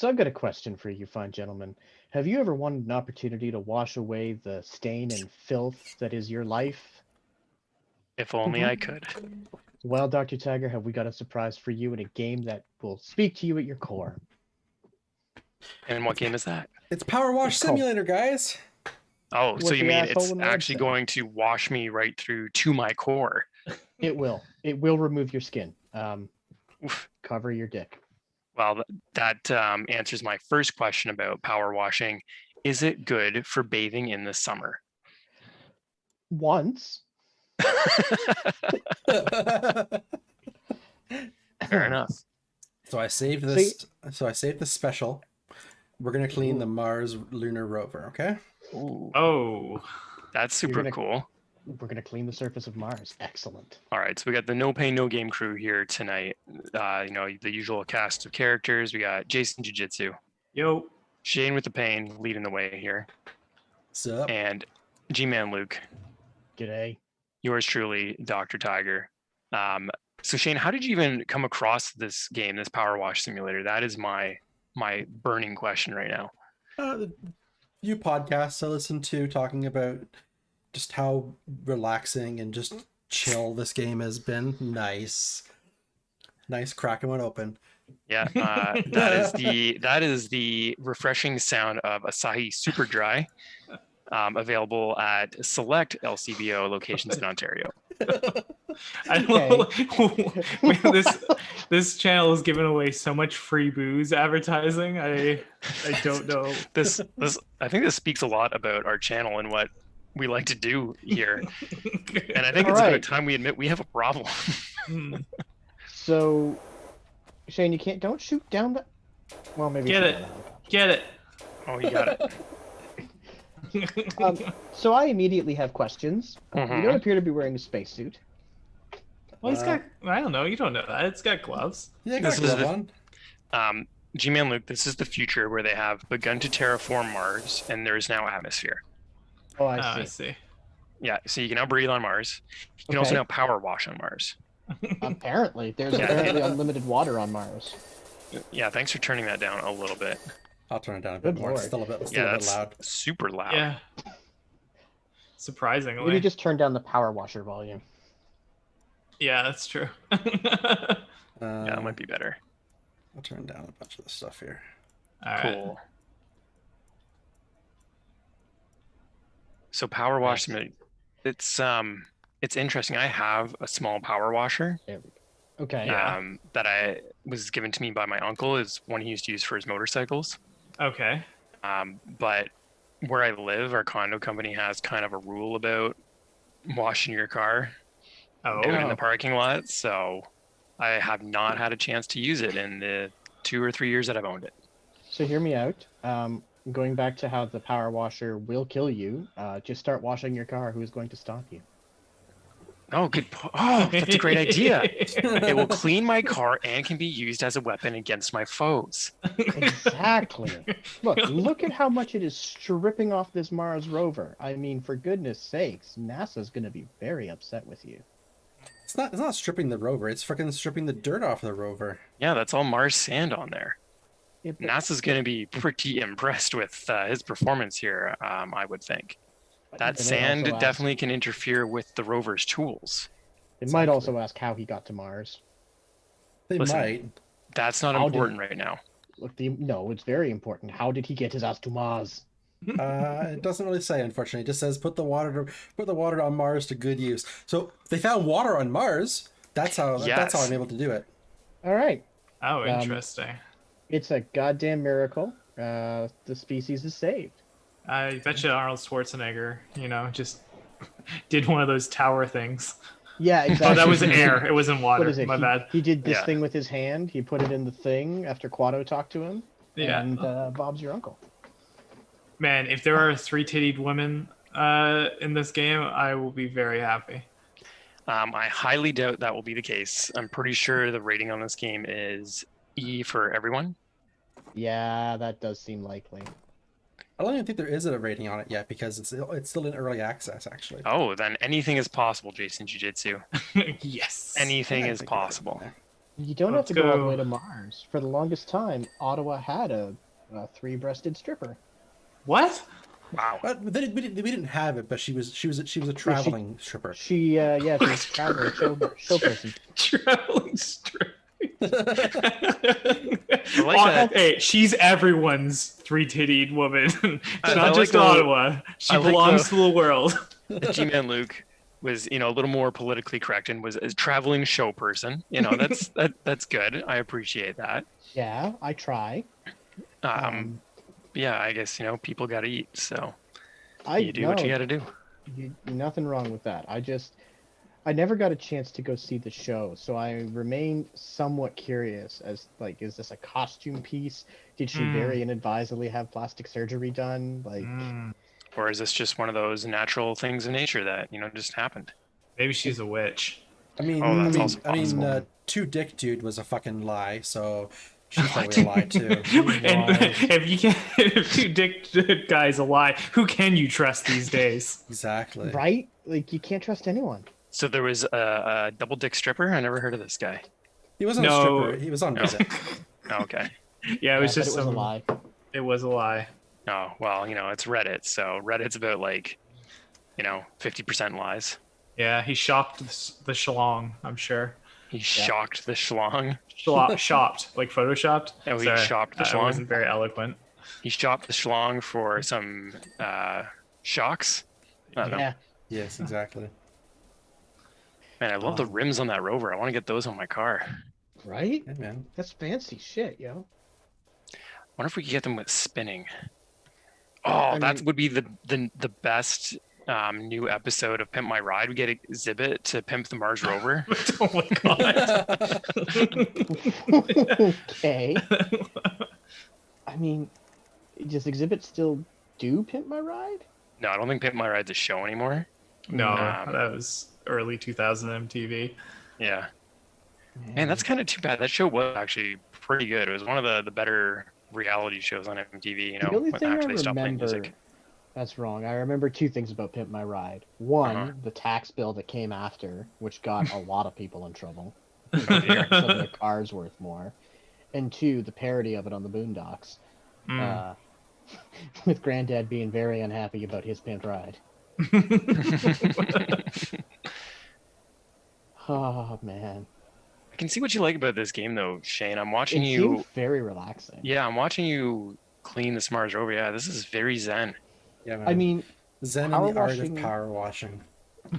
So I've got a question for you, fine gentlemen. Have you ever wanted an opportunity to wash away the stain and filth that is your life? If only I could. Well, Dr. Tiger, have we got a surprise for you in a game that will speak to you at your core? And what game is that? It's PowerWash It's called Simulator, guys. Oh, What so you the mean asshole it's in the actually website? going to wash me right through to my core? It will. It will remove your skin. Oof. Cover your dick. Well, that answers my first question about power washing. Is it good for bathing in the summer? Once. Fair enough. So I saved this. So I saved this special. We're gonna clean the Mars lunar rover. Okay. Ooh, Oh, that's super gonna- cool. We're going to clean the surface of Mars. Excellent. All right, so we got the No Pain No Game crew here tonight. The usual cast of characters. We got Jason Jiu-Jitsu, yo. Shane with the Pain leading the way here, Sup? and G-Man Luke. G'day. Yours truly, Dr. Tiger. So Shane, how did you even come across this game, this Power Wash Simulator? That is my burning question right now. The few podcasts I listened to talking about just how relaxing and just chill this game has been. Nice cracking one open. Yeah, that is the refreshing sound of Asahi Super Dry, available at select LCBO locations in Ontario. This channel is giving away so much free booze advertising. I don't know. This I think this speaks a lot about our channel and what we like to do here. And I think it's about time we admit we have a problem. So, Shane, don't shoot down the... Well, maybe... Get it. Oh, you got it. So I immediately have questions. You don't appear to be wearing a spacesuit. Well, it's got, I don't know. You don't know that. It's got gloves. Yeah, This got is glove the- on. G-Man Luke, this is the future where they have begun to terraform Mars and there is now atmosphere. Oh, Oh, I I see. see. Yeah, so you can now breathe on Mars. You can also Okay. now power wash on Mars. Apparently. There's Yeah. apparently unlimited water on Mars. Yeah, thanks for turning that down a little bit. I'll turn it down a bit Good more. It's lord. still a bit Yeah, bit that's loud. super loud. Yeah. Surprisingly. Maybe just turn down the power washer volume. Yeah, that's true. Yeah, that might be better. I'll turn down a bunch of the stuff here. All right. Cool. So power wash, it's interesting. I have a small power washer There we go. Okay. Yeah. that I was given to me by my uncle. Is one he used to use for his motorcycles. Okay. But where I live, our condo company has kind of a rule about washing your car Oh. out in the parking lot. So I have not had a chance to use it in the 2 or 3 years that I've owned it. So hear me out. Going back to how the power washer will kill you, just start washing your car. Who's going to stop you? Oh, oh, that's a great idea. It will clean my car and can be used as a weapon against my foes. Exactly. Look at how much it is stripping off this Mars rover. I mean, for goodness sakes, NASA's going to be very upset with you. It's not stripping the rover. It's freaking stripping the dirt off the rover. Yeah, that's all Mars sand on there. It, NASA's going to be pretty impressed with his performance here, I would think. That They might sand also ask- definitely can interfere with the rover's tools. They might also ask how he got to Mars. They Listen. might. That's not How did- important right now. Look, no, it's very important. How did he get his ass to Mars? It doesn't really say, unfortunately. It just says put the water on Mars to good use. So they found water on Mars. That's how Yes. I'm able to do it. All right. Oh, interesting. It's a goddamn miracle. The species is saved. I bet you Arnold Schwarzenegger, just did one of those tower things. Yeah, exactly. Oh, that was air. It wasn't water. What is it? My bad. He did this Yeah. thing with his hand. He put it in the thing after Quado talked to him. Yeah. And Bob's your uncle. Man, if there are three-titted women in this game, I will be very happy. I highly doubt that will be the case. I'm pretty sure the rating on this game is E for everyone. Yeah, that does seem likely. I don't even think there is a rating on it yet because it's still in early access, actually. Oh, then anything is possible, Jason Jiu-Jitsu. Yes. Anything Yeah, I is think you're right possible. there. You don't Let's have to go all the go. way to Mars. For the longest time, Ottawa had a three-breasted stripper. What? Wow. But we didn't have it, but she was a traveling stripper. She she was a traveling show person. Traveling strip. like that. Hey, she's everyone's three-tittied woman. It's I not like just the- Ottawa. She I like belongs the- to the world. G-Man Luke was, a little more politically correct and was a traveling show person. That's good. I appreciate that. Yeah, I try. Yeah, I guess, people got to eat. So I you do what you got to do. Nothing wrong with that. I never got a chance to go see the show, so I remain somewhat curious as is this a costume piece? Did she very inadvisedly have plastic surgery done? Or is this just one of those natural things in nature that, just happened? Maybe she's a witch. I mean, Oh, that's also possible. two dick dude was a fucking lie, so she's probably a lie too. And if two dick guys a lie, who can you trust these days? Exactly. Right? You can't trust anyone. So there was a double dick stripper. I never heard of this guy. He wasn't a stripper. He was on visit. Oh, okay. Yeah, it was Yeah, just but it was some. a lie. It was a lie. Oh, well, it's Reddit. So Reddit's about 50% lies. Yeah, he shopped the shlong, I'm sure. He shocked the schlong. Shopped, like photoshopped. Oh, he Sorry, shopped the I schlong? wasn't very eloquent. He shopped the schlong for some shocks. I don't know. Yeah. Yes, exactly. Man, I love the rims on that Rover. I want to get those on my car. Right? Yeah, man. That's fancy shit, yo. Wonder if we could get them with spinning. Oh, that would be the best new episode of Pimp My Ride. We get Exhibit to pimp the Mars Rover. Oh my god. Okay. I mean, does Exhibit still do Pimp My Ride? No, I don't think Pimp My Ride's a show anymore. No, that was early 2000 MTV. Yeah. Man, that's kind of too bad. That show was actually pretty good. It was one of the better reality shows on MTV, The only when thing I actually stopped playing remember, music. that's wrong. I remember two things about Pimp My Ride. One, the tax bill that came after, which got a lot of people in trouble. So their car's worth more. And two, the parody of it on the Boondocks. With Granddad being very unhappy about his Pimp Ride. Oh, man. I can see what you like about this game, though, Shane. I'm watching It you. seemed very relaxing. Yeah, I'm watching you clean this Mars Rover. Yeah, this is very zen. Yeah, man. I mean, Zen power and the art of washing- power washing.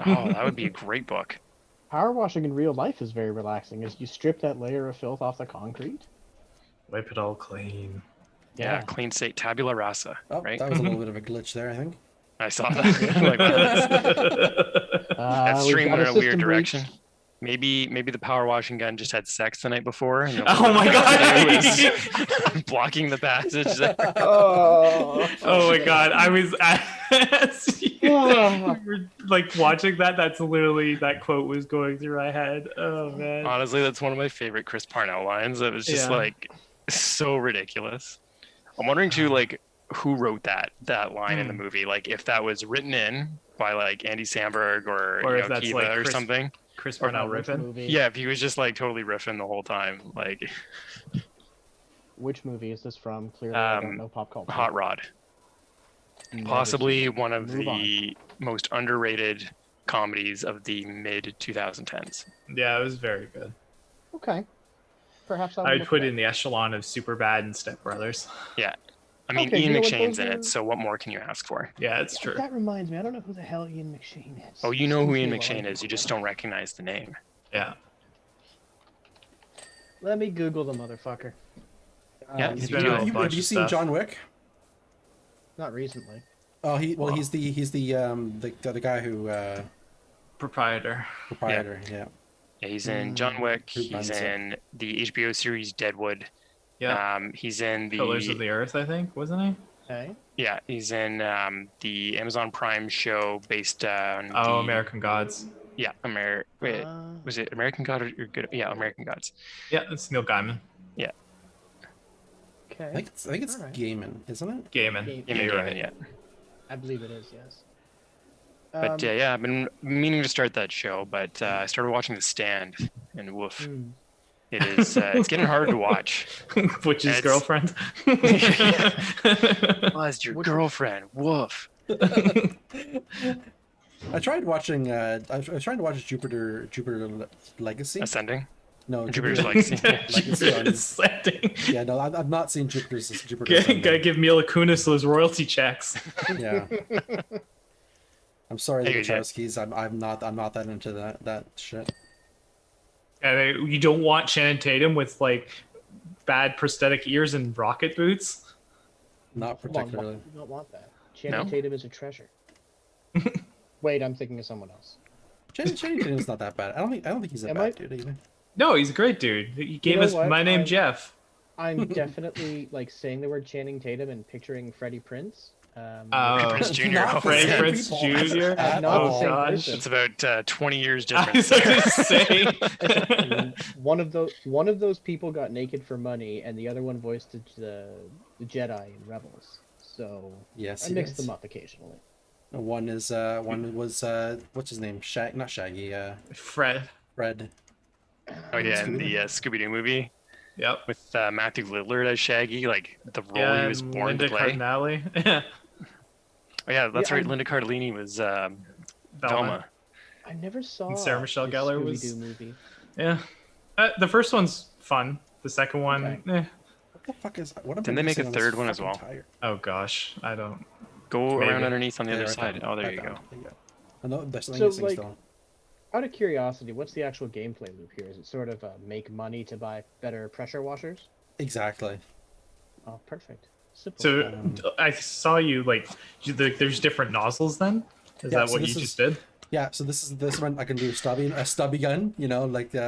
Oh, that would be a great book. power washing in real life is very relaxing as you strip that layer of filth off the concrete. Wipe it all clean. Yeah, clean state, tabula rasa, Oh, right? that was a little bit of a glitch there, I think. I saw that. Like, wow, that We've stream got went in a system weird breach. direction. Maybe the power washing gun just had sex the night before. And Oh my god! it was blocking the passage there. Oh, Oh my god! I was as you were like watching that. That's literally that quote was going through my head. Oh man! Honestly, that's one of my favorite Chris Parnell lines. It was just Yeah. so ridiculous. I'm wondering too, who wrote that line in the movie? Like if that was written in by Andy Samberg or if that's, Kiva or something. Chris Parnell which riffing. movie? Yeah, if he was just totally riffing the whole time, Which movie is this from? Clearly, I don't know pop culture. Hot Rod. Never Possibly seen it. one of Move on. the most underrated comedies of the mid 2010s. Yeah, it was very good. Okay. Perhaps I'll I'd look put it it in the echelon of Superbad and Step Brothers. Yeah. I mean, Okay, Ian you know what, McShane's those in are- it, so what more can you ask for? Yeah, it's up. true. That reminds me, I don't know who the hell Ian McShane is. Oh, you know who Ian Excuse me McShane while is, you just don't recognize the name. Yeah. Let me Google the motherfucker. Yeah, He's you been do in a it. Have bunch you of seen stuff. John Wick? Not recently. Oh, he's the guy who Proprietor. proprietor. Yeah. Yeah, he's in John Wick. Who He's runs it? in the HBO series Deadwood. Yeah. He's in the Pillars of the Earth, I think, wasn't he? Okay. yeah. He's in the Amazon Prime show based on Oh, the, American Gods. Yeah, wait, was it American God or Good? Yeah, American Gods. Yeah, it's Neil Gaiman. Okay. I think it's Alright. Gaiman, isn't it? Gaiman. Gaiman. Yeah, you're right. Yeah. I believe it is, yes. But yeah, I've been meaning to start that show, but I started watching The Stand, and woof. It is. It's getting hard to watch. Butch's It's- girlfriend. Was your girlfriend? Woof. I tried watching. I was trying to watch Jupiter Legacy. Ascending. No, Jupiter's Legacy. Legacy on- Ascending. Yeah, no, I've not seen Jupiter's Gotta Ascending. give Mila Kunis those royalty checks. Yeah. I'm sorry, the Hey, yeah. Wachowskis. I'm not that into that shit. And you don't want Channing Tatum with like bad prosthetic ears and rocket boots. Not Come on, particularly. you don't want that. Channing No? Tatum is a treasure. Wait, I'm thinking of someone else. Channing Tatum's not that bad. I don't think he's a Am bad I- dude either. No, he's a great dude. He gave know us what? My Name Jeff. I'm definitely like saying the word Channing Tatum and picturing Freddie Prince. Oh, Prince Jr. Not the Freddie same Prince people Jr. at Not the all. same gosh. person. It's about 20 years I difference. was gonna say. one of those people got naked for money, and the other one voiced the Jedi in Rebels. So Yes, I he mix is. them up occasionally. One was what's his name? Not Shaggy. Fred. Fred. Oh yeah, in the Scooby-Doo movie Yep. with Matthew Lillard as Shaggy, like the role Yeah, he was and born Linda to play. Cardinale. Yeah. Oh yeah, that's Yeah, right. I'm- Linda Cardellini was Velma. Velma. I never saw And Sarah Michelle the Gellar was- Scooby-Doo movie. Yeah. The first one's fun. The second one, Okay. What the fuck is? What am I Didn't they make a missing on this third one as fucking well? tire? Oh gosh, I don't. Go Maybe. around underneath on the Yeah, other right side. down. Oh, there Right you down. go. There you go. I know there's something So, missing like- still. Out of curiosity, what's the actual gameplay loop here? Is it sort of make money to buy better pressure washers? Exactly. Oh, perfect. Simple. So Um, I saw you like. There's different nozzles then. Is Yeah, that so what this you is- just did? Yeah. So this one I can do a stubby gun. You know, like you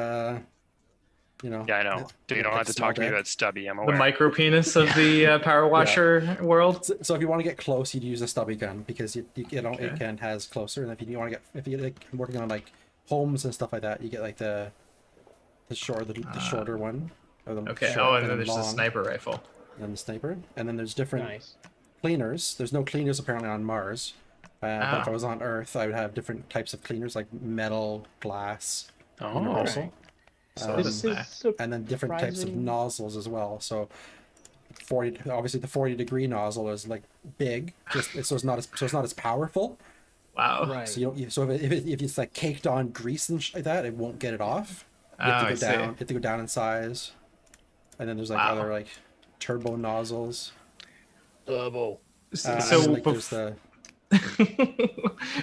know. Yeah, I know. Dude, you don't like have to small talk to me dick. about Stubby. I'm The aware. micro penis of the power washer world. So if you want to get close, you'd use a stubby gun because you know Okay. it can has closer. And if you want to get if you like working on like homes and stuff like that, you get like the shorter one. Or the Okay. short Oh, and then there's the long, sniper rifle. and the sniper, and then there's different Nice. cleaners. There's no cleaners apparently on Mars. But if Ah. I was on Earth, I would have different types of cleaners like metal, glass, Oh, universal, So This then is and then different types of surprising. nozzles as well. So 40-degree nozzle is like big, so it's not as powerful. wow. Right. So you don't. So if it's like caked on grease and shit like that, it won't get it off. You have Oh, to I go see. down. You have to go down in size. And then there's like Wow. other like turbo nozzles. Double. So, And so then, like, bef- there's the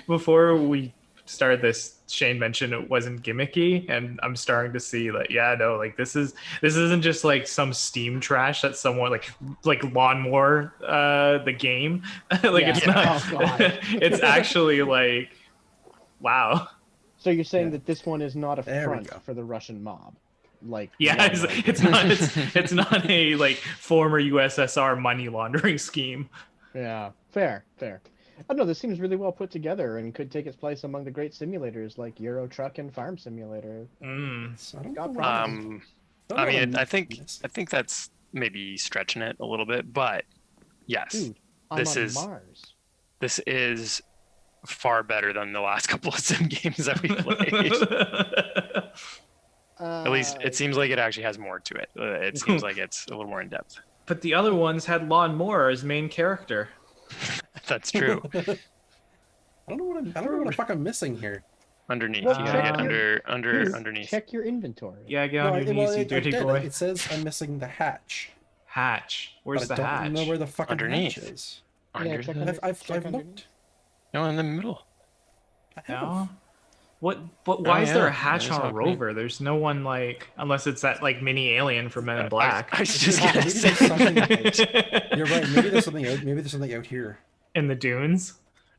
before we started this, Shane mentioned it wasn't gimmicky, and I'm starting to see like, yeah, no, like this isn't just like some Steam trash that someone like Lawnmower, the game, like Yeah. it's not. Oh, God. It's actually like, wow. So you're saying Yeah. that this one is not a There we front go. for the Russian mob, like Yeah, the other one. it's not a like former USSR money laundering scheme. Yeah, fair. I don't know. This seems really well put together and could take its place among the great simulators like Euro Truck and Farm Simulator. so I don't Got know problems. what- I don't know mean, what I think this- that's maybe stretching it a little bit, but yes, Dude, I'm this on is- Mars. this is far better than the last couple of sim games that we played. At least it seems like it actually has more to it. It seems like it's a little more in depth. But the other ones had Lawnmower as main character. That's true. I don't know what the fuck I'm missing here. Underneath, Well, you gotta check get your- underneath. Check your inventory. Yeah, get No, on your well, knees, you I dirty did. boy. It says I'm missing the hatch. Hatch. Where's but the I don't hatch? know where the fucking Underneath. hatch is. Under, check the- under- I've check underneath. looked. no, in the middle. I have. No. What? But why is there yeah, a hatch there's on a happening. rover? There's no one like, unless it's that like mini alien from Men in Black. I was just Yeah, gonna maybe there's say. something You're right. Maybe there's something out. Maybe there's something out here. In the dunes,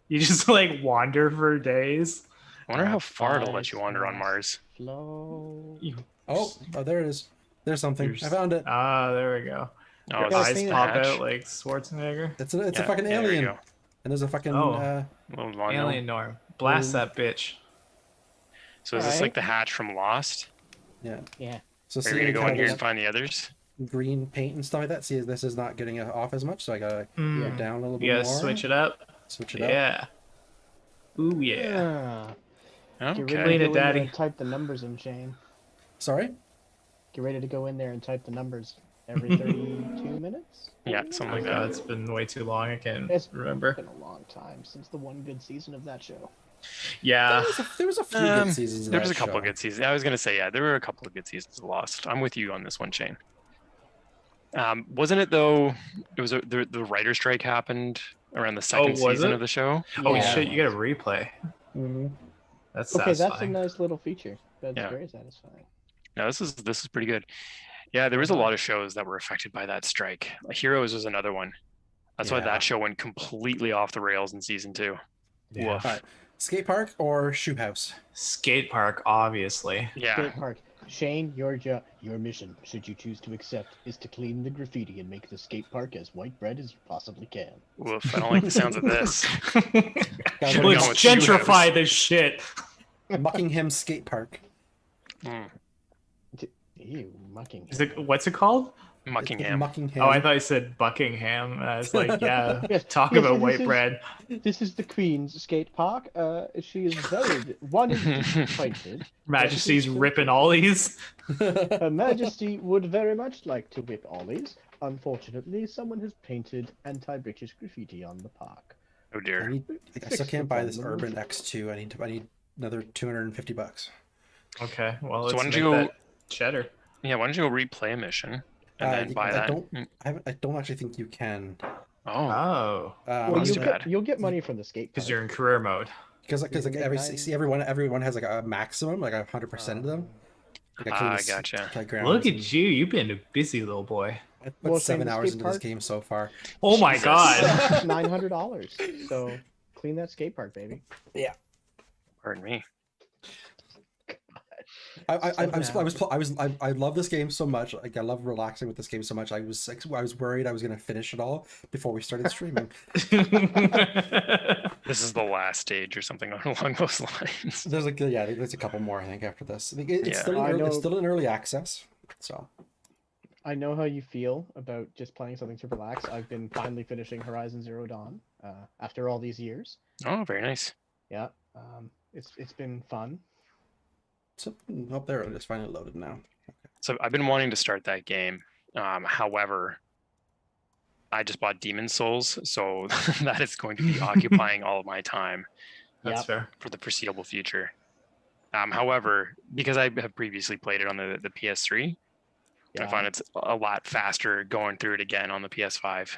you just like wander for days. I wonder how far it'll let you wander on Mars. Flow. You, Oh, there it is. There's something. You're I found it. there we go. Oh, Your it's guys eyes seen the pop hatch. out like Schwarzenegger. It's Yeah, a fucking there we alien. go. And there's a fucking Oh. Little long Alien Norm. Blast that bitch. So is this Alright. like the hatch from Lost? yeah. Yeah. So Are see, you gonna it go kinda in here does and find the others? green paint and stuff like that. See, this is not getting it off as much, so I gotta Mm. go down a little bit You more. gotta switch it up. Switch it up. Yeah. Ooh yeah. Yeah. Get Okay. ready Clean to it, go in there Daddy. and type the numbers in, Shane. Sorry. get ready to go in there and type the numbers every 32 minutes. Yeah, 30 something minutes? like that. It's been way too long. I can't It's remember. been a long time since the one good season of that show. Yeah. There was a few good seasons. Of There was that a couple show. of good seasons. I was gonna say, yeah, there were a couple of good seasons of Lost. I'm with you on this one, Shane. Wasn't it though? It was the writer strike happened around the second was season it? of the show. Oh Yeah. shit! You got a replay. Mm-hmm. That's Okay, that's a satisfying. nice little feature. That's Yeah. very satisfying. No, this is pretty good. Yeah, there was a lot of shows that were affected by that strike. Heroes was another one. That's why Yeah. that show went completely off the rails in season 2. Yeah. Woof. Alright. Skate park or shoe house? Skate park, obviously. Yeah. Skate park. Shane, your mission, should you choose to accept, is to clean the graffiti and make the skate park as white bread as you possibly can. Woof. I don't like the sounds of this. Gotta Let's go Let's with shoe gentrify house. this shit. Buckingham Skate Park. Mm. Ew, mucking. Is it what's it called? Muckingham. Buckingham. Oh, I thought you said Buckingham. I was like, yeah, Yes, talk yes, about this white is- bread. This is the Queen's skate park. She is very disappointed. Majesty's ripping ollies. Her Majesty would very much like to whip ollies. Unfortunately, someone has painted anti-British graffiti on the park. Oh I, dear. need, I still can't buy this Urban X2. I need another $250. Okay, well, So let's why don't make you go- that cheddar. Yeah, why don't you go replay a mission and then buy that? I don't actually think you can. Oh, Oh, Well, that's you too get, bad. you'll get money from the skate because park. you're in career mode. Because like You make everyone has like a maximum, like 100% of them. Like Ah, gotcha. Look at you. You've been a busy little boy. I put Well, 7 same hours skate into this park. game so far. Oh my Jesus. god. $900. So clean that skate park, baby. pardon me. I love this game so much. Like I love relaxing with this game so much. I was worried I was gonna finish it all before we started streaming. This is the last stage or something along those lines. There's there's a couple more I think after this. I think it's Yeah. it's still in early access. So I know how you feel about just playing something to relax. I've been finally finishing Horizon Zero Dawn after all these years. Oh, very nice. Yeah, it's been fun. so up there, it's finally loaded now. So I've been wanting to start that game. However, I just bought Demon Souls, so that is going to be occupying all of my time That's Yep. fair. for the foreseeable future. However, because I have previously played it on the PS3, I Yeah. find it's a lot faster going through it again on the PS5.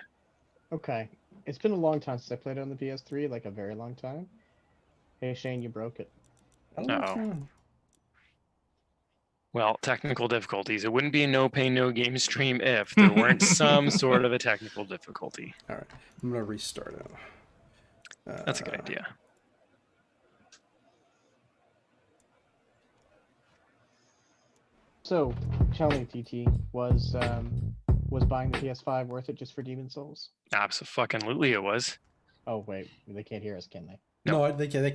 Okay. It's been a long time since I played it on the PS3, like a very long time. Hey Shane, you broke it. I don't know what's Uh-oh. going on. Well, technical difficulties. It wouldn't be a no pain, no game stream if there weren't some sort of a technical difficulty. All right, I'm gonna restart it. That's a good idea. So, tell me, TT, was buying the PS5 worth it just for Demon Souls? Absolutely, it was. Oh wait, they can't hear us, can they? No, they can. They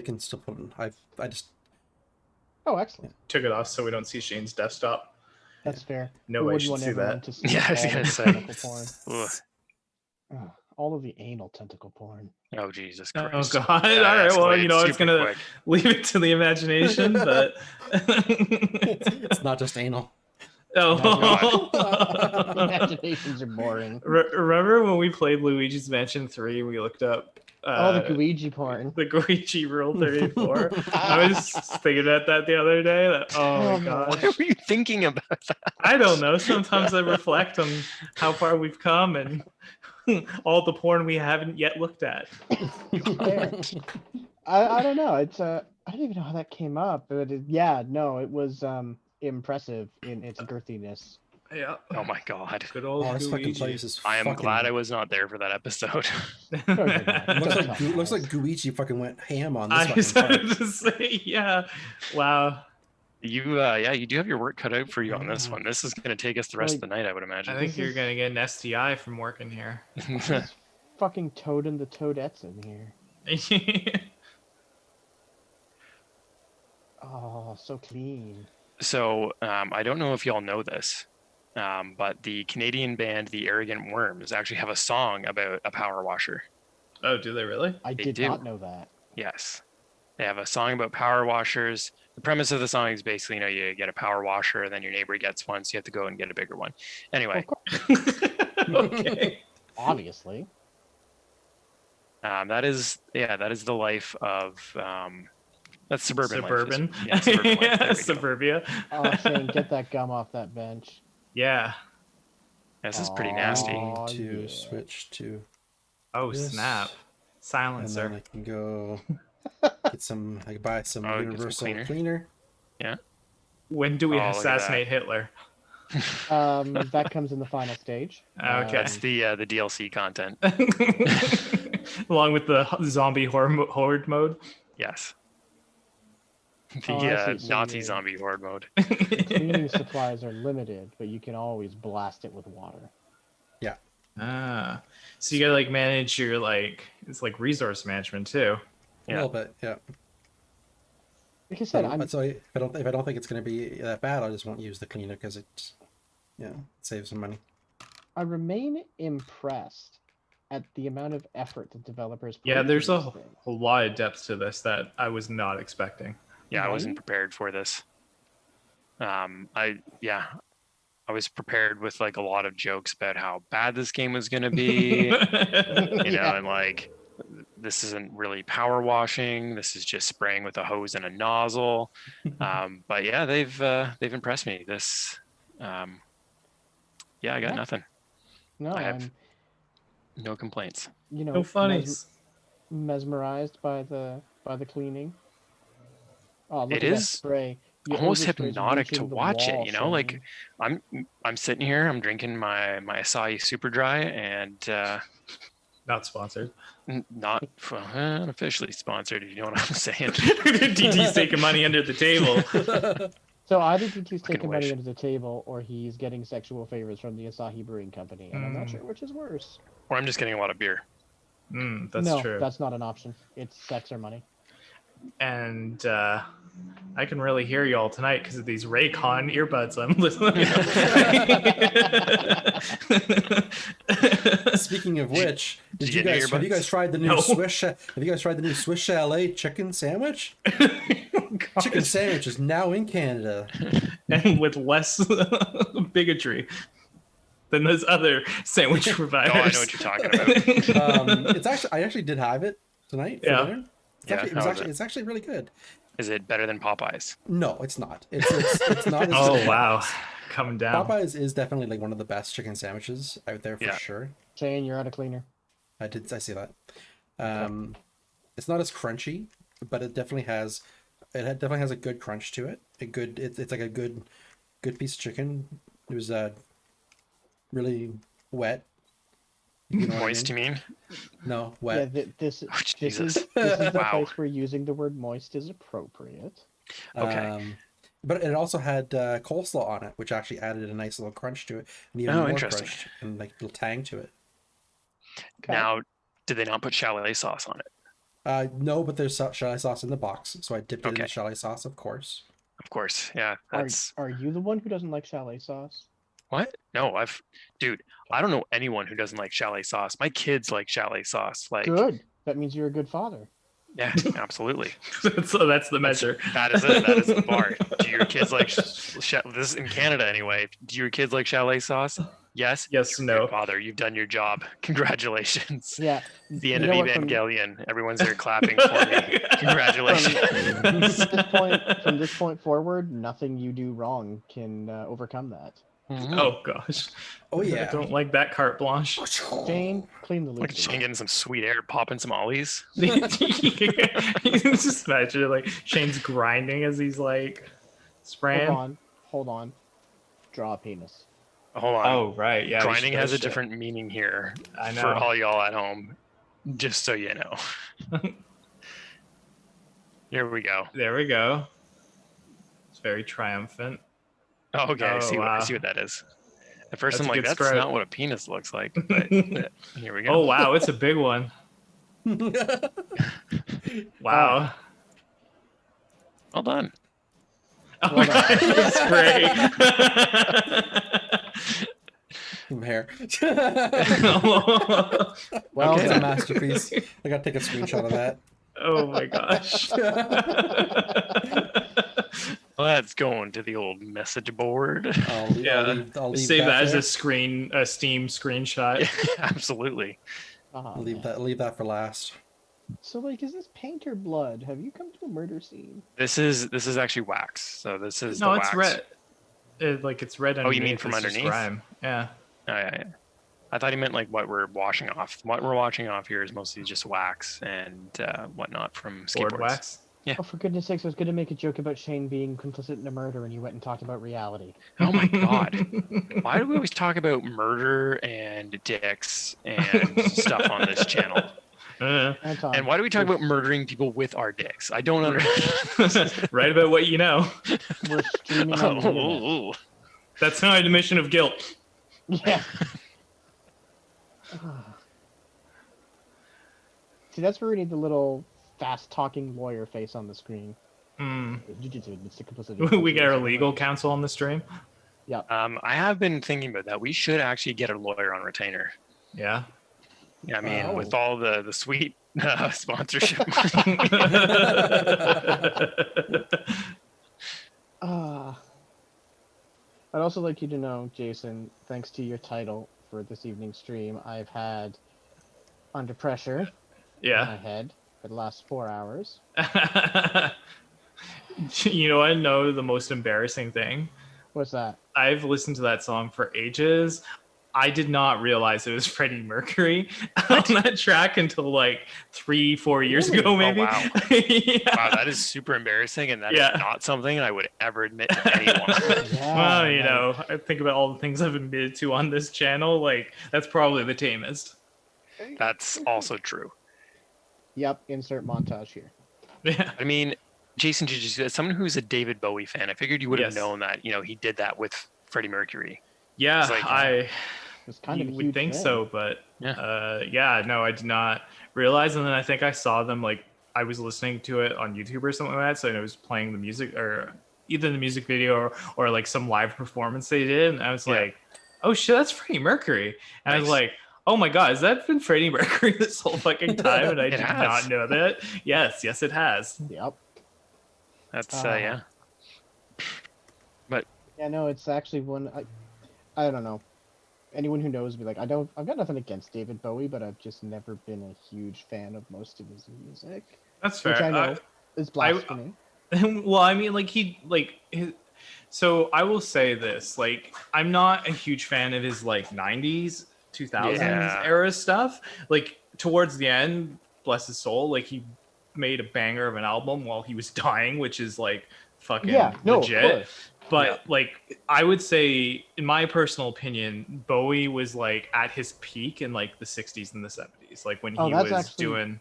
can still put in. I just Oh, excellent. Took it off so we don't see Shane's desktop. That's fair. Nobody We wouldn't should want see everyone that. to see Yeah, I was all gonna the say. tentacle porn. Ugh. Ugh, all of the anal tentacle porn. Oh Jesus Oh Christ! god! All right. Well, you escalated know, it's super gonna quick. leave it to the imagination, but it's not just anal. oh. Imaginations are boring. Remember when we played Luigi's Mansion 3? We looked up Oh, the Luigi porn. the Guichi Rule 34. I was thinking about that the other day. That, oh Oh, my god. Why were you thinking about that? I don't know. Sometimes I reflect on how far we've come and all the porn we haven't yet looked at. Fair. I don't know. It's I don't even know how that came up, but yeah, no, it was impressive in its girthiness. Yeah. Oh my God! Good old Oh, this fucking Luigi. place is. I am fucking, glad I was not there for that episode. Looks like Guichi fucking went ham on this I fucking started part. to say, yeah. Wow. Yeah, you do have your work cut out for you on this one. This is going to take us the rest of the night, I would I imagine. think This you're is- gonna get an STI from working here. There's fucking Toad and the Toadettes in here. Oh, so clean. So I don't know if y'all know this, but the Canadian band The Arrogant Worms actually have a song about a power washer. Oh, do they really? I They did do. not know that. Yes, they have a song about power washers. The premise of the song is basically, you get a power washer, and then your neighbor gets one, so you have to go and get a bigger one. Anyway, Okay. Obviously. that is the life of that's suburban. Suburban. Life. Yeah, suburban life. There we go. Suburbia. Oh, Shane, get that gum off that bench. Yeah. This is pretty nasty. Aw. To yeah. switch to Oh, this, snap. and then Silencer. I can go get some. I can buy some Oh, get some universal cleaner. cleaner. When do we Oh, look at assassinate Hitler? That comes in the final stage. Okay. That's the DLC content. Along with the zombie horde mode. Yes. Oh, I see. So Nazi you- zombie horde mode. The cleaning supplies are limited, but you can always blast it with water. Ah. So you gotta like manage your it's like resource management too. A Yeah. little bit, yeah. Like I said, So if I don't think it's going to be that bad, I just won't use the cleaner because it saves some money. I remain impressed at the amount of effort that developers put Yeah, into there's a these things. lot of depth to this that I was not expecting. Yeah, I Right? wasn't prepared for this. I was prepared with like a lot of jokes about how bad this game was going to be, Yeah. and like this isn't really power washing. This is just spraying with a hose and a nozzle. But yeah, they've impressed me. This, I got Yeah. nothing. No, I have I'm no complaints. No funnies. mesmerized by the cleaning. Oh, look It at that is spray. You Almost overspray's hypnotic to reaching the watch wall, it, like Shane. I'm sitting here, I'm drinking my Asahi Super Dry, and Not sponsored. not unofficially sponsored, if you know what I'm saying. DT's taking money under the table. So either DT's Fucking taking money wish. under the table, or he's getting sexual favors from the Asahi Brewing Company, and I'm not sure which is worse. Or I'm just getting a lot of beer. That's no, true. that's not an option. It's sex or money. And I can really hear you all tonight because of these Raycon earbuds I'm listening. Speaking of which, did you get new have you earbuds? guys tried the new No. Swiss? Have you guys tried the new Swiss Chalet chicken sandwich? Chicken sandwich is now in Canada. And with less bigotry than those other sandwich providers. Oh, I know what you're talking about. I actually did have it tonight for Yeah. dinner. Yeah, how is it? It's actually really good. Is it better than Popeyes? No, it's not. It's not. As Oh good. wow, coming down. Popeyes is definitely like one of the best chicken sandwiches out there for Yeah. sure. Shane, you're out of cleaner. I see that. It's not as crunchy, but it definitely has a good crunch to it. It's like a good piece of chicken. It was really wet. You know what I Moist, mean? you mean? No, Yeah, wet. this Jesus. is the Wow. place where using the word moist is appropriate. Okay. But it also had coleslaw on it, which actually added a nice little crunch to it, and even Oh, more interesting. crunch and like little tang to it. Okay. Now, did they not put chalet sauce on it? No, but there's chalet sauce in the box, so I dipped it in Okay. the chalet sauce, of course. Of course. Yeah. That's Are you the one who doesn't like chalet sauce? what? No, dude, I don't know anyone who doesn't like chalet sauce. My kids like chalet sauce. Like, Good. That means you're a good father. yeah, absolutely. So that's the measure. That is it. That is the bar. Do your kids like this is in Canada anyway? Do your kids like chalet sauce? Yes. Yes, You're a no. good father, you've done your job. Congratulations. Yeah. The end You know of what, from- Evangelion. Everyone's there clapping for me. Congratulations. From this point forward, nothing you do wrong can overcome that. Oh gosh. Oh I yeah. don't like that carte blanche. Shane, clean the Look loop. at Shane getting some sweet air, popping some ollies. Just imagine like Shane's grinding as he's like spraying. Hold on. Draw a penis. Hold on. Oh right, yeah. we Grinding should has a shit. different meaning here I know. for all y'all at home, just so you know. Here we go. There we go. It's very triumphant. Oh, okay, I Oh, see wow. what that is. At first, That's I'm a like, good that's spread. not what a penis looks like. But here we go. Oh wow, it's a big one. Wow. Well done. Oh my god, it's great. Some hair. Well It's a done. masterpiece. I gotta take a screenshot of that. Oh my gosh. Let's go into the old message board. I'll leave Save that as there. a Steam screenshot. Yeah, absolutely. Oh, Leave man. that for last. So, like, is this paint or blood? Have you come to a murder scene? This is actually wax. So this is No, the it's wax. red. It's red. Oh, you mean underneath, from it's just underneath? grime. Yeah. Oh, yeah. I thought he meant like what we're washing off. What we're washing off here is mostly just wax and whatnot from Board skateboards. wax. Yeah. Oh, for goodness sakes, I was going to make a joke about Shane being complicit in a murder, and you went and talked about reality. Oh my god. Why do we always talk about murder and dicks and stuff on this channel? Anton, And why do we talk about murdering people with our dicks? I don't understand. Write about what you know. we're streaming on the internet. Oh, That's not an admission of guilt. Yeah. See, that's where we need the little fast-talking lawyer face on the screen. We get our legal counsel on the stream. I have been thinking about that. We should actually get a lawyer on retainer. Yeah. Yeah, I mean, Oh. with all the sweet sponsorship. I'd also like you to know, Jason, thanks to your title for this evening's stream, I've had Under Pressure in my Yeah. head for the last 4 hours. You know, I know the most embarrassing thing. What's that? I've listened to that song for ages. I did not realize it was Freddie Mercury on that track until like 3-4 years Really? ago, maybe. Oh, wow. Yeah. Wow, that is super embarrassing, and that is Yeah. not something I would ever admit to anyone. Yeah, Well, you like- know, I think about all the things I've admitted to on this channel. Like, that's probably the tamest. That's also true. Yep, insert montage here. Yeah. I mean, Jason, as someone who's a David Bowie fan, I figured you would have Yes. known that, he did that with Freddie Mercury. Yeah, It's like, It's kind of a you would huge think fan. so, but Yeah. no, I did not realize. And then I think I saw them, like, I was listening to it on YouTube or something like that, so it was playing the music, or either the music video or like some live performance they did, and I was Yeah. like, oh shit, that's Freddie Mercury. And I was Nice. like, oh my god, has that been Freddie Mercury this whole fucking time? And I It did has. not know that. Yes, it has. Yep. That's, Ah. yeah. Yeah, no, it's actually one. I don't know. Anyone who knows me, like, I've got nothing against David Bowie, but I've just never been a huge fan of most of his music, That's fair. which I know is blasphemy. Well, I mean, so I will say this, like, I'm not a huge fan of his like 90s 2000s Yeah. era stuff. Like, towards the end, bless his soul, like, he made a banger of an album while he was dying, which is like fucking Yeah, no, of legit. course. But like, I would say, in my personal opinion, Bowie was like at his peak in like the 60s and the 70s, like when Oh, he that's was actually doing.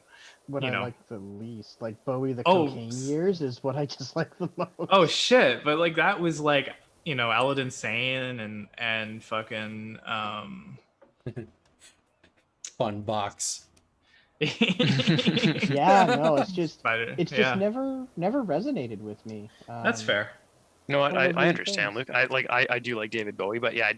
What you I know. like the least, like Bowie, the Oh, cocaine years, is what I just like the most. Oh shit! But like, that was like, Ellen Insane and fucking Fun box. Yeah, no, it's just Spider. it's just never resonated with me. That's fair. You know what? One of I those understand, things. Luke. I do like David Bowie, but yeah,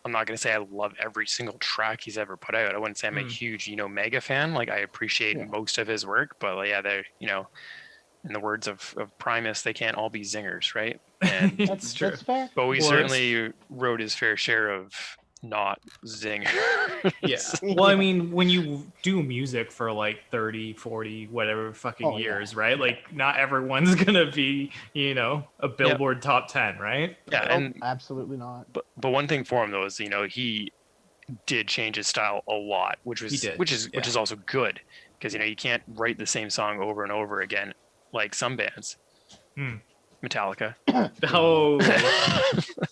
I'm not gonna say I love every single track he's ever put out. I wouldn't say I'm a huge, mega fan. Like, I appreciate Yeah. most of his work, but yeah, they're, in the words of Primus, they can't all be zingers, right? And That's true. That's fair. Bowie Well, certainly wrote his fair share of not zingers. Yeah. Well, I mean, when you do music for like 30, 40, whatever fucking Oh, yeah. years, right? Like, not everyone's gonna be, a Billboard top 10, right? Yeah, Nope, and absolutely not. but one thing for him though is, he did change his style a lot, which He was did, which is yeah. also good, because you can't write the same song over and over again like some bands. Metallica. Oh,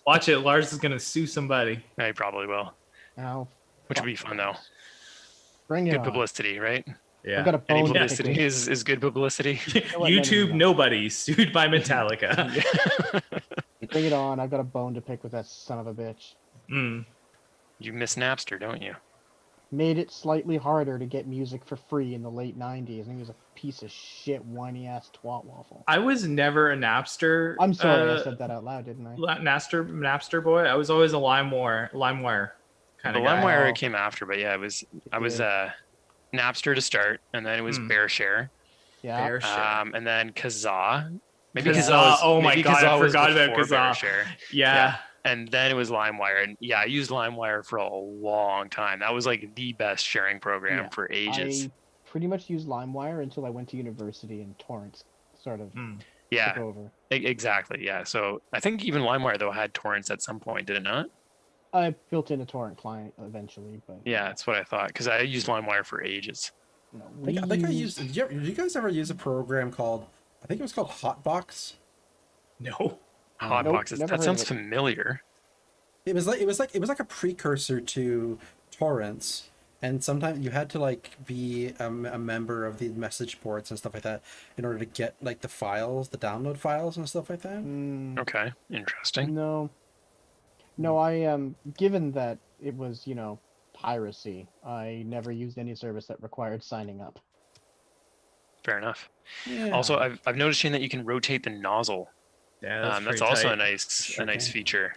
watch it. Lars is gonna sue somebody. I probably will, Now, which would be fun though. bring it Good on. publicity, right? Yeah. I've got a Any bone to pick publicity with. is good publicity. what, YouTube, no. nobody sued by Metallica. Bring it on. I've got a bone to pick with that son of a bitch. You miss Napster, don't you? Made it slightly harder to get music for free in the late 90s, and he was a piece of shit, whiny ass twat waffle. I was never a Napster. I'm sorry I said that out loud, didn't I? Napster boy. I was always a LimeWire kind The of guy. LimeWire Oh. came after, but yeah, I was Yeah. Napster to start, and then it was BearShare, Yeah. Bear shit. and then Kazaa, Maybe Kazaa. Oh my god, I forgot about before Kazaa. BearShare. Yeah. And then it was LimeWire, and yeah, I used LimeWire for a long time. That was like the best sharing program Yeah, for ages. I pretty much used LimeWire until I went to university and torrents sort of Yeah, took over. exactly. Yeah. So I think even LimeWire though had torrents at some point, did it not? I built in a torrent client eventually, but Yeah, that's what I thought because I used LimeWire for ages. no, I think I used. Did you guys ever use a program called? I think it was called Hotbox. No. Hot Nope, boxes. never That heard sounds of it. familiar. It was like a precursor to torrents, and sometimes you had to like be a member of the message boards and stuff like that in order to get like the files, the download files and stuff like that. Okay, interesting. No, I given that it was piracy, I never used any service that required signing up. Fair enough. Yeah. Also, I've noticed Shane, that you can rotate the nozzle. Yeah, That's also a tight. nice feature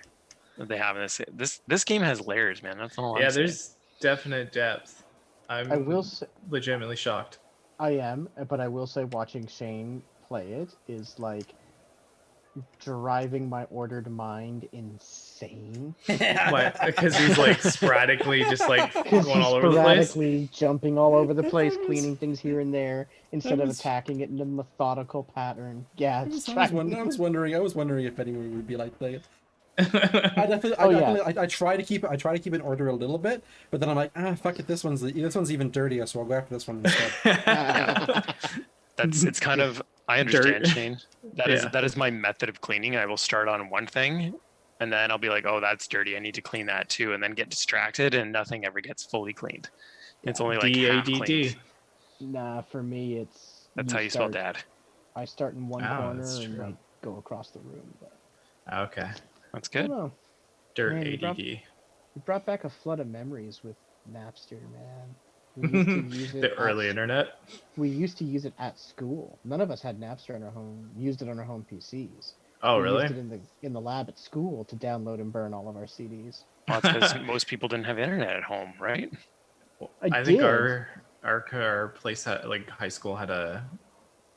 that they have in this game has layers, man. That's all. Yeah, I'm saying. there's definite depth. I will say legitimately shocked. I am, but I will say watching Shane play it is like driving my ordered mind insane. Because he's like sporadically just like Because going he's all over the place. sporadically jumping all over the place, cleaning things here and there instead of attacking it in a methodical pattern. Yeah, it's I was wondering if anyone would be like that. I try to keep it in order a little bit, but then I'm like, fuck it, this one's even dirtier, so I'll go after this one instead. It's kind of, I understand, Shane. Yeah. That is my method of cleaning. I will start on one thing, and then I'll be like, oh, that's dirty. I need to clean that too, and then get distracted, and nothing ever gets fully cleaned. It's only like half cleaned. Nah, for me, it's. That's how you spell dad. I start in one corner that's and true. like go across the room. But Okay. That's I don't good. know. Dirt Man, ADD. You brought back a flood of memories with Napster, man. We used to use it The early internet. We used to use it at school. None of us had Napster in our home. Used it on our home PCs. Oh, we really? Used it in the lab at school to download and burn all of our CDs. Well, that's because most people didn't have internet at home, right? I think our place had, like, high school had a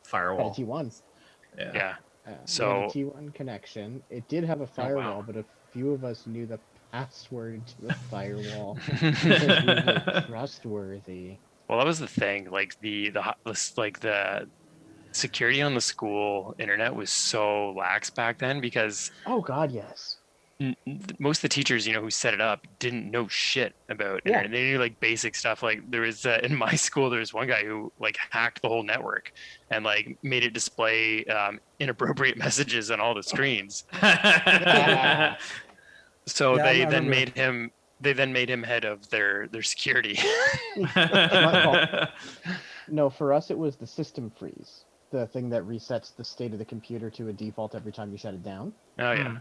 firewall. Had a T1. Yeah. We So had a T1 connection. It did have a firewall, but a few of us knew the password to the firewall because we were trustworthy. well, that was the thing. Like the security on the school internet was so lax back then because Oh God, yes. most of the teachers, who set it up didn't know shit about internet. They knew like basic stuff. Like there was in my school, there was one guy who like hacked the whole network and like made it display inappropriate messages on all the screens. So they then made him head of their security. No, for us it was the system freeze, the thing that resets the state of the computer to a default every time you shut it down. Oh yeah.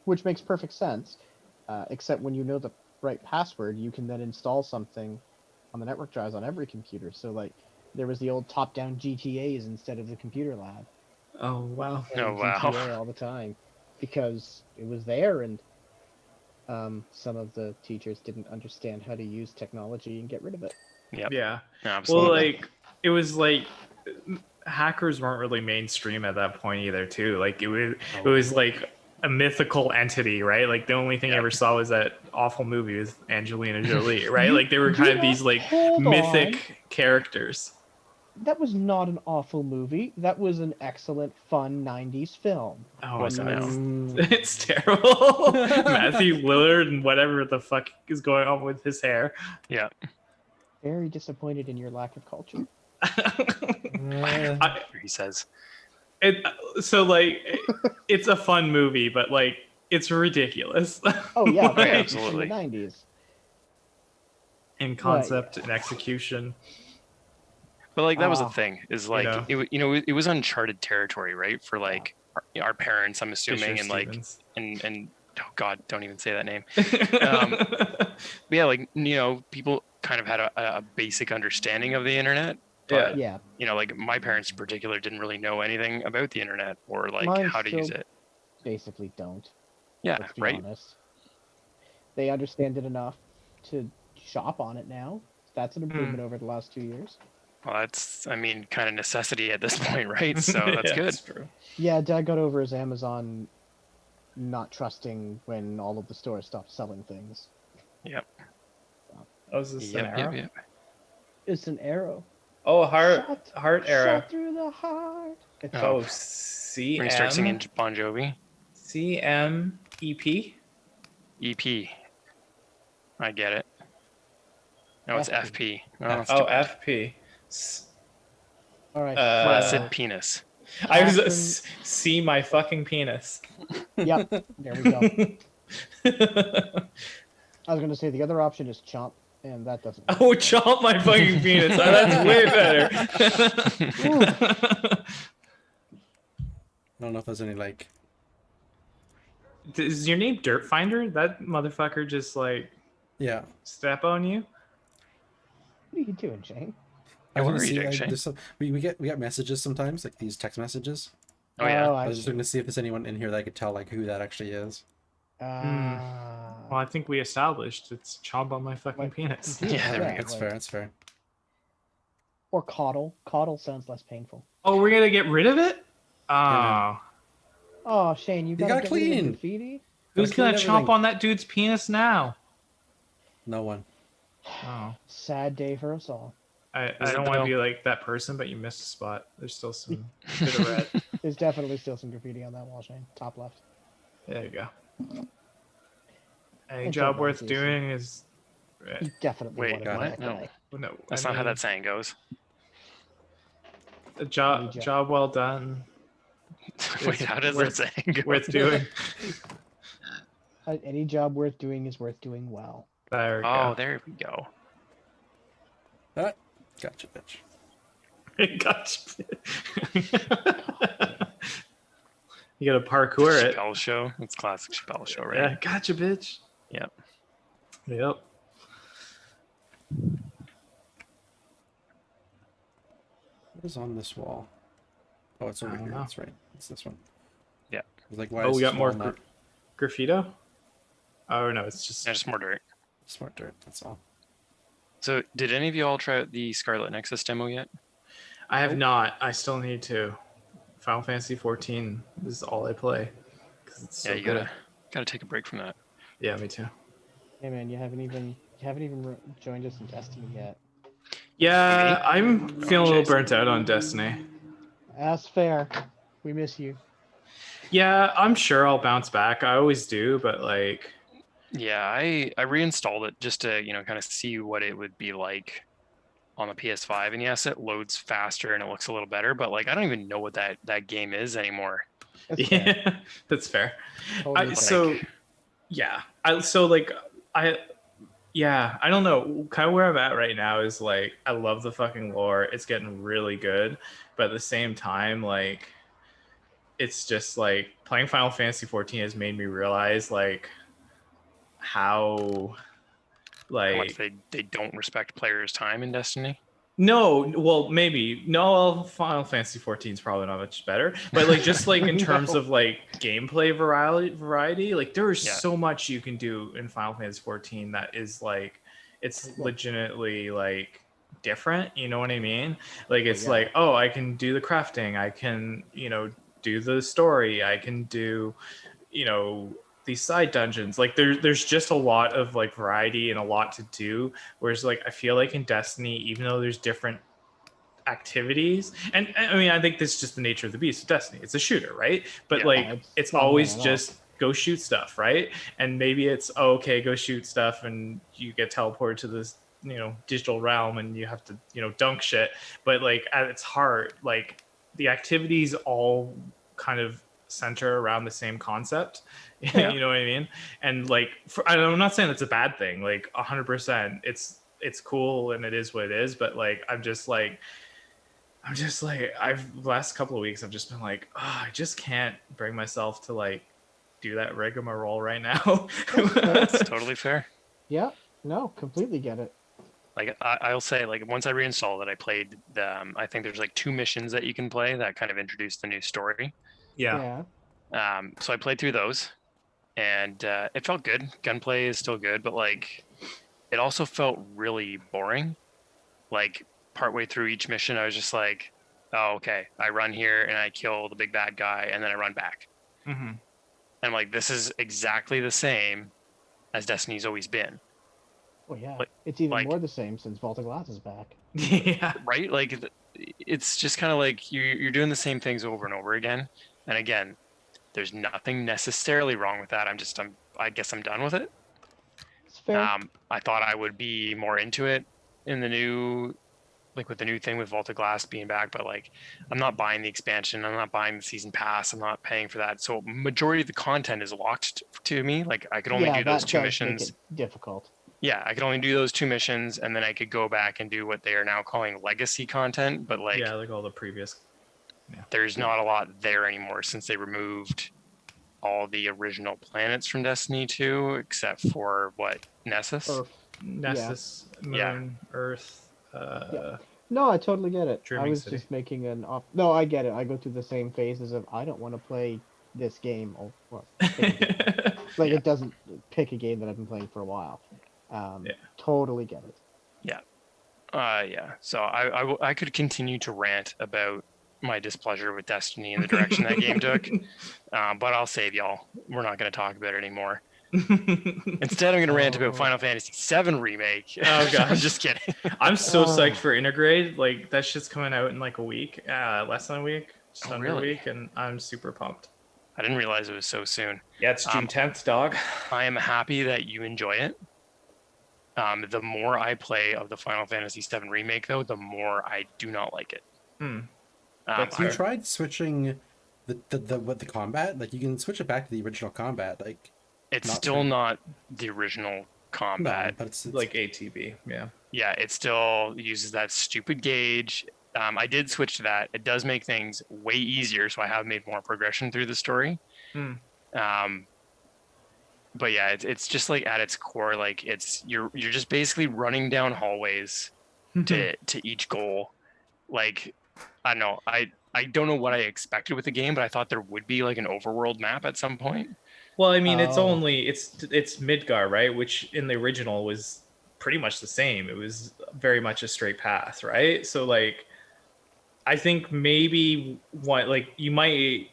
Which makes perfect sense, except when you know the right password, you can then install something on the network drives on every computer. So like, there was the old top-down GTAs instead of the computer lab. Oh, wow. Oh, wow. GTA all the time, because it was there, and some of the teachers didn't understand how to use technology and get rid of it. Yep. Yeah. Absolutely. Well, like, it was like hackers weren't really mainstream at that point either, too. Like, it was like a mythical entity, right? Like the only thing I ever saw was that awful movie with Angelina Jolie, right? Like they were kind of these like mythic characters. That was not an awful movie. That was an excellent, fun 90s film. Oh, no. It's terrible. Matthew Lillard and whatever the fuck is going on with his hair. Yeah. Very disappointed in your lack of culture. He says. It's a fun movie, but like it's ridiculous. Oh yeah, Right, absolutely. In the 90s. In concept and execution. But like that was the thing is like you know. it was uncharted territory, right? For like our parents, I'm assuming, Fisher and like Stevens. and oh God, don't even say that name. But yeah, like people kind of had a basic understanding of the internet. But, Yeah. like my parents in particular didn't really know anything about the internet or like Mine how to use it. Basically don't. Yeah, Let's be right. honest. They understand it enough to shop on it now. That's an improvement over the last 2 years. Well, that's, I mean, kind of necessity at this point, right? So that's Yeah, good. that's true. Yeah, Dad got over his Amazon not trusting when all of the stores stopped selling things. Yep. Oh, is this an arrow? Yep. It's an arrow. Oh, heart arrow. Shot through the heart. It's Oh. Oh, C When you start singing M Bon Jovi, C M E P. EP. I get it. No, it's FP. FP. Oh, it's Oh, too bad. FP. all right. Flaccid penis. I was Catherine- see my fucking penis. Yep. There we go. I was gonna say the other option is chomp, and that doesn't. Oh, chomp my fucking penis. Oh, that's way better. I don't know if there's any like. Is your name Dirt Finder? That motherfucker just like Yeah. step on you? What are you doing, Shane? I What want are to you see. doing, Like, Shane? there's some, we get messages sometimes, like these text messages. Oh yeah. Oh, I I was just see. looking to see if there's anyone in here that I could tell like who that actually is. Well, I think we established it's chomp on my fucking My penis. computer, Yeah, there we go. That's fair. That's fair. Or coddle. Coddle sounds less painful. Oh, we're gonna get rid of it? Oh. Yeah, Oh, Shane, you gotta get rid of the clean. graffiti? Who's Gotta gonna clean chomp everything. on that dude's penis now? No one. Oh. Sad day for us all. I Is don't it want to though? be like that person, but you missed a spot. There's still some bit of red. There's definitely still some graffiti on that wall, Shane. Top left. There you go. Any It's job all worth right, doing is. You definitely Wait, want to got be it. that No. guy. Well, no, That's I not how mean, that saying goes. a Any job job. job well done, Wait, how does worth- that saying go? worth doing. Any job worth doing is worth doing well. There we Oh, go. there we go. Ah, gotcha, bitch. Gotcha. You gotta parkour it. Chappelle show. It's classic Chappelle show, right? Yeah, gotcha, bitch. Yep. Yep. What is on this wall? Oh, it's over I don't here. know. That's right. It's this one. Yeah. I was like, why Oh, is we got this more wall not graffito. Oh no, it's just. Yeah, just more dirt. smart dirt? That's all. So, did any of you all try out the Scarlet Nexus demo yet? I have not. I still need to. Final Fantasy 14 is all I play. 'Cause it's so Yeah, you good. gotta take a break from that. Yeah, me too. Hey man, you haven't even joined us in Destiny yet. Yeah, I'm feeling a little burnt out on Destiny. That's fair. We miss you. Yeah, I'm sure I'll bounce back. I always do, but like, Yeah, I reinstalled it just to kind of see what it would be like on the PS5, and yes, it loads faster and it looks a little better, but like I don't even know what that game is anymore. That's fair. yeah, that's fair. Totally fair. So, yeah, I don't know. Kind of where I'm at right now is like, I love the fucking lore. It's getting really good, but at the same time, like, it's just like playing Final Fantasy 14 has made me realize like how How much like they don't respect players' time in Destiny. no, well maybe no. Final Fantasy 14 is probably not much better, but like just like in terms No. of like gameplay variety, like there is Yeah. so much you can do in Final Fantasy 14 that is like it's legitimately like different. You know what I mean? Like it's yeah. like, oh, I can do the crafting, I can do the story, I can do these side dungeons. Like there's just a lot of like variety and a lot to do, whereas like I feel like in Destiny, even though there's different activities, and I mean I think this is just the nature of the beast of Destiny, it's a shooter, right? But Yeah, like it's not always bad at all. just go shoot stuff, right? And maybe it's okay, go shoot stuff and you get teleported to this digital realm and you have to dunk shit, but like at its heart, like the activities all kind of center around the same concept. Yeah. You know what I mean? And like I'm not saying that's a bad thing, like 100%, it's cool and it is what it is, but like I'm just like I've the last couple of weeks I've just been like, oh, I just can't bring myself to like do that rigmarole right now. It's totally fair. Yeah. No, completely get it. Like I'll say, like once I reinstalled it, I played the. I think there's like 2 missions that you can play that kind of introduce the new story. Yeah. So I played through those, and it felt good. Gunplay is still good, but like it also felt really boring. Like partway through each mission, I was just like, oh, okay, I run here and I kill the big bad guy and then I run back. Mm-hmm. And I'm like, this is exactly the same as Destiny's always been. Oh yeah, Like- it's even like- more the same since Vault of Glass is back. Yeah. Right? Like, it's just kind of like you're doing the same things over and over again. And again, there's nothing necessarily wrong with that. I guess I'm done with it. It's fair. I thought I would be more into it in the new, like with the new thing with Vault of Glass being back, but like I'm not buying the expansion. I'm not buying the season pass. I'm not paying for that. So majority of the content is locked to me. Like I could only do those that 2 does missions. make it difficult. Yeah, I could only do those 2 missions, and then I could go back and do what they are now calling legacy content. But like, Yeah, like all the previous. there's not a lot there anymore since they removed all the original planets from Destiny 2, except for what, Nessus? Earth. Nessus, Moon, Yeah. Earth. No, I totally get it. I Dreaming was City. just making an off. No, I get it. I go through the same phases of I don't want to play this game. Oh, well, like it doesn't pick a game that I've been playing for a while. Yeah. Totally get it. Yeah. So I could continue to rant about my displeasure with Destiny and the direction that game took, but I'll save y'all. We're not going to talk about it anymore. Instead, I'm going to rant about Final Fantasy VII Remake. Oh, gosh. I'm just kidding. I'm so psyched for Integrate. Like that shit's coming out in like a week, less than a week, just Oh, under really? a week, and I'm super pumped. I didn't realize it was so soon. Yeah, it's June 10th, dog. I am happy that you enjoy it. The more I play of the Final Fantasy VII Remake, though, the more I do not like it. That's You fair. tried switching the combat? Like you can switch it back to the original combat. Like It's Not still fair. not the original no, combat. but it's Like ATB, yeah. Yeah, it still uses that stupid gauge. I did switch to that. It does make things way easier, so I have made more progression through the story. But yeah, it's just like at its core, like you're just basically running down hallways to each goal. Like I don't know, I don't know what I expected with the game, but I thought there would be like an overworld map at some point. Well, I mean, it's Oh. only it's Midgar, right? Which in the original was pretty much the same. It was very much a straight path, right? So like, I think maybe you might.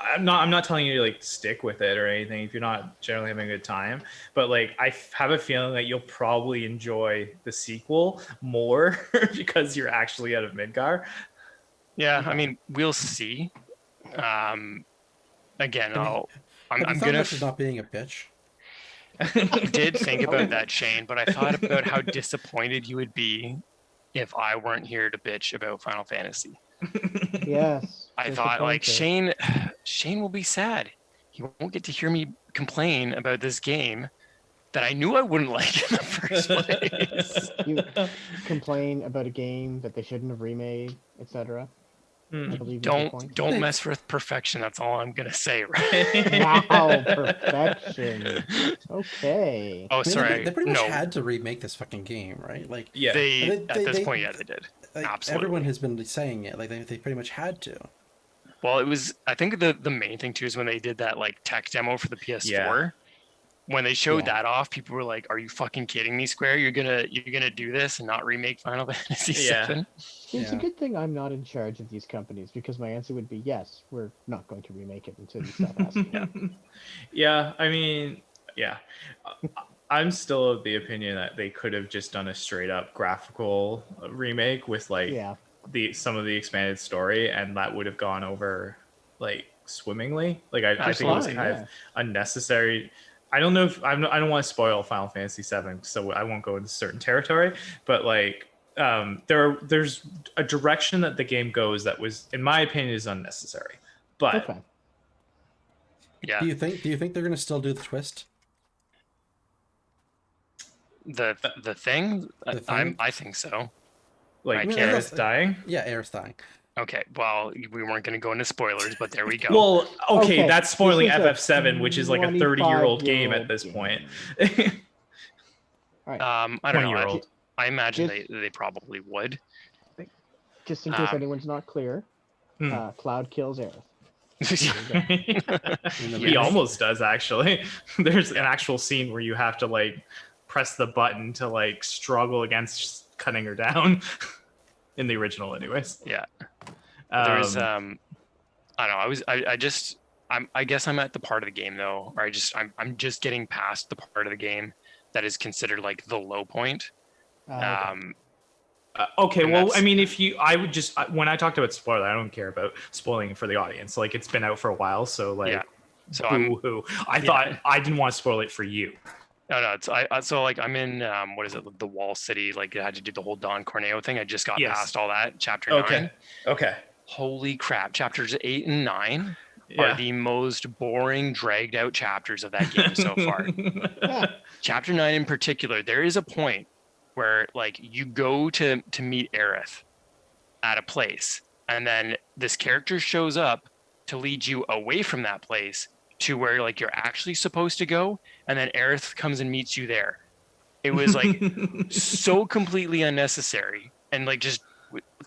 I'm not telling you to like stick with it or anything if you're not generally having a good time, but like I have a feeling that you'll probably enjoy the sequel more because you're actually out of Midgar. Yeah, I mean, we'll see. Again, I'm Have you thought gonna. about just not being a bitch? I did think about that, Shane, but I thought about how disappointed you would be if I weren't here to bitch about Final Fantasy. Yes. I thought like disappointed. Shane will be sad. He won't get to hear me complain about this game that I knew I wouldn't like in the first place. You complain about a game that they shouldn't have remade, etc. I believe is your point. Don't mess with perfection. That's all I'm gonna say, right? Wow, perfection. Okay. Oh, I mean, sorry. they pretty much No, had to remake this fucking game, right? Like, Yeah. they They- at this they- point, yeah, they did. like Absolutely. everyone has been saying it. Like they pretty much had to. Well, it was. I think the main thing too is when they did that like tech demo for the PS4. Yeah. When they showed Yeah. that off, people were like, "Are you fucking kidding me, Square? You're gonna do this and not remake Final Fantasy Yeah. VII?" See, it's a Yeah. good thing I'm not in charge of these companies because my answer would be yes, we're not going to remake it until you stop asking. Yeah, I mean, yeah. I'm still of the opinion that they could have just done a straight up graphical remake with like Yeah. some of the expanded story, and that would have gone over like swimmingly. Like I Just think it was fine, kind yeah. of unnecessary. I don't know if I don't want to spoil Final Fantasy VII, so I won't go into certain territory. But like, there's a direction that the game goes that was, in my opinion, is unnecessary. But Okay. Yeah, Do you think they're gonna still do the twist? the thing. The thing? I think so. like, I mean, can't- Aerith's dying. Yeah, Aerith's dying. Okay, well, we weren't going to go into spoilers, but there we go. Well, okay, Okay, that's spoiling this is a FF7, which is like a 30-year-old game at 25-year-old this game. point. All right. I don't know. 20-year-old. I imagine Just- they probably would. Just in case um, anyone's not clear, Hmm. Cloud kills Aerith. In the He remake. almost does, actually. There's an actual scene where you have to like press the button to like struggle against cutting her down. in the original, anyways. Yeah. There was I don't know. I guess I'm at the part of the game though, or I'm just getting past the part of the game that is considered like the low point. Okay. Okay, And well, that's- I mean, when I talked about spoiler, I don't care about spoiling it for the audience. Like, it's been out for a while, so like, Yeah. So boo-hoo. I thought I didn't want to spoil it for you. No, it's so like I'm in what is it, the Wall City? Like I had to do the whole Don Corneo thing. I just got Yes. past all that. Chapter 9. Okay. Holy crap! Chapters 8 and 9 Yeah. are the most boring, dragged out chapters of that game so far. Chapter 9 in particular, there is a point where like you go to meet Aerith at a place, and then this character shows up to lead you away from that place to where like you're actually supposed to go, and then Aerith comes and meets you there. It was like so completely unnecessary, and like just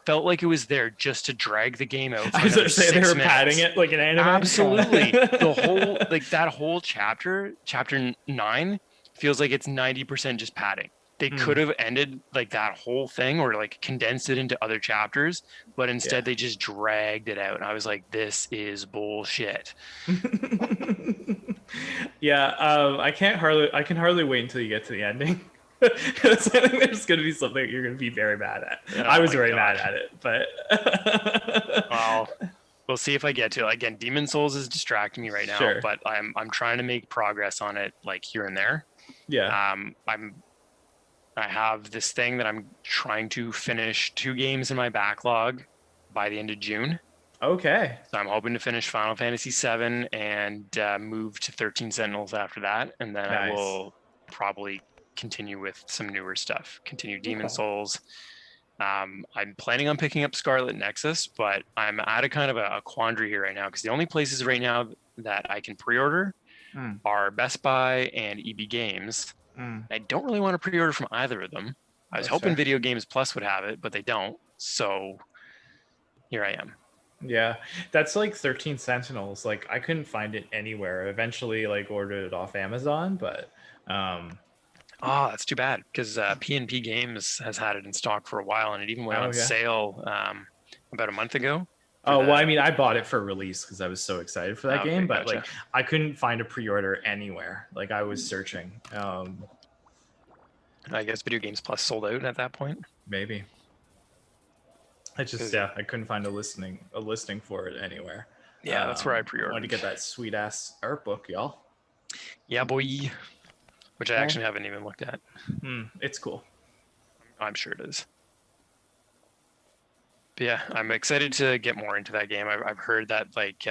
felt like it was there just to drag the game out. I was going to say they were padding it like an anime. Absolutely. The whole like that whole chapter 9 feels like it's 90% just padding. They could have ended like that whole thing or like condensed it into other chapters, but instead they just dragged it out. And I was like, this is bullshit. Yeah, I can hardly wait until you get to the ending. Because I think there's going to be something you're going to be very mad at. Oh I was my very God. mad at it, but Well, we'll see if I get to it. Again, Demon Souls is distracting me right now, Sure. but I'm trying to make progress on it like here and there. yeah. I have this thing that I'm trying to finish 2 games in my backlog by the end of June. Okay. So I'm hoping to finish Final Fantasy VII and move to 13 Sentinels after that. And then I Nice. will probably continue with some newer stuff, continue Demon Okay. Souls. I'm planning on picking up Scarlet Nexus, but I'm at a kind of a quandary here right now because the only places right now that I can pre-order are Best Buy and EB Games. I don't really want to pre-order from either of them. I was That's hoping fair. Video Games Plus would have it, but they don't. So here I am. Yeah, that's like 13 Sentinels. Like, I couldn't find it anywhere. Eventually, like, ordered it off Amazon, but Oh, that's too bad because P&P Games has had it in stock for a while, and it even went Oh, on yeah. sale about a month ago. oh well, I mean, I bought it for release because I was so excited for that Okay, game, but gotcha. like, I couldn't find a pre-order anywhere. Like, I was searching. I guess Video Games Plus sold out at that point. Maybe. I just I couldn't find a listing for it anywhere. Yeah, that's where I pre-ordered. Wanted to get that sweet ass art book, y'all. Yeah, boy. Which I actually haven't even looked at. It's cool. I'm sure it is. But yeah, I'm excited to get more into that game. I've heard that like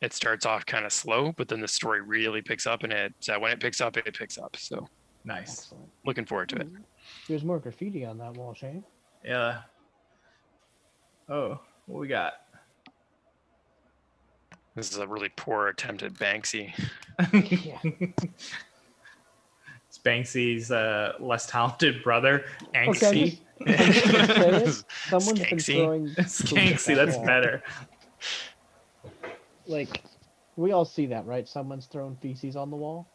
it starts off kind of slow, but then the story really picks up, and when it picks up, it picks up. So Nice. Excellent. looking forward to it. There's more graffiti on that wall, Shane. Yeah. Oh, what we got? This is a really poor attempt at Banksy. Yeah. It's Banksy's less talented brother, Okay, Anksy. I'm just gonna say it. Someone's been Skanksy. throwing Skanksy, that's wall. better. Like, we all see that, right? Someone's throwing feces on the wall.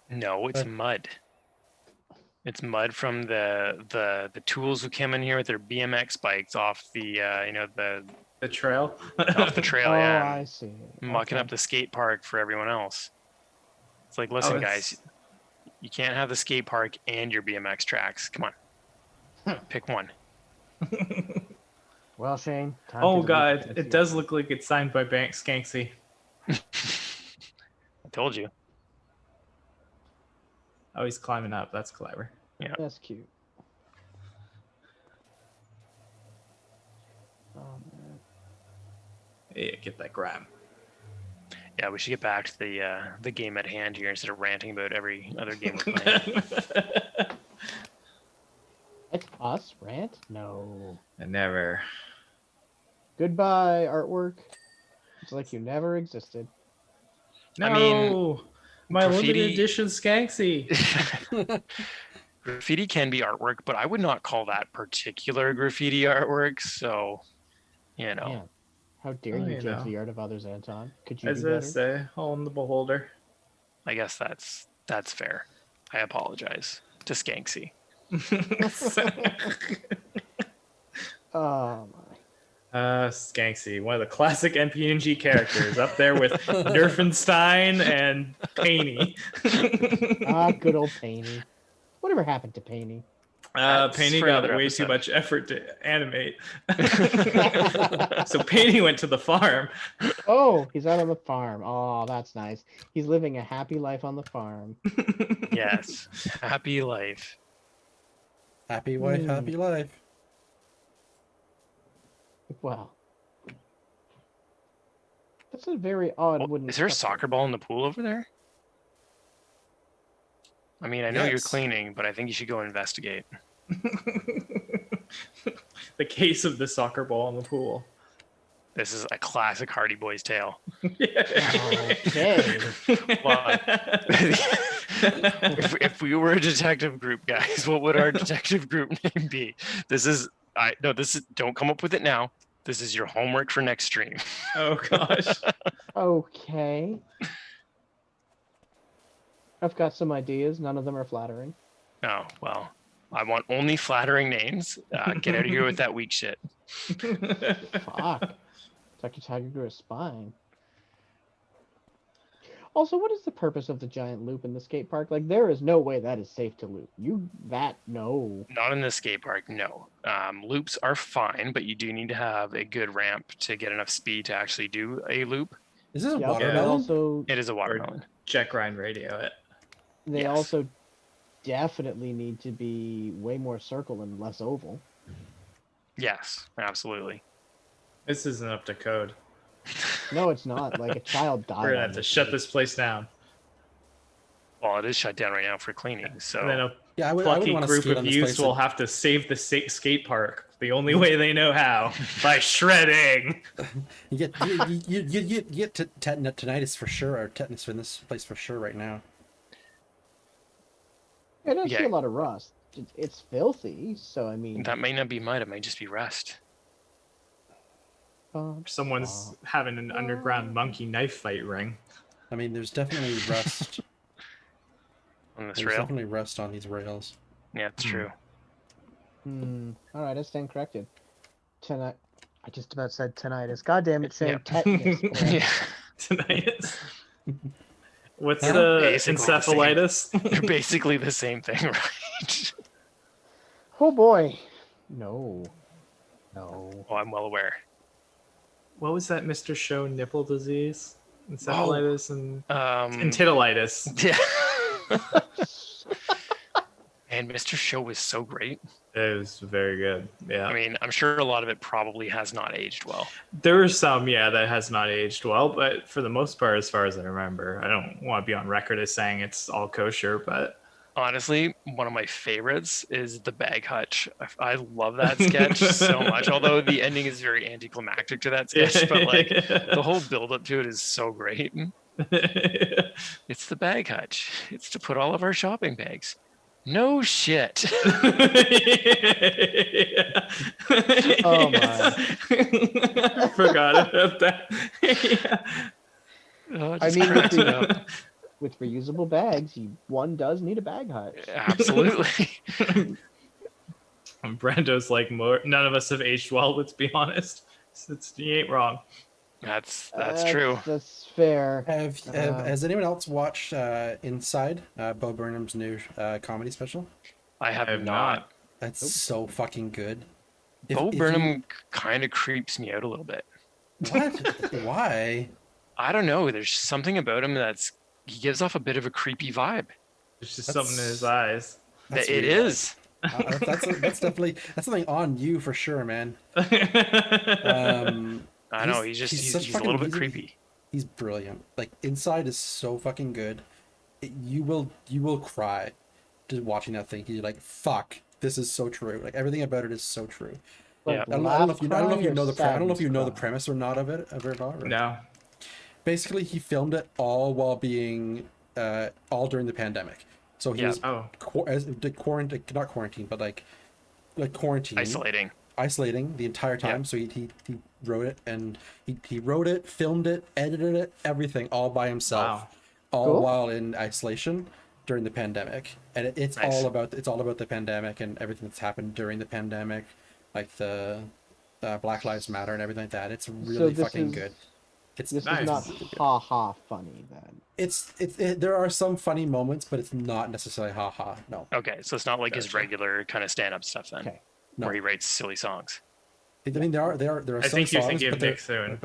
No, it's mud. It's mud from the tools who came in here with their BMX bikes off the The trail. off the trail, Oh, yeah, I see. mucking Okay. up the skate park for everyone else. It's like, listen, it's- guys, you can't have the skate park and your BMX tracks. Come on, pick one. Well, Shane. time Oh to god, delete it does look like it's signed by Bank Skanksy. I told you. Oh, he's climbing up. That's clever. That's cute. Oh man. Yeah, get that gram. Yeah, we should get back to the game at hand here instead of ranting about every other game we're playing. It's us, rant? No. I never. Goodbye, artwork. It's like you never existed. No, I mean, my graffiti- limited edition Skanksy. Graffiti can be artwork, but I would not call that particular graffiti artwork. So, Man, how dare Oh, you you judge know. the art of others, Anton? Could you As do I better? say, all in the beholder. I guess that's fair. I apologize to Skanksy. Oh my. Skanksy, one of the classic MPNG characters, up there with Nerfenstein and Painey. Good old Painey. Whatever happened to Painey? Painey for got another way too episode. much effort to animate. So Painey went to the farm. Oh, he's out on the farm. Oh, that's nice. He's living a happy life on the farm. Yes. Happy life. Happy wife, happy life. Wow. That's a very odd Well, wooden is there a structure. soccer ball in the pool over there? I mean, I know you're Yes. cleaning, but I think you should go investigate. The case of the soccer ball in the pool. This is a classic Hardy Boys tale. Okay. Well, if we were a detective group, guys, what would our detective group name be? Don't come up with it now. This is your homework for next stream. Oh gosh. Okay. I've got some ideas. None of them are flattering. Oh, well, I want only flattering names. Get out of here with that weak shit. Fuck. Dr. Tiger grew a spine. Also, what is the purpose of the giant loop in the skate park? Like, there is no way that is safe to loop. No. Not in the skate park, no. Loops are fine, but you do need to have a good ramp to get enough speed to actually do a loop. Is this a Yep, watermelon? and also, It is a watermelon. Check grind radio it. they Yes. also definitely need to be way more circle and less oval. Yes, absolutely. This isn't up to code. No, it's not. Like, a child died. We're gonna on have to this shut thing. this place down. Well, it is shut down right now for cleaning, so And then a Yeah, I would plucky want to group skate of on this youths place. will have to save the skate park the only way they know how, by shredding. You get tinnitus for sure, or tetanus in this place for sure right now. I don't see Yeah. a lot of rust. It's filthy, so I mean... that may not be mud, it might just be rust. Someone's having an underground monkey knife fight ring. I mean, there's definitely rust. On this There's rail. definitely rust on these rails. Yeah, it's true. Alright, I stand corrected. Tonight... I just about said tinnitus. God damn it, Shane. Yeah. Tetanus. boy. Yeah, Tonight. What's Huh? the Basically the same. encephalitis? they're basically the same thing, right? Oh boy. No. No. Oh, I'm well aware. What was that Mr. Show nipple disease? Encephalitis and And titilitis. yeah. And Mr. Show was so great. It was very good. Yeah. I mean, I'm sure a lot of it probably has not aged well. There are some, yeah, that has not aged well, but for the most part, as far as I remember, I don't want to be on record as saying it's all kosher, but Honestly, one of my favorites is the bag hutch. I love that sketch so much, although the ending is very anticlimactic to that sketch, but like the whole build up to it is so great. It's the bag hutch. It's to put all of our shopping bags. No shit. Oh my. I forgot about that. Yeah. Oh, it I just mean, cracks me up. with reusable bags, one does need a bag hutch. Absolutely. Brando's like, none of us have aged well, let's be honest. You ain't wrong. That's true. That's fair. Has anyone else watched Inside, Bo Burnham's new comedy special? I have, I have not. That's so fucking good. Bo If you- Burnham kind of creeps me out a little bit. What? Why? I don't know. There's something about him he gives off a bit of a creepy vibe. There's just something in his eyes. That's It weird. is. That's definitely something on you for sure, man. I know. He's he's a little bit creepy. He's brilliant. Like Inside is so fucking good. You will cry just watching that thing. You're like, fuck, this is so true. Like everything about it is so true. Yeah. I don't know if you know the premise. premise or not of it at all. or- No. Basically, he filmed it all while being all during the pandemic. So he Yeah. was Oh. quarantine, not quarantine, but like quarantine, Isolating. the entire time. Yeah. So he wrote it, and he wrote it, filmed it, edited it, everything all by himself, Wow. all Cool. while in isolation during the pandemic. And it's Nice. all about the pandemic and everything that's happened during the pandemic, like the Black Lives Matter and everything like that. It's So really this fucking is good. It's this Nice. is not ha ha funny then. there are some funny moments, but it's not necessarily haha. No, Okay, so it's not like his Gotcha. regular kind of stand-up stuff then, Okay. no. where he writes silly songs. I mean, there are I some think you're songs, thinking of but they're- Nick Thune.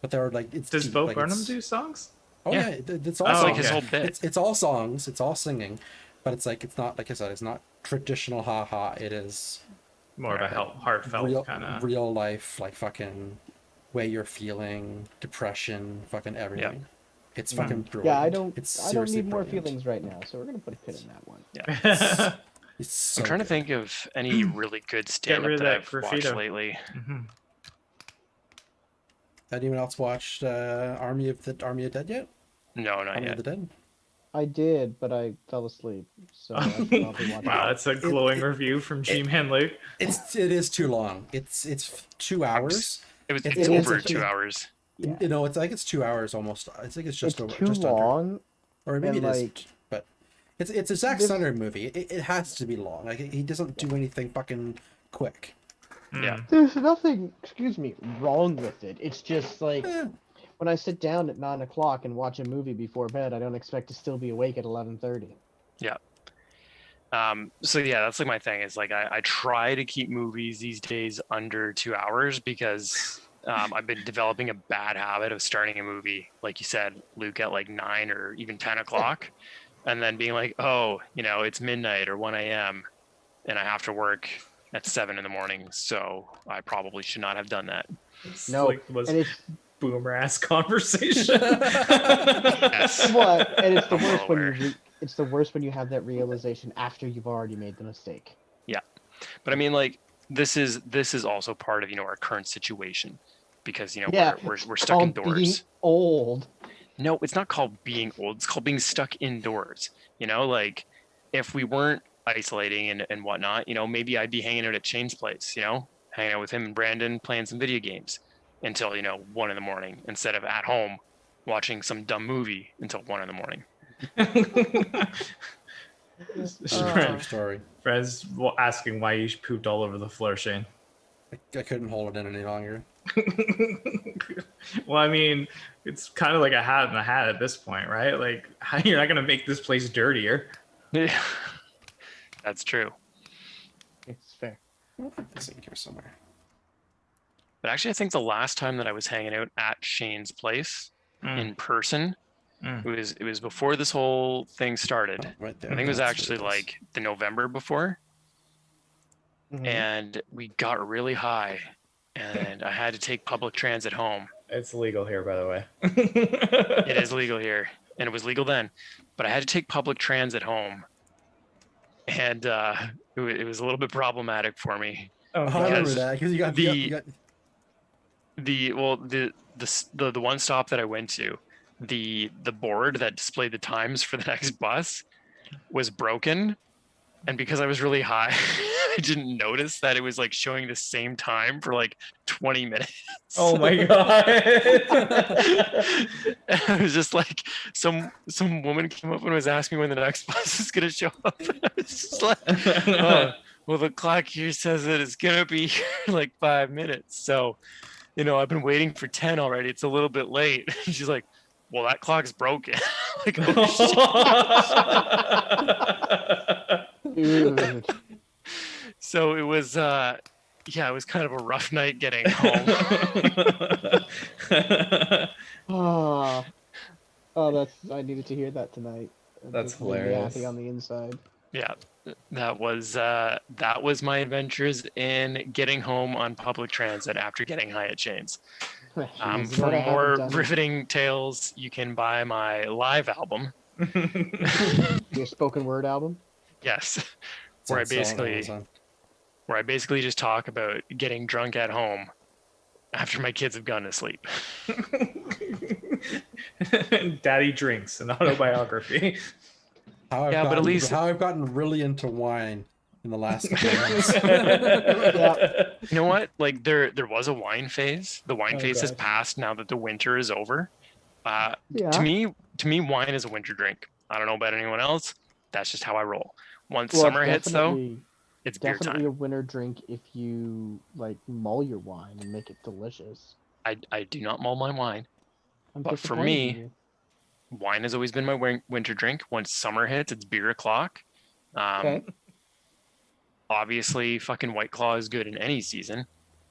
but there are like it's Does deep, Bo like, Burnham it's- do songs? Oh Yeah. yeah, it's all Oh, That's like songs. his okay. whole bit. It's all songs. It's all singing, but it's like it's not, like I said, it's not traditional haha. It is More of a heartfelt kind of. real life, like fucking way you're feeling, depression, fucking everything. It's fucking brilliant. Yeah, I don't It's need seriously more brilliant. feelings right now, so we're gonna put a pin in that one. Yeah. It's so I'm trying to good. think of any really good stand-up rid of that that I've watched graffito. lately. Mhm. Anyone else watched Army of Dead yet? No, not Army yet. of the Dead. I did, but I fell asleep, so I should probably watch Wow, it. that's a glowing review from G-Man Luke. It is too long. It's 2 hours. It's It's over a- 2 hours. Yeah. You know, I think it's 2 hours almost. I think it's just It's over, too just under. long. Or maybe and, it is, like, but it's a Zack this- Snyder movie. It has to be long. Like he doesn't do anything fucking quick. Yeah. There's nothing, excuse me, wrong with it. It's just like Eh, when I sit down at 9 o'clock and watch a movie before bed, I don't expect to still be awake at 11:30. So yeah, that's like my thing is like I try to keep movies these days under 2 hours because I've been developing a bad habit of starting a movie, like you said, Luke, at like 9 or even 10 o'clock, and then being like, oh, it's midnight or 1 a.m. and I have to work at 7 in the morning, so I probably should not have done that. It's No, like the most and it's boomer ass conversation. Yes. what, and it's the I'm well worst when aware. it's the worst when you have that realization after you've already made the mistake. But I mean, like this is also part of our current situation because Yeah, we're stuck Called being indoors. old. No, it's not called being old. It's called being stuck indoors. Like if we weren't isolating and whatnot, maybe I'd be hanging out at Shane's place, hanging out with him and Brandon playing some video games until, 1 in the morning instead of at home watching some dumb movie until 1 in the morning. true story. Fred's asking why you pooped all over the floor, Shane. I couldn't hold it in any longer. Well, I mean, it's kind of like a hat in a hat at this point, right? Like, you're not gonna make this place dirtier. That's true. It's fair. I'll put this in here somewhere. But actually, I think the last time that I was hanging out at Shane's place in person, it was before this whole thing started. Oh, right there. I think it was That's actually what it is. like the November before, Mhm. and we got really high, and I had to take public transit home. It's legal here, by the way. It is legal here, and it was legal then, but I had to take public transit home, and it was a little bit problematic for me. Oh, I remember because that because you got the one stop that I went to, the board that displayed the times for the next bus was broken, and because I was really high, I didn't notice that it was like showing the same time for like 20 minutes. Oh my god. I was just like, some woman came up and was asking me when the next bus is gonna show up. I was just like, oh, well, the clock here says that it's gonna be here in like 5 minutes. So, I've been waiting for 10 already. It's a little bit late. She's like, well, that clock's broken. Like, oh, shit. Dude. So it was, it was kind of a rough night getting home. Oh, I needed to hear that tonight. That's Just made me hilarious. Happy on the inside. Yeah, that was my adventures in getting home on public transit after getting high at Shane's. Jeez, For what I haven't more done- riveting tales, you can buy my live album. Your spoken word album. Yes, It's where I on sale on basically Amazon. just talk about getting drunk at home after my kids have gone to sleep. Daddy Drinks, an autobiography. How I've Yeah, but at gotten- least- how I've gotten really into wine in the last couple of months. Yeah. You know what? Like there was a wine phase. The wine Oh, phase has God. passed now that the winter is over. Yeah. To me, wine is a winter drink. I don't know about anyone else. That's just how I roll. Once Well, summer hits, though, definitely- it's beer Definitely time. a winter drink if you like mull your wine and make it delicious. I do not mull my wine. I'm But for disappointed in me, you. wine has always been my winter drink. Once summer hits, it's beer o'clock. Okay. Obviously, fucking White Claw is good in any season,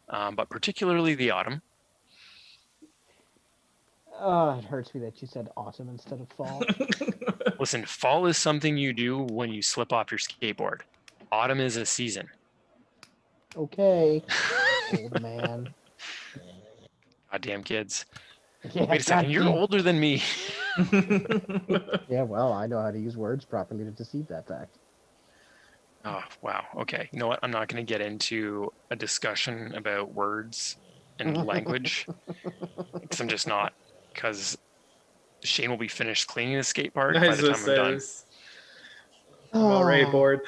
but particularly the autumn. It hurts me that you said autumn instead of fall. Listen, fall is something you do when you slip off your skateboard. Autumn is a season. Okay, old man. Goddamn kids. Yeah, Wait a second, you're goddamn. older than me. Yeah, well, I know how to use words properly to deceive that fact. Oh, wow. Okay. You know what? I'm not going to get into a discussion about words and language because I'm just not. Because Shane will be finished cleaning the skate park by the time I'm done. I'm already Oh. bored.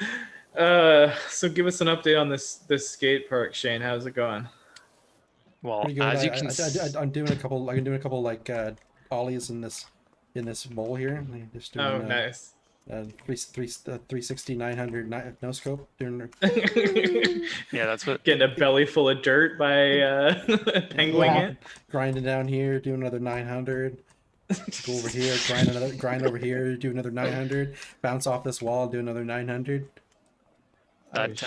So give us an update on this skate park, Shane. How's it going? Well, Pretty good. as you can I'm doing a couple. I'm doing a couple like ollies in this bowl here. Just doing, Oh, nice. 360 900 no scope. Doing yeah, that's what. Getting a belly full of dirt by penguing it. grinding down here, do another 900. Go over here, grind over here, do another 900. Bounce off this wall, do another 900. That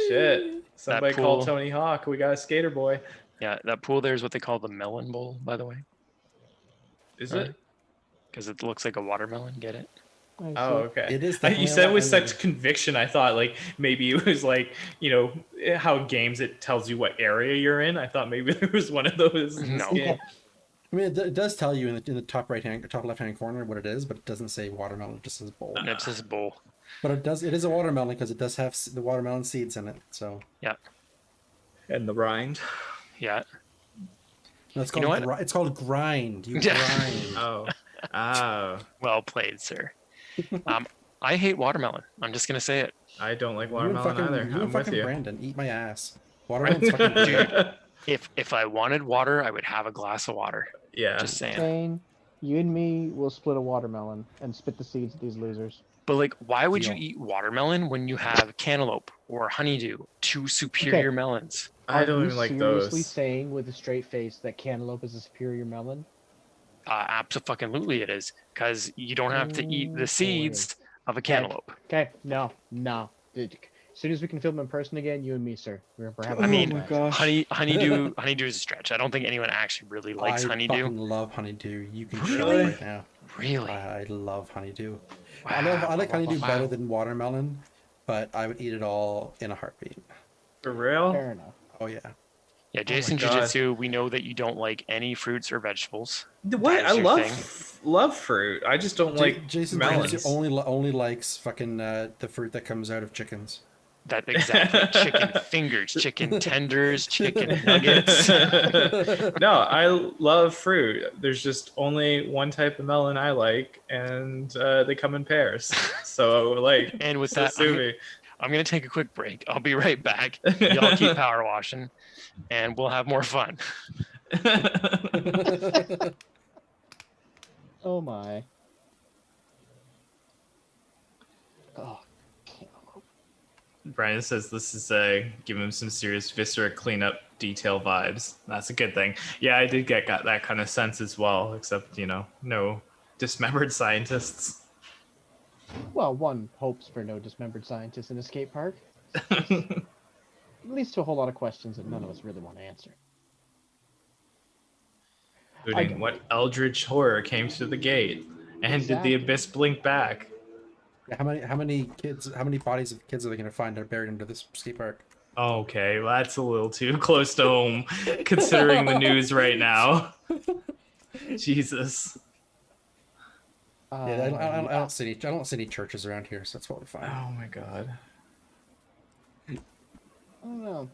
Shit. Somebody call pool- Tony Hawk. We got a skater boy. Yeah, that pool there is what they call the melon bowl, by the way, Is Right. it? because it looks like a watermelon. Get it? I see. Oh, okay. It is You definitely said a it with lot- such conviction. I thought like maybe it was like, you know, how games it tells you what area you're in. I thought maybe there was one of those in this No. game. I mean, it does tell you in the top top left hand corner what it is, but it doesn't say watermelon. It just says bowl. And it's this bowl. But it does. It is a watermelon because it does have the watermelon seeds in it. So Yeah, And the rind. yeah. no, it's You know called what? it's called grind. You Yeah. grind. Oh. Oh. Well played, sir. I hate watermelon. I'm just gonna say it. I don't like You and watermelon fucking, either. you and I'm with fucking you. Brandon, eat my ass. Watermelon's fucking good. Dude, if I wanted water, I would have a glass of water. Yeah. Just saying. Shane, you and me will split a watermelon and spit the seeds of these losers. But like, why would you Deal. eat watermelon when you have cantaloupe or honeydew, two superior melons? I Are don't you even like seriously those. saying with a straight face that cantaloupe is a superior melon? Absolutely, it is, because you don't have to eat the seeds of a cantaloupe. Okay, no. Dude, as soon as we can film in person again, you and me, sir. We're having I mean, a match. honeydew is a stretch. I don't think anyone actually really likes I honeydew. fucking love honeydew. You can Really? show it right now. Really? I love honeydew. Wow. I like honeydew Wow. better than watermelon, but I would eat it all in a heartbeat. For real? Fair enough. Oh yeah. Yeah, Jason God. Jiu-Jitsu, we know that you don't like any fruits or vegetables. What? That is I your love fruit. I just don't like Jason melons. only likes fucking the fruit that comes out of chickens. That exactly. Chicken fingers, chicken tenders, chicken nuggets. No, I love fruit. There's just only one type of melon I like, and they come in pairs. So like, And with so that, sue me. I'm going to take a quick break. I'll be right back. Y'all keep power washing, and we'll have more fun. Oh my. Oh, cantaloupe. Brian says this is give him some serious viscera cleanup detail vibes. That's a good thing. Yeah, I did got that kind of sense as well, except no dismembered scientists. Well, one hopes for no dismembered scientists in a skate park. It leads to a whole lot of questions that none of us really want to answer. Including what eldritch horror came through the gate, and did the Exactly. abyss blink back? How many bodies of kids are they gonna find that are buried under this skate park? Okay, well, that's a little too close to home, considering the news right now. Jesus. Yeah, I don't see any churches around here, so that's what we're fine. Oh my god. I don't know.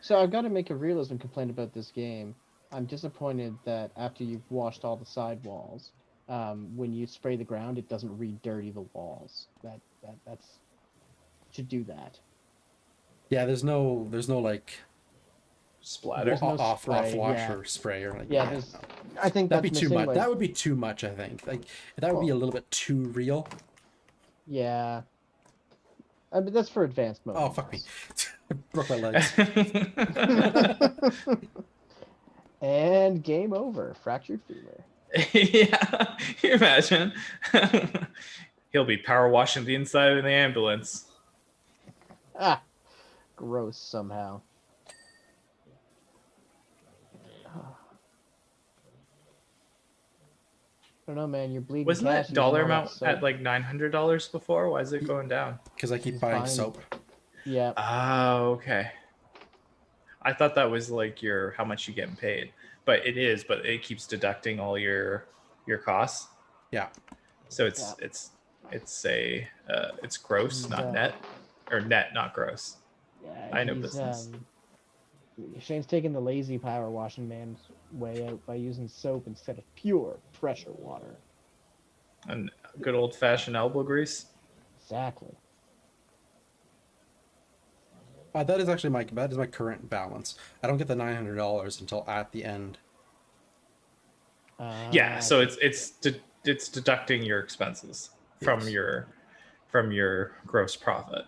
So I've got to make a realism complaint about this game. I'm disappointed that after you've washed all the sidewalls, when you spray the ground, it doesn't re-dirty the walls. That's should do that. Yeah, there's no like Splatter. There's no off spray, wash yeah. or spray or like Yeah, there's. I think that'd that's be too missing, much. like- That would be too much, I think. Like that would be a little bit too real. Yeah. I mean, that's for advanced mode. Oh, fuck me. I broke my legs. And game over. Fractured femur. Yeah, can you imagine? He'll be power washing the inside of the ambulance. Ah, gross somehow. I don't know, man. You're bleeding. Wasn't cash that using dollar all that amount soap. at like $900 before? Why is it going down? Because I keep He's buying buying- soap. Yeah. Oh, okay. I thought that was like your how much you getting paid, but it is. But it keeps deducting all your costs. Yeah. So it's gross, not net, or net, not gross. Yeah, I know he's, business. Shane's taking the lazy power washing man's way out by using soap instead of pure pressure water. And good old fashioned elbow grease. Exactly. That is actually my current balance. I don't get the $900 until at the end. Yeah, so it's deducting your expenses from Yes. your gross profit.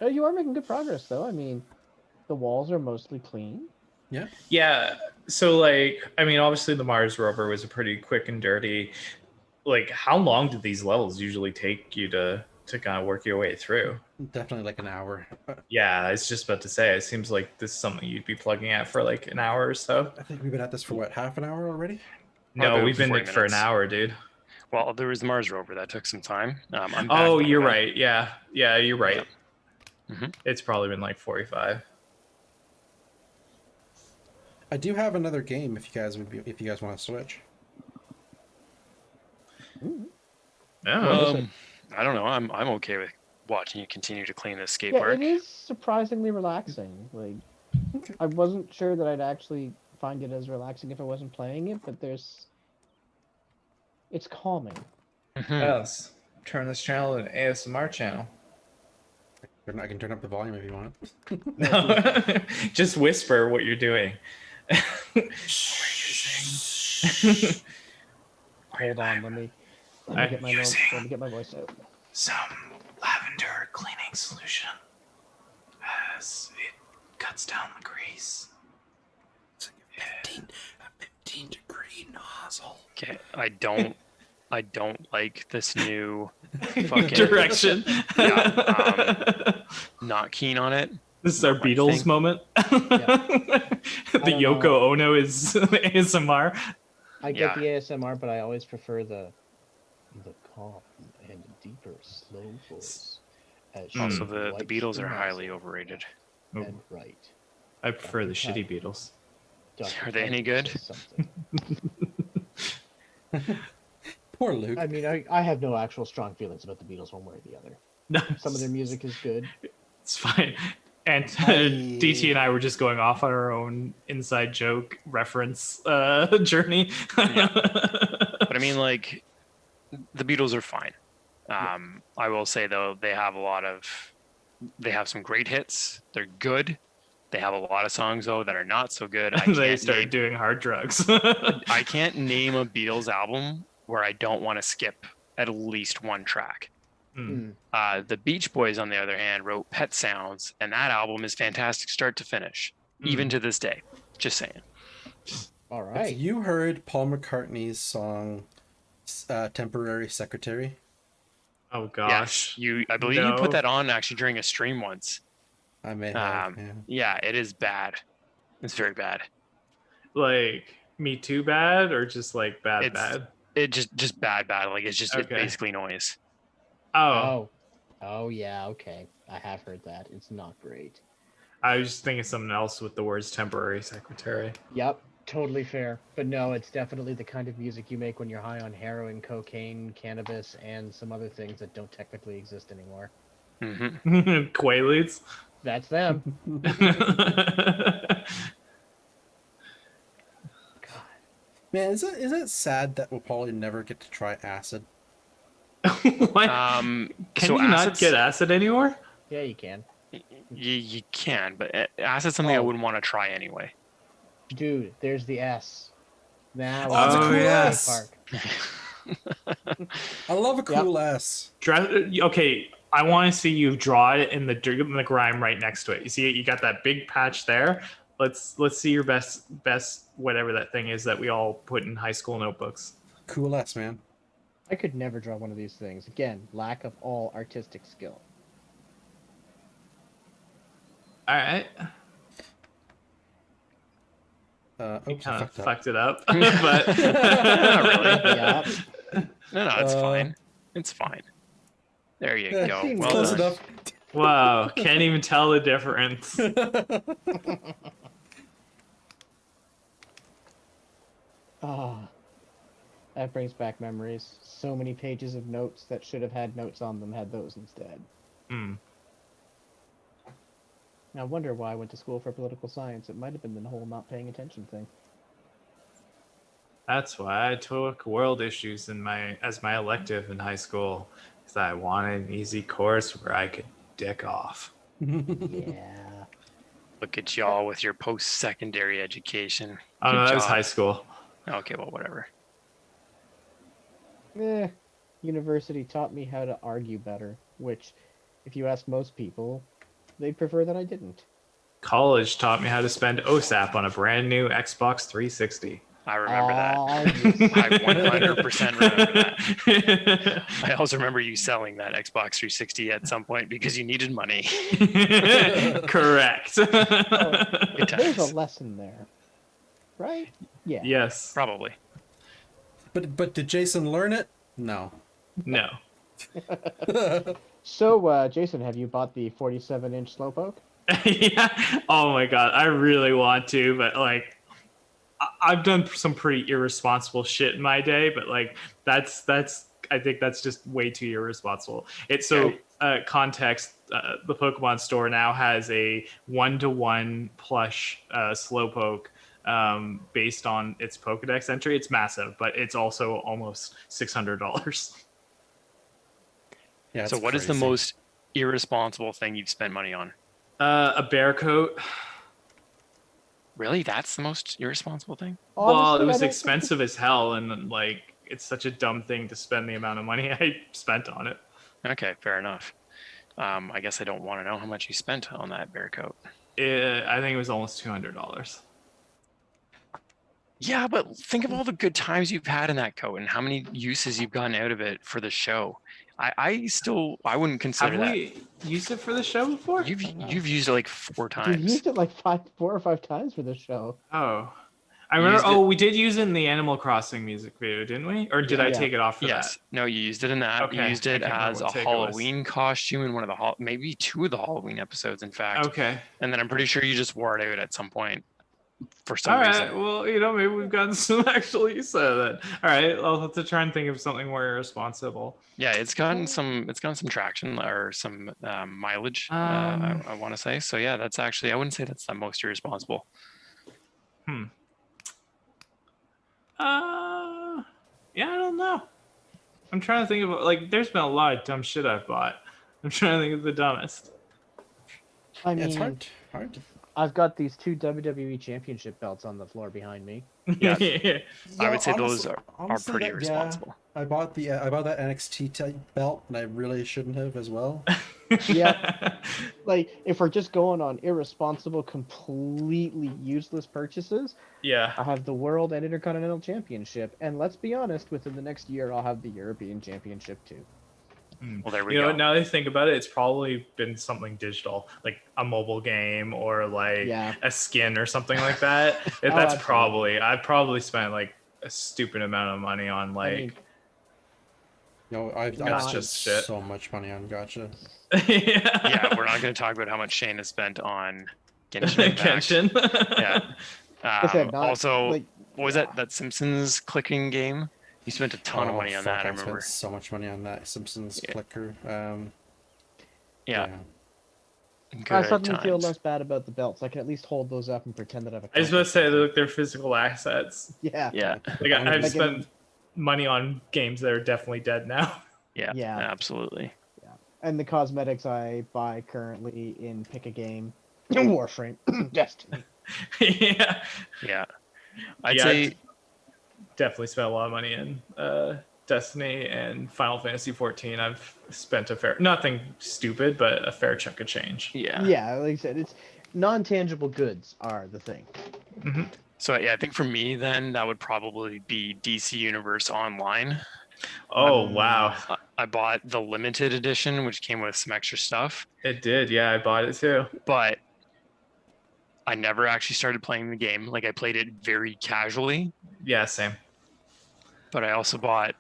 You are making good progress, though. I mean, the walls are mostly clean. Yeah. Yeah, so like I mean, obviously the Mars rover was a pretty quick and dirty. Like, how long do these levels usually take you to kind of work your way through? Definitely like an hour. Yeah, I was just about to say, it seems like this is something you'd be plugging at for like an hour or so. I think we've been at this for what, half an hour already? No, About we've been 40 at for an minutes. hour, dude. Well, there was the Mars rover that took some time. I'm back, Oh, by the you're way. right. Yeah, you're right. Mhm. It's probably been like 45. I do have another game if you guys want to switch. Oh, I don't know. I'm okay with watching you continue to clean this skate Yeah, park. it is surprisingly relaxing. Like, I wasn't sure that I'd actually find it as relaxing if I wasn't playing it, but it's calming. Mhm. Yes. Turn this channel into an ASMR channel. I can turn up the volume if you want. No, just whisper what you're doing. Hold on, let me I'm get my voice out. Some lavender cleaning solution as it cuts down the grease. It's like a 15-degree nozzle. Okay, I don't like this new fucking Direction. Not keen on it. This is our Not my Beatles thing. moment. The don't Yoko know. Ono is ASMR. I get the ASMR, but I always prefer the calm and deeper, slow voice. As she Also, the wipes Beatles the are highly nozzle overrated. and right. I prefer the shitty Beatles. Dr. Are they any Pepper good? says something. Poor Luke. I mean, I have no actual strong feelings about the Beatles one way or the other. No, Some of their music is good. it's fine. And DT and I were just going off on our own inside joke reference journey. But I mean, like, the Beatles are fine. I will say though, they have some great hits. They're good. They have a lot of songs though that are not so good. They started doing hard drugs. I can't name a Beatles album where I don't want to skip at least one track. Hmm. The Beach Boys, on the other hand, wrote Pet Sounds, and that album is fantastic start to finish, even to this day. Just saying. All Have right. you heard Paul McCartney's song Temporary Secretary? Oh gosh. Yes, I believe you put that on actually during a stream once. I may have. Yeah, it is bad. It's very bad. Like Me Too bad or just like bad? It just bad. Like it's Okay. basically noise. Oh, Oh, yeah, okay. I have heard that. It's not great. I was just thinking something else with the words temporary secretary. Yep, totally fair. But no, it's definitely the kind of music you make when you're high on heroin, cocaine, cannabis, and some other things that don't technically exist anymore. Mm-hmm. Quaaludes. That's them. Man, is it sad that we'll probably never get to try acid? What? Can Can you not get acid anymore? Yeah, you can. You can, but acid's something I Oh. wouldn't want to try anyway. Dude, there's the S. Now Oh, it's a cool yeah. S. Park. I love a cool S. Okay, I want to see you draw it in the grime right next to it. You see it? You got that big patch there. Let's see your best whatever that thing is that we all put in high school notebooks. Cool S, man. I could never draw one of these things. Again, lack of all artistic skill. All right. Oops, Kind I of fucked fucked it up, but Not really. Yeah. No, it's fine. It's fine. There you Yeah, go. seems Well close done. enough. wow, can't even tell the difference. Ah, that brings back memories. So many pages of notes that should have had notes on them had those instead. Hmm. I wonder why I went to school for political science. It might have been the whole not paying attention thing. That's why I took world issues as my elective in high school, because I wanted an easy course where I could dick off. Yeah. Look at y'all with your post-secondary education. Oh no, Good that was job. high school. Okay, well, whatever. University taught me how to argue better, which, if you ask most people, they'd prefer that I didn't. College taught me how to spend OSAP on a brand new Xbox 360. I remember that. Obviously. I 100% remember that. I also remember you selling that Xbox 360 at some point because you needed money. Correct. Good There's a times. lesson lesson there, right? Yeah. Yes. Probably. But did Jason learn it? No. No. So, Jason, have you bought the 47-inch Slowpoke? Yeah. Oh my god, I really want to, but like I've done some pretty irresponsible shit in my day, but like that's I think that's just way too irresponsible. It's so context. The Pokemon store now has a 1-to-1 plush Slowpoke based on its Pokedex entry. It's massive, but it's also almost $600. Yeah. So, it's what is the crazy. most irresponsible thing you've spent money on? A bear coat. Really? That's the most irresponsible thing? Well, Honestly, it I was don't think expensive as hell, and like it's such a dumb thing to spend the amount of money I spent on it. Okay, fair enough. I guess I don't want to know how much you spent on that bear coat. I think it was almost $200. Yeah, but think of all the good times you've had in that coat and how many uses you've gotten out of it for the show. I wouldn't consider Have that. we used it for the show before? You've used it like 4 we've times. used it like 4 or 5 times for this show. Oh, I remember. Used it- Oh, we did use it in the Animal Crossing music video, didn't we? Or did I Yeah. take it off for Yes. No, you used it in that. Okay, You used I it can't remember as a what take it was. Halloween costume in one of the maybe 2 of the Halloween episodes, in fact. that? Okay. And then I'm pretty sure you just wore it out at some point for some All right. reason. Well, maybe we've gotten some actual use out of that. All right. I'll have to try and think of something more irresponsible. Yeah, it's gotten some traction or some mileage. I want to say. So yeah, that's actually I wouldn't say that's the most irresponsible. Yeah, I don't know. I'm trying to think of like. There's been a lot of dumb shit I've bought. I'm trying to think of the dumbest. I Yeah, mean, it's hard to. I've got these 2 WWE Championship belts on the floor behind me. Yeah. I Yeah, would say those honestly- are honestly, pretty that- irresponsible. I bought that NXT type belt, and I really shouldn't have as well. Yeah. Like, if we're just going on irresponsible, completely useless purchases, Yeah. I have the World and Intercontinental Championship, and let's be honest, within the next year, I'll have the European Championship too. Well, there we You know, go. now that I think about it, it's probably been something digital, like a mobile game or like Yeah. a skin or something like that. That's absolutely. probably I've probably spent like a stupid amount of money on like. I mean, I've That's spent just shit. so much money on Gacha. Yeah, we're not going to talk about how much Shane has spent on Genshin Impact. Genshin. Yeah. I said, not, Also, like, what was that Simpsons clicking game? You spent a ton of money on that. I remember. spent so much money on that Simpsons Yeah. clicker. Yeah. I Good suddenly feel times. less bad about the belts. I can at least hold those up and pretend that I've. I was about to say accomplished look, they're physical assets. something. Yeah. Yeah. Like I'm I've Like spent money on games that are definitely dead now. Yeah. Yeah. Absolutely. And the cosmetics I buy currently in Pick a Game, Warframe, Destiny. Yeah. Yeah. I'd Yeah, say definitely spent a lot of money in Destiny and Final Fantasy 14, I've spent nothing stupid, but a fair chunk of change. Yeah. Yeah, like I said, it's non-tangible goods are the thing. Mm-hmm. So yeah, I think for me then that would probably be DC Universe Online. Oh, wow. I bought the limited edition, which came with some extra stuff. It did. Yeah, I bought it too. But I never actually started playing the game. Like I played it very casually. Yeah, same. But I also bought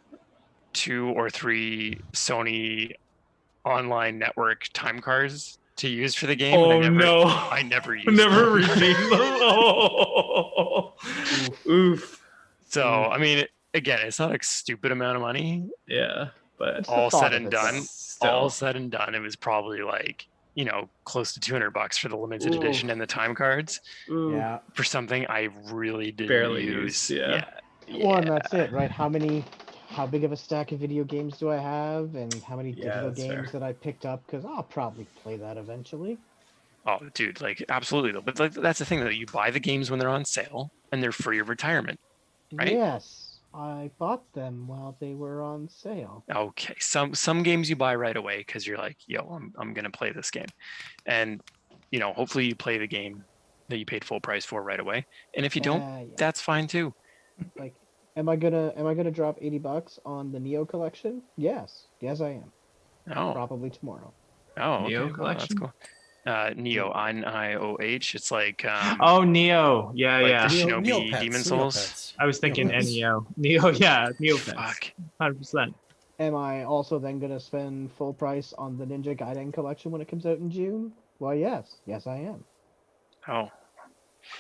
2 or 3 Sony online network time cards to use for the game. Oh, and no. I never used Never them. redeemed them. Oh. Oof. So, I mean, again, it's not a stupid amount of money. Yeah, but It's the All thought said of and it, done, though. still. all said and done, it was probably like, close to $200 for the limited edition and the time cards Ooh. Yeah. for something I really didn't Barely use. used, yeah. Well, and that's it, right? How big of a stack of video games do I have, and how many Yeah, digital that's games fair. that I picked up? Because I'll probably play that eventually. Oh, dude, like absolutely though. But like, that's the thing though. You buy the games when they're on sale and they're free of retirement. Right? Yes, I bought them while they were on sale. Okay, some games you buy right away because you're like, yo, I'm gonna play this game, and hopefully you play the game that you paid full price for right away. And if you don't, Yeah. that's fine too. Like, am I gonna drop $80 on the Neo collection? Yes, I am. Oh, Probably tomorrow. okay, Neo well, that's collection? cool. Neo, Nioh. It's like Oh, Neo. Yeah, like yeah. the Shinobi Neopets, Demon Souls. Neopets. I was thinking Neopets. NEO. Neo, yeah. Neopets. Fuck. 100%. Am I also then gonna spend full price on the Ninja Gaiden collection when it comes out in June? Well, yes, I am. Oh,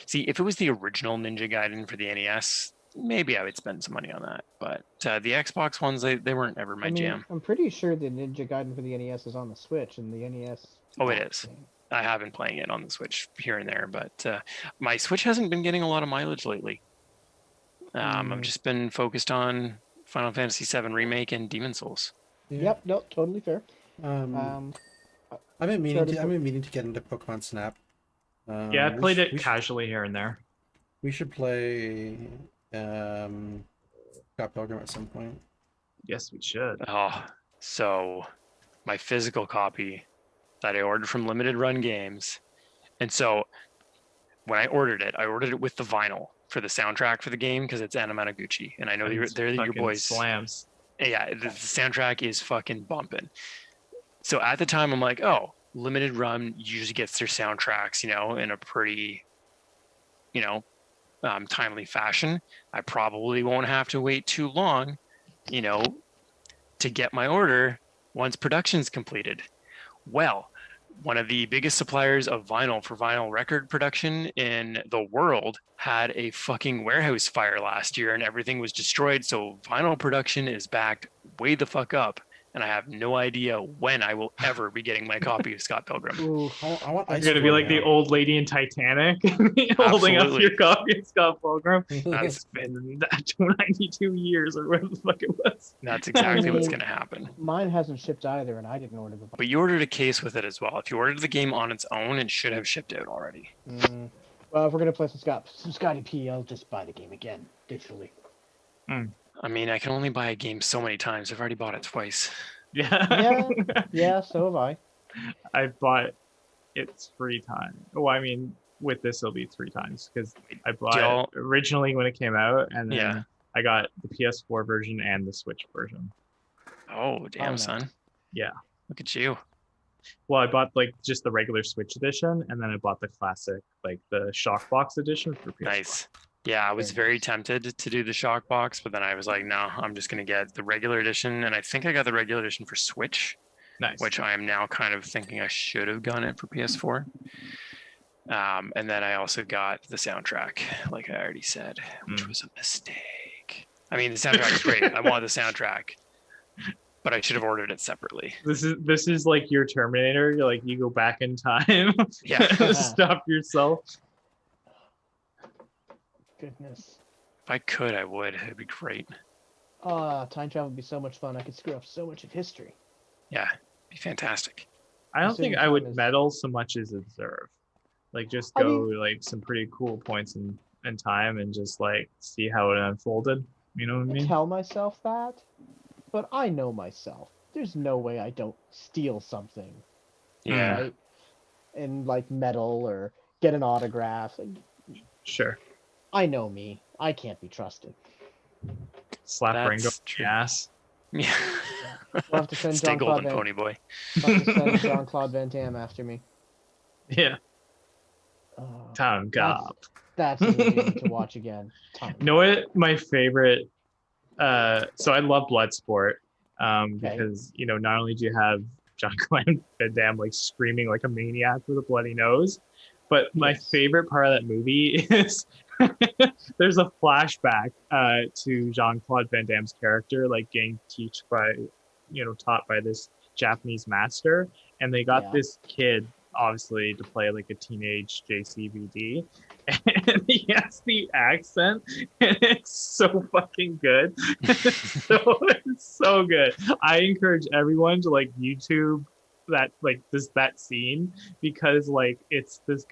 see, if it was the original Ninja Gaiden for the NES, maybe I would spend some money on that. But the Xbox ones, they weren't ever my jam. I'm pretty sure the Ninja Gaiden for the NES is on the Switch, and the NES. Oh, it is. I have been playing it on the Switch here and there, but my Switch hasn't been getting a lot of mileage lately. I've just been focused on Final Fantasy VII Remake and Demon Souls. Yeah. Yep, no, totally fair. I've been meaning to get into Pokemon Snap. Yeah, I played it casually here and there. We should play Scott Pilgrim at some point. Yes, we should. Oh, so my physical copy that I ordered from Limited Run Games. And so when I ordered it with the vinyl for the soundtrack for the game because it's Anamanaguchi. And I know they're your Fucking boys. slams. Yeah, the soundtrack is fucking bumping. So at the time, I'm like, oh, Limited Run usually gets their soundtracks, in a pretty, timely fashion. I probably won't have to wait too long, to get my order once production's completed. Well, one of the biggest suppliers of vinyl for vinyl record production in the world had a fucking warehouse fire last year and everything was destroyed. So vinyl production is backed way the fuck up. And I have no idea when I will ever be getting my copy of Scott Pilgrim. Ooh, I want You're gonna be like the old lady in Titanic, holding up Absolutely. your copy of Scott Pilgrim. That's, It's been 92 years or whatever the fuck it was. that's exactly what's going to happen. mine hasn't shipped either, and I didn't order the. But you ordered a case with it as well. If you ordered the game on its own, it should have shipped out already. Well, if we're gonna play some Scotty P, I'll just buy the game again digitally. I mean, I can only buy a game so many times. I've already bought it twice. Yeah. Yeah, so have I. I bought it 3 times. Well, I mean, with this it'll be 3 times because I bought it originally when it came out, and then I got the PS4 version and the Switch version. Oh, damn, no. son. Yeah. Look at you. Well, I bought like just the regular Switch edition, and then I bought the classic, like the Shockbox edition for PS4. Nice. Yeah, I was very tempted to do the shock box, but then I was like, no, I'm just going to get the regular edition. And I think I got the regular edition for Switch, Nice. which I am now kind of thinking I should have gotten it for PS4. And then I also got the soundtrack, like I already said, which was a mistake. I mean, the soundtrack is great. I want the soundtrack, but I should have ordered it separately. This is like your Terminator. You're like, you go back in time. Yeah. Stop yourself. Goodness. If I could, I would. It'd be great. Time travel would be so much fun. I could screw up so much of history. Yeah, it'd be fantastic. I don't Assuming think I would time is- meddle so much as observe. Like just I go mean- like some pretty cool points in time and just like see how it unfolded. You know what I mean? Tell myself that, but I know myself. There's no way I don't steal something, Yeah. right? And like metal or get an autograph. Like, Sure. I know me. I can't be trusted. Slap Ringo That's in true. the ass. Yeah. We'll have to send Stay Jean-Claude golden, pony boy. We'll have to send Jean-Claude Van Damme after me. Yeah. Oh, Time cop. that's a movie I need to watch again. Time. You know what? My favorite. So I love Bloodsport. Okay. Because not only do you have Jean-Claude Van Damme like screaming like a maniac with a bloody nose, but my Yes. favorite part of that movie is there's a flashback to Jean-Claude Van Damme's character like getting taught by this Japanese master, and they got Yeah. this kid obviously to play like a teenage JCVD, and he has the accent, and it's so fucking good. It's so good. I encourage everyone to like YouTube that scene, because like it's this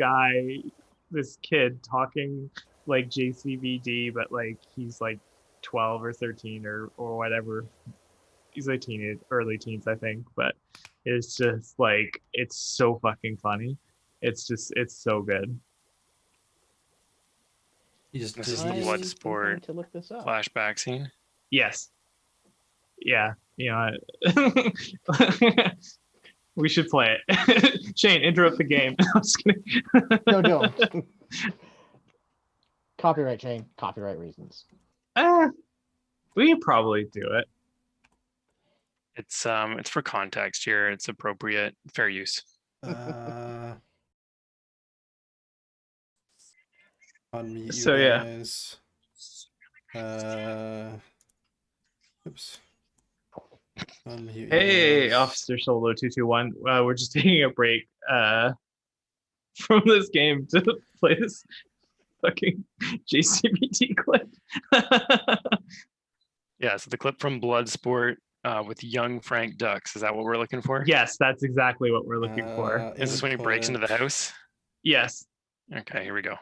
kid talking like JCVD, but like he's like 12 or 13 or whatever. He's like early teens, I think, but it's just like it's so fucking funny. It's so good. This is I the think I Bloodsport need to look this up. flashback scene. Yes. Yeah. We should play it. Shane, interrupt the game. I'm just kidding. No, don't. Copyright, Shane. Copyright reasons. We could probably do it. It's for context here. It's appropriate, fair use. Unmute So, you yeah. guys. Oops. Unmute you Hey, guys. Officer Solo 221. We're just taking a break from this game to play this fucking JCVT clip. Yeah, so the clip from Bloodsport with young Frank Dux. Is that what we're looking for? Yes, that's exactly what we're looking for. Is this when he breaks into the house? Yes. Okay, here we go.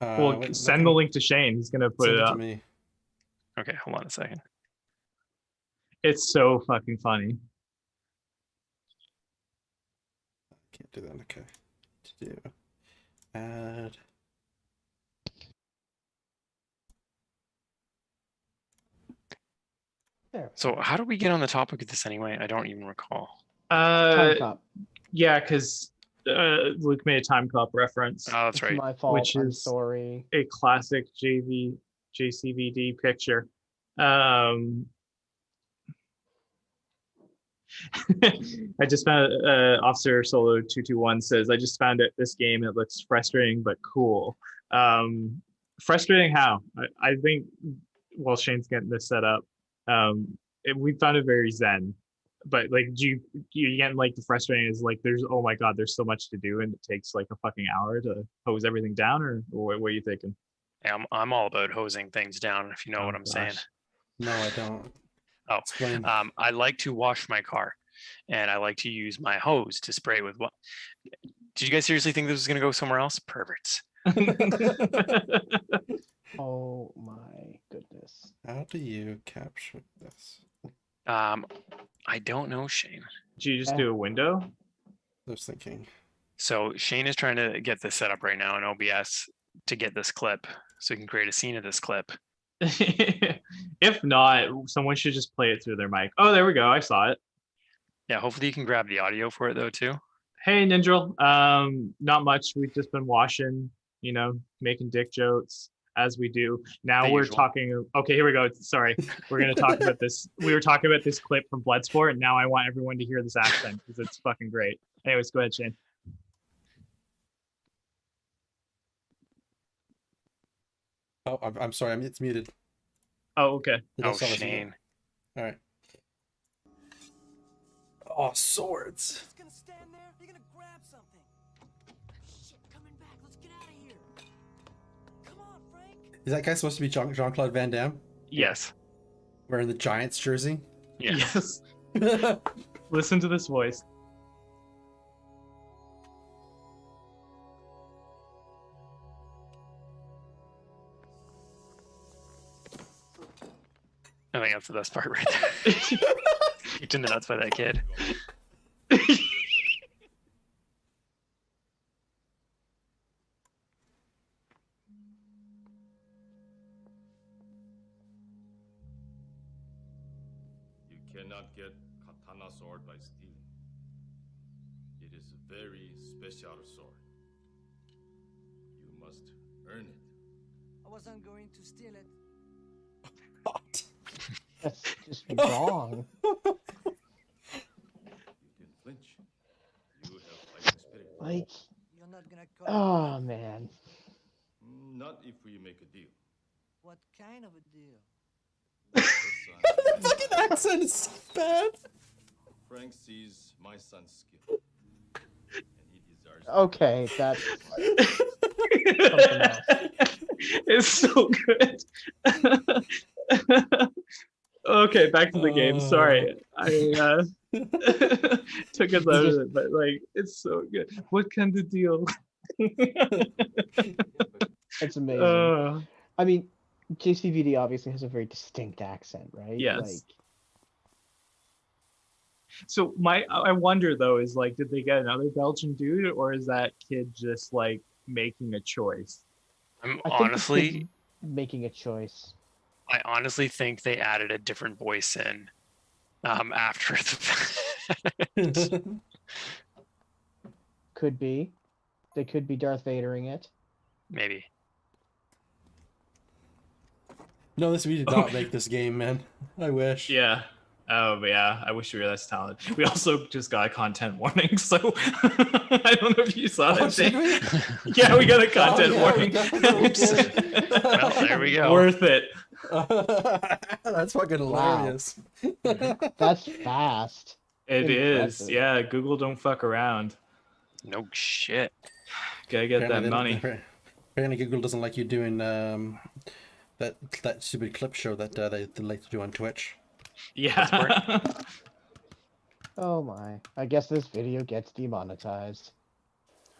Well, send the link to Shane. He's gonna put it up. To me. Okay, hold on a second. It's so fucking funny. Can't do that. Okay. To do. Add. There. So how do we get on the topic of this anyway? I don't even recall. Time cop. Yeah, because Luke made a Time Cop reference. Oh, that's It's right. my fault. Which I'm is sorry. a classic JCVD picture. I just found Officer Solo 221 says, I just found this game. It looks frustrating but cool. Frustrating how? I think while Shane's getting this set up, we found it very zen. But like, do you get like the frustrating is like there's oh my god, there's so much to do and it takes like a fucking hour to hose everything down, or what are you thinking? Yeah, I'm all about hosing things down, if you know Oh, what I'm saying. No, I don't. Oh, Explain. I like to wash my car, and I like to use my hose to spray with what? Did you guys seriously think this was gonna go somewhere else? Perverts. Oh my goodness. How do you capture this? I don't know, Shane. Did you just do a window? I was thinking. So Shane is trying to get this set up right now in OBS to get this clip, so he can create a scene of this clip. If not, someone should just play it through their mic. Oh, there we go. I saw it. Yeah, hopefully you can grab the audio for it though too. Hey, Ninjal. Not much. We've just been washing, making dick jokes as we do. Now The we're usual. talking. Okay, here we go. Sorry. We're going to talk about this. We were talking about this clip from Bloodsport, and now I want everyone to hear this accent because it's fucking great. Anyways, go ahead, Shane. Oh, I'm sorry. It's muted. Oh, okay. Oh, Shane. All right. Oh, swords. Just gonna stand there? You're gonna grab something. Shit, coming back. Let's get out of here. Come on, Frank. Is that guy supposed to be Jean-Claude Van Damme Yes. wearing the Giants jersey? Yes. Listen to this voice. I think that's the best part right there. Kicked in the nuts by that kid. You cannot get katana sword by stealing. It is a very special sword. You must earn it. I wasn't going to steal it. That's just wrong. You can flinch. You have fighting spirit. Like, You're not gonna call it oh man. Not if we make a deal. what kind of a deal? The Fucking accent is so bad. Frank sees my son's skill, and he desires. Okay, that's something else. It's so good. Okay, back to the game. Sorry, I took us out of it, but like, it's so good. What kind of deal? That's amazing. I mean, JCVD obviously has a very distinct accent, right? Yes. Like, So I wonder though, is like, did they get another Belgian dude, or is that kid just like making a choice? I'm I think the honestly, kid's making a choice. I honestly think they added a different voice in after the fact. Could be. They could be Darth Vadering it. Maybe. No, we did not make this game, man. I wish. Yeah. Oh, but yeah. I wish we were less talented. We also just got a content warning, so I don't know if you saw that. Did we? Yeah, we got a content yeah, warning. we definitely did. Well, there we go. Worth it. That's fucking Wow. hilarious. That's fast. It is. Impressive. Yeah, Google don't fuck around. No shit. Gotta get that Apparently money. Apparently Google doesn't like you doing that stupid clip show that they like to do on Twitch. Yeah. Oh my. I guess this video gets demonetized.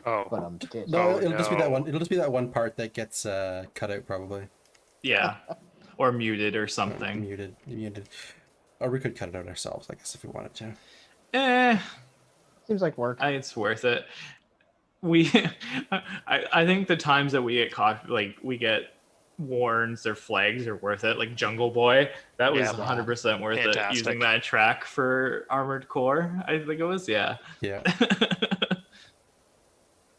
Oh, But I'm dead. No, Oh, it'll just be that no. one. It'll just be that one part that gets cut out probably. Yeah. Or muted or something. Muted. Or we could cut it out ourselves, I guess, if we wanted to. Seems like work. It's worth it. I think the times that we get caught, like we get warns or flags are worth it. Like Jungle Boy, that was Yeah, 100% worth it. fantastic. Using that track for Armored Core, I think it was. Yeah. Yeah.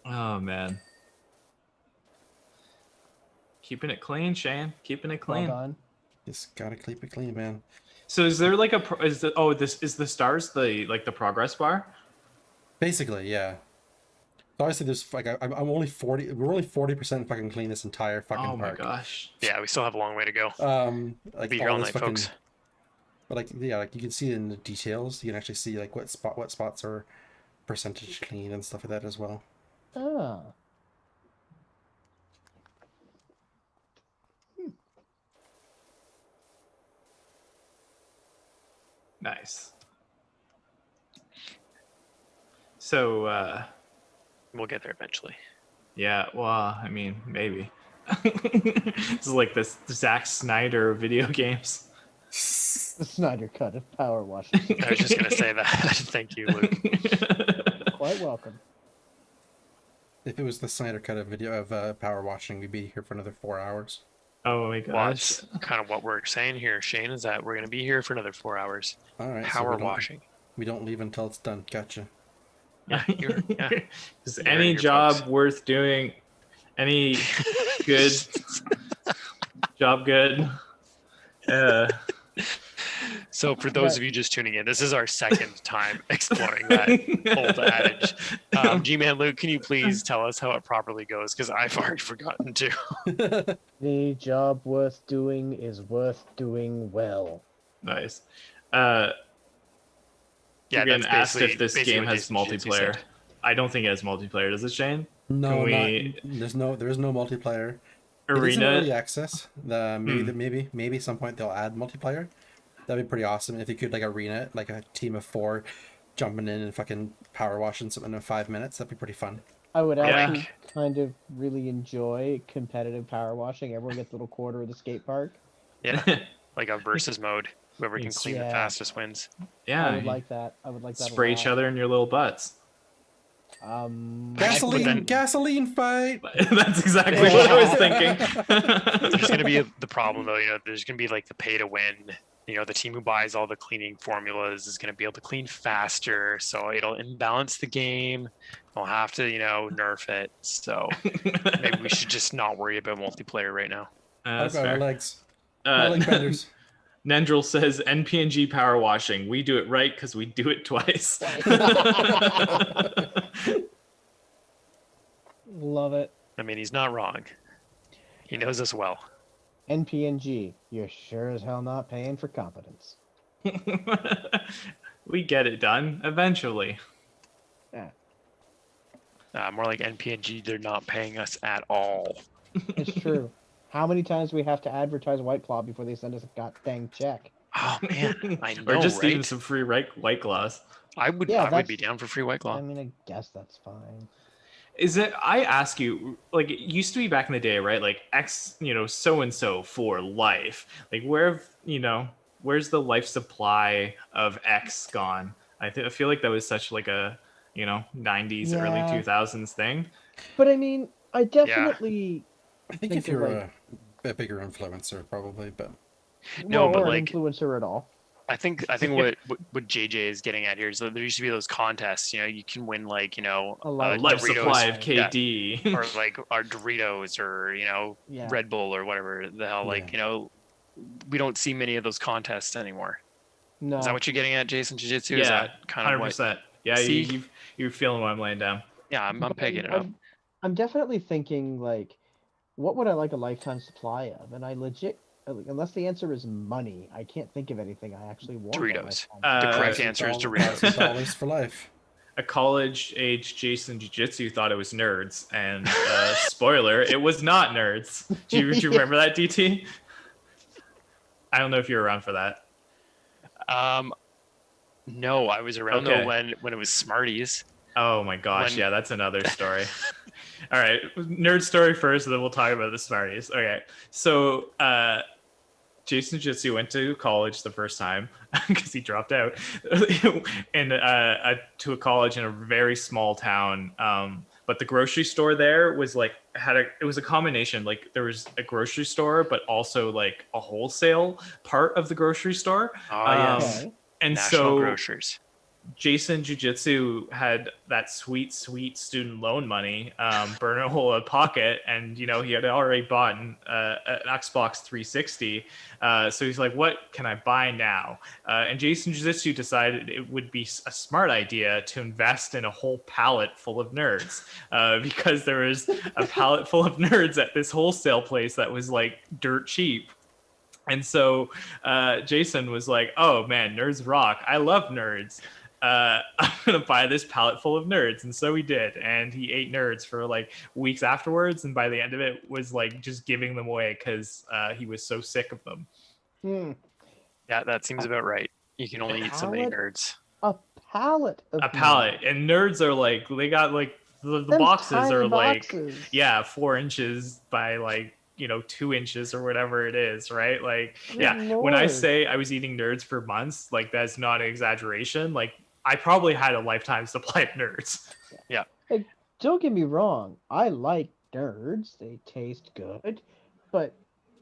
Oh man. Keeping it clean, Shane. Keeping it Well clean. done. Just gotta keep it clean, man. So is there like is the stars the progress bar? Basically, yeah. So obviously, there's like I'm only 40. We're only 40% fucking clean this entire fucking Oh my park. gosh. yeah, we still have a long way to go. Like Be here all this night, fucking, folks. but like yeah, like you can see in the details. You can actually see like what spots are percentage clean and stuff like that as well. Ah. Nice. So We'll get there eventually. yeah, well, I mean, maybe. This is like this Zack Snyder of video games. The Snyder cut of PowerWash. I was just gonna say that. Thank you, Luke. Quite welcome. If it was the Snyder cut of video of power washing, we'd be here for another 4 hours. Oh my Well, gosh. that's kind of what we're saying here, Shane, is that we're gonna be here for another 4 hours. All right. Power we don't- washing. We don't leave until it's done. Gotcha. Yeah, yeah. Is You're any here, job folks. worth doing? Any good job good? So for those of you just tuning in, this is our second time exploring that old adage. G-Man Luke, can you please tell us how it properly goes? Because I've already forgotten to. The job worth doing is worth doing well. Nice. Yeah, Again, that's asked basically if this basically game what has Jason multiplayer. said. I don't think it has multiplayer. Does it, Shane? No, Can we- there is no multiplayer. It is in Arena. early access. Maybe some point they'll add multiplayer. That'd be pretty awesome if you could like arena it, like a team of 4 jumping in and fucking power washing something in 5 minutes. That'd be pretty fun. I would Yeah. actually kind of really enjoy competitive power washing. Everyone gets a little quarter of the skate park. Yeah. like a versus mode. Whoever can clean the Yeah. fastest wins. Yeah, I would like that. I would like that. spray a each lot. other in your little butts. Gasoline, gasoline fight. That's exactly what I was thinking. There's going to be the problem though. There's going to be like the pay to win. The team who buys all the cleaning formulas is going to be able to clean faster, so it'll imbalance the game. They'll have to, nerf it. So maybe we should just not worry about multiplayer right now. What That's about our fair. legs? My leg benders. Nendril says NPNG power washing. We do it right because we do it twice. Love it. I mean, he's not wrong. He knows us well. NPNG, you're sure as hell not paying for competence. We get it done eventually. Yeah, More like NPNG, they're not paying us at all. it's true. How many times do we have to advertise White Claw before they send us a god dang check? Oh man, I know, Or just right? even some free White Claws. I would be down for free White Claw. I mean, I guess that's fine. Is it? I ask you, like it used to be back in the day, right? Like X, so and so for life. Like where's the life supply of X gone? I feel like that was such like a 90s, early 2000s thing. But I mean, I definitely. I think if you're a bigger influencer, probably, but No, but or an like influencer at all. I think what JJ is getting at here is that there used to be those contests. You can win like A lot of Life Doritos, supply of yeah, KD. or like our Doritos, or Yeah. Red Bull, or whatever the hell. Like we don't see many of those contests anymore. No. Is that what you're getting at, Jason Jiu-Jitsu? Is Yeah, that kind of 100%. Yeah, See? you're feeling what I'm laying down. Yeah, I'm pegging it up. I'm definitely thinking like, what would I like a lifetime supply of? And I legit, unless the answer is money, I can't think of anything I actually want. Doritos. A The correct answer is Doritos. $1,000 for life. A college-age Jason Jiu-Jitsu thought it was nerds, and spoiler, it was not nerds. Do you remember that, DT? I don't know if you were around for that. No, I was around Okay. though when it was Smarties. Oh my gosh, When- yeah, that's another story. All right, nerd story first, and then we'll talk about the Smarties. Okay, so Jason Jiu-Jitsu went to college the first time because he dropped out, and to a college in a very small town. But the grocery store there was like it was a combination. Like there was a grocery store, but also like a wholesale part of the grocery store. Oh yes, Okay. And National so Grocers. Jason Jiu-Jitsu had that sweet student loan money burn a hole in pocket, and he had already bought an Xbox 360. So he's like, what can I buy now? And Jason Jiu-Jitsu decided it would be a smart idea to invest in a whole pallet full of nerds, because there was a pallet full of nerds at this wholesale place that was like dirt cheap. And so Jason was like, oh man, nerds rock. I love nerds. I'm going to buy this pallet full of nerds. And so he did. And he ate nerds for like weeks afterwards. And by the end of it was like just giving them away because he was so sick of them. Yeah, that seems about right. You can only eat so many Pallet? nerds. A pallet. Of A pallet. And nerds are like, they got like, the Them boxes tiny are like, boxes. yeah, 4 inches by like, 2 inches or whatever it is, right? Like, Good yeah, when I Lord. say I was eating nerds for months, like that's not an exaggeration. Like I probably had a lifetime supply of nerds. Don't get me wrong. I like nerds. They taste good, but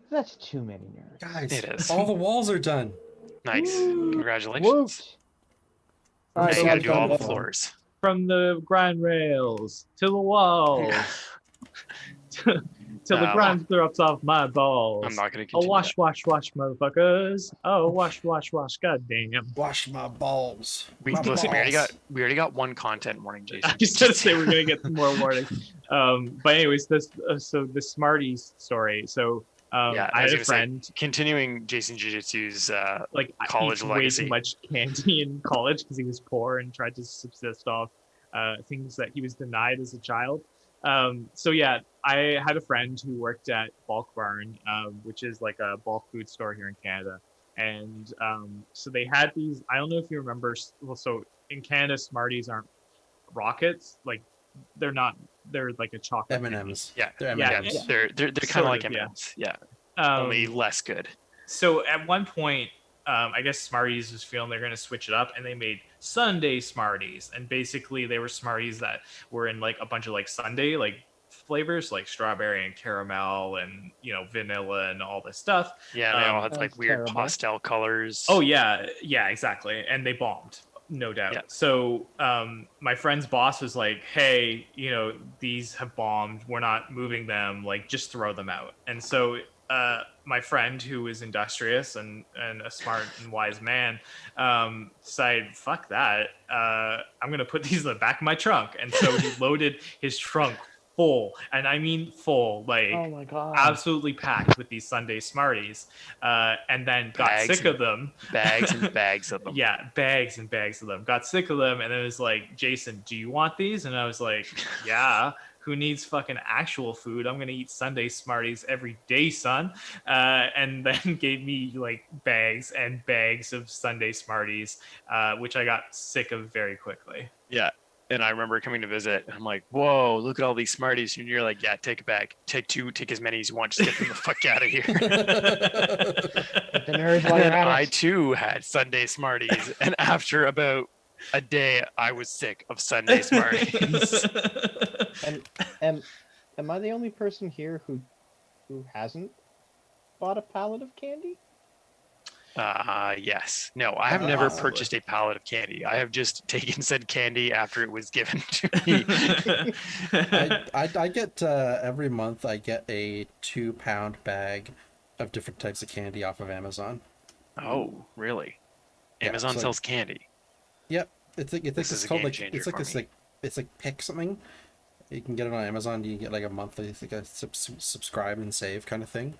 that's too many nerds. guys, It is. all the walls are done. Nice. Woo! Congratulations. Woot. Now All right, you so gotta I've do all done the that one. floors. From the grind rails to the walls till the grind drops off my balls. I'm not gonna Oh, continue. wash, motherfuckers. Oh, wash, goddamn. Wash my balls. My Listen, balls. we already got one content warning, Jason. I was gonna say we're gonna get some more warnings. But anyways, so the Smarties story. So Yeah, I was had a gonna say, friend continuing Jason Jiu-Jitsu's like college he ate way legacy. too much candy in college because he was poor and tried to subsist off things that he was denied as a child. So yeah, I had a friend who worked at Bulk Barn, which is like a bulk food store here in Canada. And so they had these, I don't know if you remember, well, so in Canada, Smarties aren't rockets. Like they're like a chocolate. M&M's. Yeah. They're Yeah, M&M's. They're kind Sort of like of, yeah. M&Ms. Yeah. Um, Only less good. So at one point, I guess Smarties was feeling they're going to switch it up, and they made Sunday Smarties, and basically they were Smarties that were in like a bunch of like Sunday like flavors, like strawberry and caramel, and vanilla and all this stuff. Yeah, they all had Sounds like weird terrible. pastel colors. Oh yeah, exactly, and they bombed, no doubt. Yeah. So my friend's boss was like, "Hey, these have bombed. We're not moving them. Like, just throw them out." And so my friend, who is industrious and a smart and wise man, decided, "Fuck that. I'm gonna put these in the back of my trunk." And so he loaded his trunk full, and I mean full, like Oh my god. absolutely packed with these Sunday Smarties, and then got Bags sick of them. Bags and bags of them. Yeah, bags and bags of them. Got sick of them, and then it was like, "Jason, do you want these?" And I was like, "Yeah. Who needs fucking actual food? I'm gonna eat Sunday Smarties every day, son." And then gave me like bags and bags of Sunday Smarties, which I got sick of very quickly. Yeah. And I remember coming to visit, and I'm like, "Whoa, look at all these Smarties!" And you're like, "Yeah, take a bag, take two, take as many as you want, just get them the fuck out of here." Get the nerds while And you're then at I it. too had Sunday Smarties, and after about a day, I was sick of Sunday Smarties. And am I the only person here who hasn't bought a pallet of candy? Yes. No, I have never Possibly. purchased a pallet of candy. I have just taken said candy after it was given to me. I get every month I get a 2-pound bag of different types of candy off of Amazon. Oh, really? Yeah, Amazon so- sells candy. Yep, it's like This is it's a called game like changer it's like for this me. like it's like pick something. You can get it on Amazon. You can get like a monthly, it's like a subscribe and save kind of thing.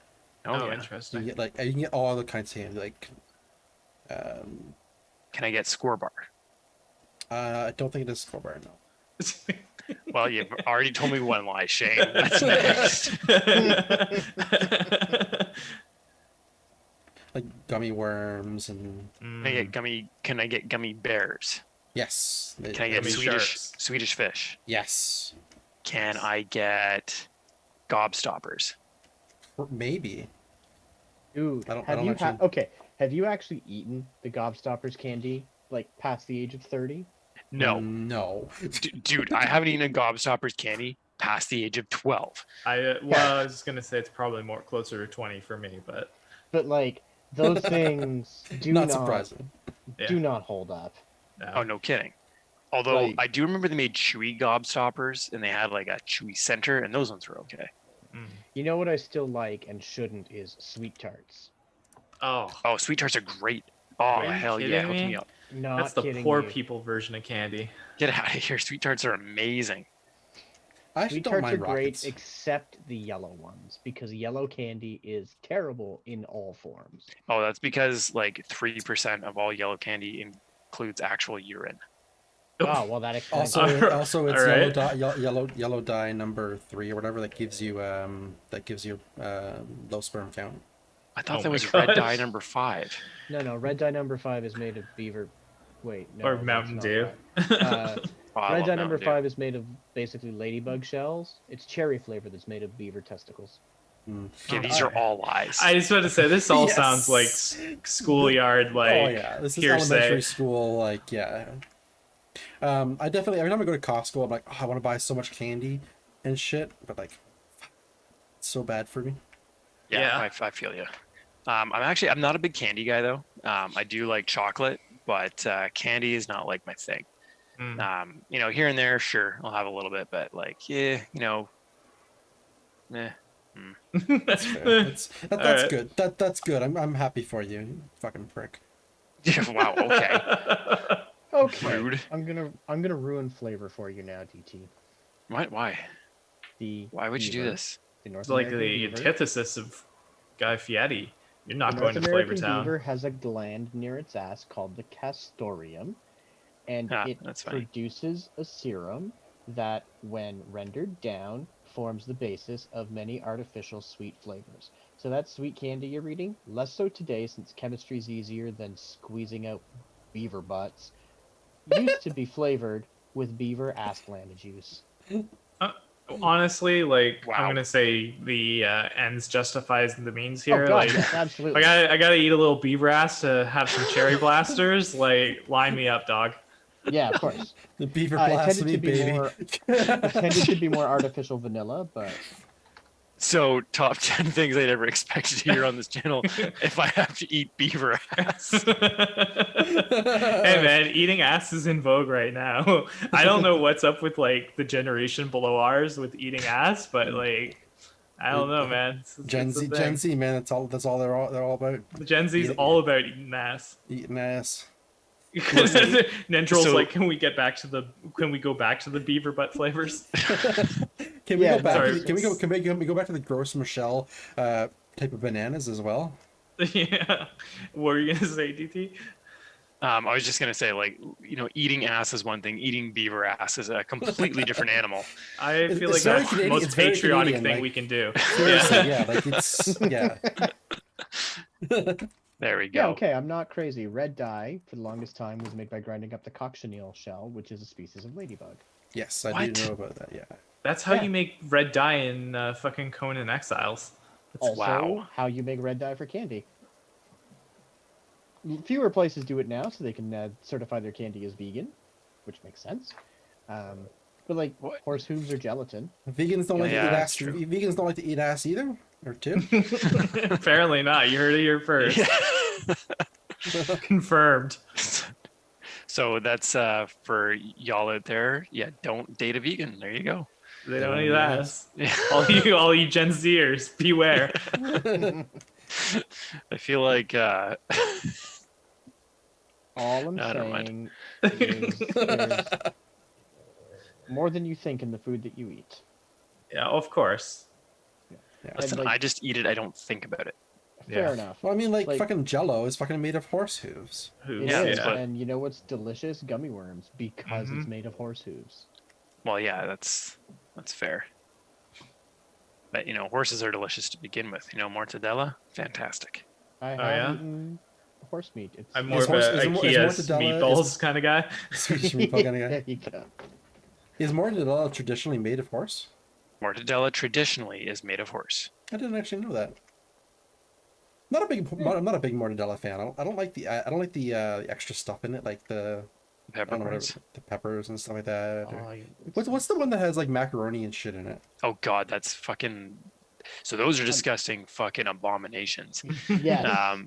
Oh, yeah. You Interesting. can get you can get all the kinds of candy. Like, Can I get Score Bar? I don't think it is Score Bar. No. Well, you've already told me one lie, Shane. What's next? Like gummy worms and Can I get gummy? Can I get gummy bears? yes, Can I get Gummy Swedish sharks. Swedish fish? yes, Can I get gobstoppers? maybe. Dude, I don't have you actually- okay? Have you actually eaten the Gobstoppers candy like past the age of 30? No, no. dude, I haven't eaten a gobstoppers candy past the age of 12. I was gonna say it's probably more closer to 20 for me, but But like those things do Not not surprising. do not hold up. no. Oh, no kidding. Although Like- I do remember they made chewy gobstoppers, and they had like a chewy center, and those ones were okay. Mm. You know what I still like and shouldn't is sweet tarts. Oh, Oh, sweet tarts are great. Oh, Are you hell yeah, kidding hook me? me up. Not that's the kidding poor you. people version of candy. Get out of here. Sweet tarts are amazing. I actually Sweet don't tarts are mind great, rockets. except the yellow ones, because yellow candy is terrible in all forms. Oh, that's because like 3% of all yellow candy includes actual urine. Oh, well, that explains Also, it. also it's Alright. yellow dye number 3 or whatever that gives you low sperm count. I thought Oh that my was red gosh. dye number 5. No, red dye number 5 is made of beaver. Wait, no. Or that's Mountain not Dew. right. Oh, I Red love dye Mountain number Dew. 5 is made of basically ladybug shells. It's cherry flavor that's made of beaver testicles. Okay, these are all lies. I just want to say this all Yes. sounds like schoolyard, like Oh yeah, this is hearsay. elementary school. Like yeah, I definitely every time I go to Costco, I'm like, oh, I want to buy so much candy and shit, but like, it's so bad for me. Yeah, Yeah. I feel you. I'm not a big candy guy though. I do like chocolate, but candy is not like my thing. Mm. Here and there, sure, I'll have a little bit, but like, yeah, meh. That's fair. That's Alright. good. That's good. I'm happy for you, you fucking prick. Wow, okay. Okay. Rude. I'm gonna ruin flavor for you now, DT. Why? The Why would you do beaver, this? The North It's like American the beaver. antithesis of Guy Fieri. You're not The going North to American Flavortown. beaver has a gland near its ass called the castoreum, and Ah, it that's funny. produces a serum that, when rendered down, forms the basis of many artificial sweet flavors. So that sweet candy you're eating, less so today since chemistry's easier than squeezing out beaver butts, used to be flavored with beaver ass gland juice. Honestly, like Wow. I'm gonna say the ends justifies the means Oh here. god, like yes, absolutely. I gotta eat a little beaver ass to have some cherry blasters. Like line me up, dog. Yeah, of course. The beaver It tended blasphemy, to be baby. more. It tended to be more artificial vanilla, but So, top 10 things I never expected to hear on this channel if I have to eat beaver ass. Hey man, eating ass is in vogue right now. I don't know what's up with like the generation below ours with eating ass, but like I don't know, man. Gen It's a Z, thing. Gen Z, man. That's all they're all about. Gen Z's Eating- all about eating ass. Eating ass. Nentral's So- like, can we go back to the beaver butt flavors? Can we Yeah, go back? sorry. Can we go back to the gross Michelle type of bananas as well? Yeah. What were you gonna say, DT? I was just gonna say, like, eating ass is one thing. Eating beaver ass is a completely different animal. I feel It's like very that's the Canadian- most it's very patriotic Canadian, thing like- we can do. Seriously, yeah. Like it's yeah. There we yeah, go. okay, I'm not crazy. Red dye for the longest time was made by grinding up the cochineal shell, which is a species of ladybug. Yes, I What? do know about that. Yeah. That's how Yeah. you make red dye in fucking Conan Exiles. Also, Wow. how you make red dye for candy. Fewer places do it now, so they can certify their candy as vegan, which makes sense. But like What? horse hooves or gelatin. Vegans don't like Yeah, to eat that's ass. true. Vegans don't like to eat ass either, or two. Apparently not. You heard it here first. Confirmed. So that's for y'all out there. Yeah, don't date a vegan. There you go. They don't Oh, eat yes. ass. All you Gen Zers, beware. I feel like All I'm I don't saying is there's more than you think in the food that you eat. Yeah, of course. listen, like- I just eat it. I don't think about it. Fair Yeah. enough. Well, I mean, like Like- fucking Jello is fucking made of horse hooves. Who? It Yeah, is, but- and you know what's delicious? Gummy worms, because it's made of horse hooves. Well, yeah, that's fair. But horses are delicious to begin with. Mortadella, fantastic. I have yeah? eaten horse meat. It's I'm more Is of horse- a is IKEA's mortadella- meatballs kind of guy. Swedish meatball kind of there guy. you go. Is mortadella traditionally made of horse? Mortadella traditionally is made of horse. I didn't actually know that. I'm not a big mortadella fan. I don't like the extra stuff in it, like the I don't know, Peppercorns. the peppers and stuff like that. or- Oh, What's the one that has like macaroni and shit in it? Oh God, that's fucking. So those are disgusting fucking abominations. yes. But Yes,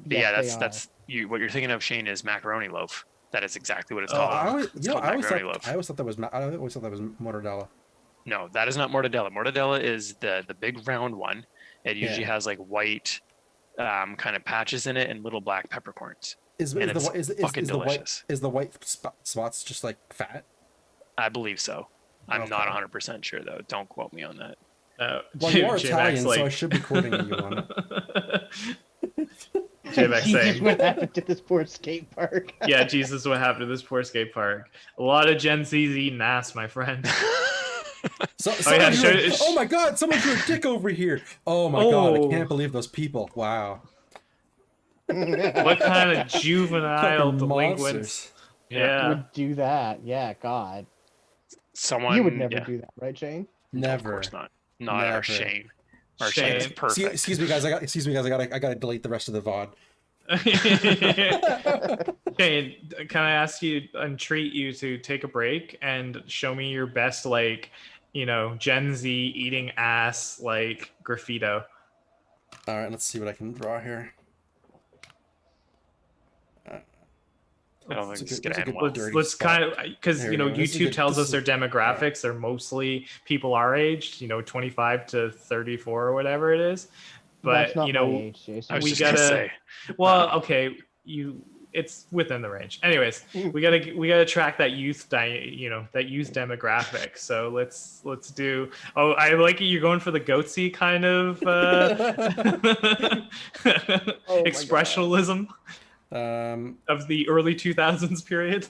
yeah, they that's you. What you're thinking of, Shane, is macaroni loaf. That is exactly what it's Oh, called. I always, It's you know, called macaroni I loaf. always thought that was mortadella. No, that is not mortadella. Mortadella is the big round one. It usually Yeah. has like white kind of patches in it and little black peppercorns. Is And the it's whi- is fucking the white delicious. is the white spots just like fat? I believe so. I'm not Okay. 100% sure though. Don't quote me on that. Well, you are J-Max, Italian, like... so I should be quoting you on it. J-Max Jesus, saying, what happened to this poor skate park? yeah, Jesus, what happened to this poor skate park? A lot of Gen Z's eating ass, my friend. So, yeah, oh my God! Someone threw a dick over here. Oh my God! I Oh. can't believe those people. Wow. What kind of juvenile Fucking delinquents? monsters. Yeah. Would do that? Yeah, God. Someone You would never yeah, do that, right, Shane? no, of Never. course not. Not Never. our Shane. Our Shane. Shane is perfect. Excuse me, guys. I gotta delete the rest of the VOD. Shane, can I ask you and treat you to take a break and show me your best, like, Gen Z eating ass, like, graffito? All right, let's see what I can draw here. I don't think That's this is a gonna good- end that's a well. good dirty Let's spot. kind of, because There we go. This is YouTube good- tells this us their is- demographics are mostly people our age, 25 to 34 or whatever it is. But That's not my age, Jason. I was we just gonna gotta- say. well, okay, it's within the range. Anyways, we gotta track that youth demographic. So let's do. Oh, I like it. You're going for the goatsy kind of Oh my expressionalism of the early 2000s period.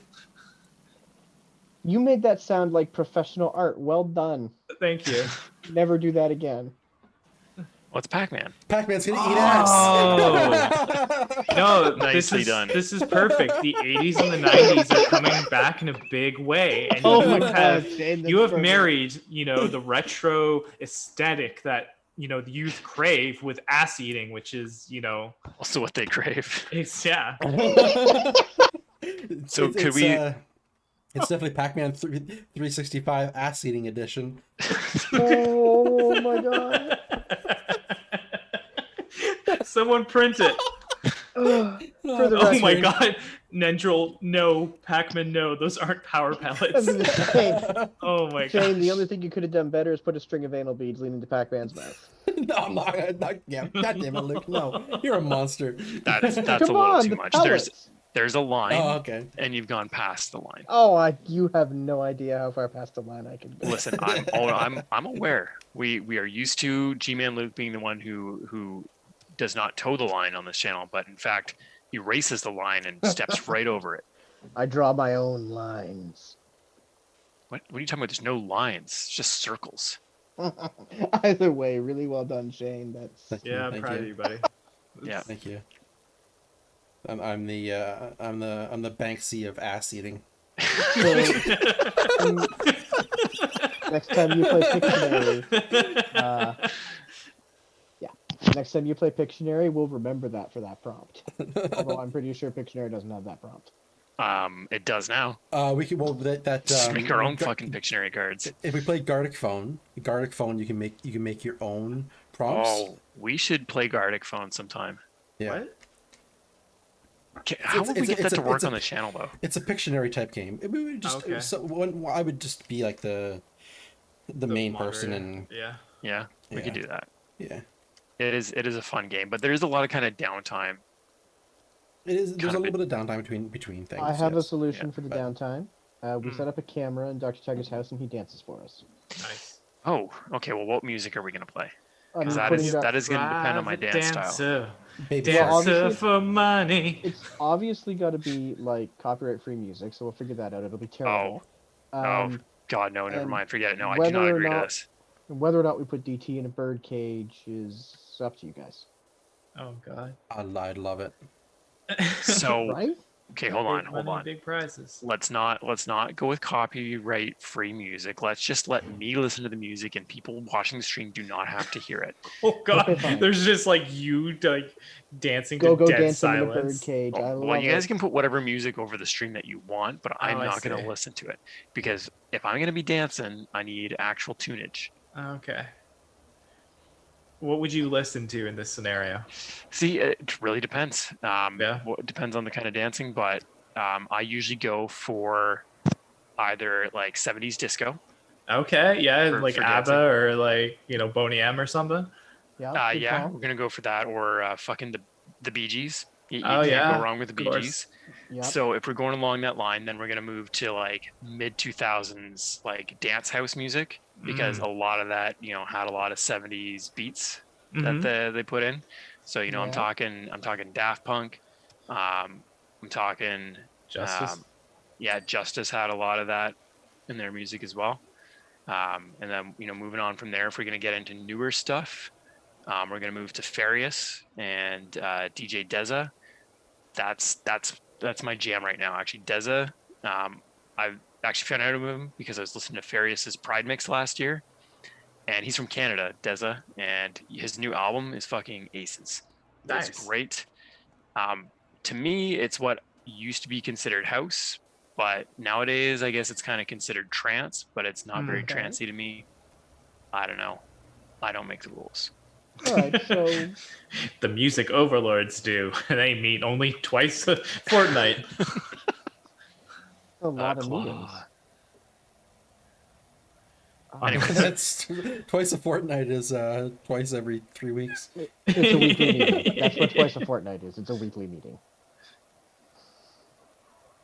You made that sound like professional art. Well done. Thank you. Never do that again. What's Pac-Man? Pac-Man's gonna eat Oh. ass. No, Nicely done. This is perfect. The 80s and the 90s are coming back in a big way, and Oh you my have God, Shane, you that's have perfect. married, the retro aesthetic that the youth crave with ass eating, which is Also, what they crave. it's yeah. So could we- It's definitely Pac-Man 365 ass eating edition. Oh my God. Someone print it. For the Oh my record, God, Nendril, no. Pac-Man, no. Those aren't power I was pellets. gonna say, Oh my God. Shane, the only thing you could have done better is put a string of anal beads leading to Pac-Man's mouth. No, I'm not. Yeah, God damn it, Luke. No, you're a monster. That's a Come little on, too the much. pellets. There's a line, Oh, okay. and you've gone past the line. Oh, you have no idea how far past the line I can go. Listen, I'm aware. We are used to G-Man Luke being the one who does not toe the line on this channel, but in fact erases the line and steps right over it. I draw my own lines. What are you talking about? There's no lines, it's just circles. Either way, really well done, Shane. That's Yeah, I'm Thank proud you. of you, buddy. Yeah. Thank you. I'm the Banksy of ass eating. next time you play Pictionary, next time you play Pictionary, we'll remember that for that prompt. Although I'm pretty sure Pictionary doesn't have that prompt. It does now. We can that Just make our own fucking Pictionary cards. If we play Gartic Phone, you can make your own prompts. Oh, we should play Gartic Phone sometime. Yeah. What? How would we get that it's to work a- on the channel though? It's a Pictionary type game. We would just Okay. I would just be like the main person, moderator. and Yeah. Yeah, we could Yeah. do that. yeah, It is a fun game, but there is a lot of kind of downtime. it is. There's Kind a of little bit of downtime between things. I have a yes. solution Yeah, for the but- downtime. We set up a camera in Dr. Tiger's house and he dances for us. Nice. Oh, okay. Well, what music are we gonna play? I Because mean, that is going to depend on my Private dance style. dancer, Baby Well, Shark. dancer obviously- for money. It's obviously got to be like copyright-free music, so we'll figure that out. It'll be terrible. Oh God, no, never and mind. Forget it. No, I do whether not or agree to not- this. And whether or not we put DT in a bird cage is up to you guys. Oh God. I'd love it. So Right? okay, hold on, Big hold money, on. Big prizes. Let's not go with copyright free music. Let's just let me listen to the music, and people watching the stream do not have to hear it. Oh God. Okay, fine. There's just like you like dancing Go to dead dancing in a bird silence. cage. I love Well, you guys it. can put whatever music over the stream that you want, but I'm Oh, I not going see. to listen to it because if I'm going to be dancing, I need actual tunage. Okay. What would you listen to in this scenario? See, it really depends. Yeah. It depends on the kind of dancing, but I usually go for either like 70s disco. Okay, yeah, For- like for ABBA dancing. or like Boney M or something. Yeah, good Yeah, call. we're gonna go for that, or fucking the Bee Gees. You Oh, can't yeah, go wrong with the of Bee course. Gees. Yep. So if we're going along that line, then we're gonna move to like mid 2000s like dance house music because a lot of that had a lot of 70s beats Mhm. that they put in. So I'm Yeah. talking Daft Punk. I'm talking Justice. Justice had a lot of that in their music as well. And then moving on from there, if we're gonna get into newer stuff, we're gonna move to Farius and DJ Deza. That's my jam right now. Actually, Deza, I've actually found out about him because I was listening to Farius's Pride Mix last year, and he's from Canada, Deza, and his new album is fucking aces. Nice. It's great. To me, it's what used to be considered house, but nowadays I guess it's kind of considered trance, but it's not very Okay. trancey to me. I don't know. I don't make the rules. All right, so The music overlords do. They meet only twice a fortnight. a lot of Claw. meetings. Anyway. That's twice a fortnight is twice every 3 weeks. It's a weekly meeting. That's what twice a fortnight is. It's a weekly meeting.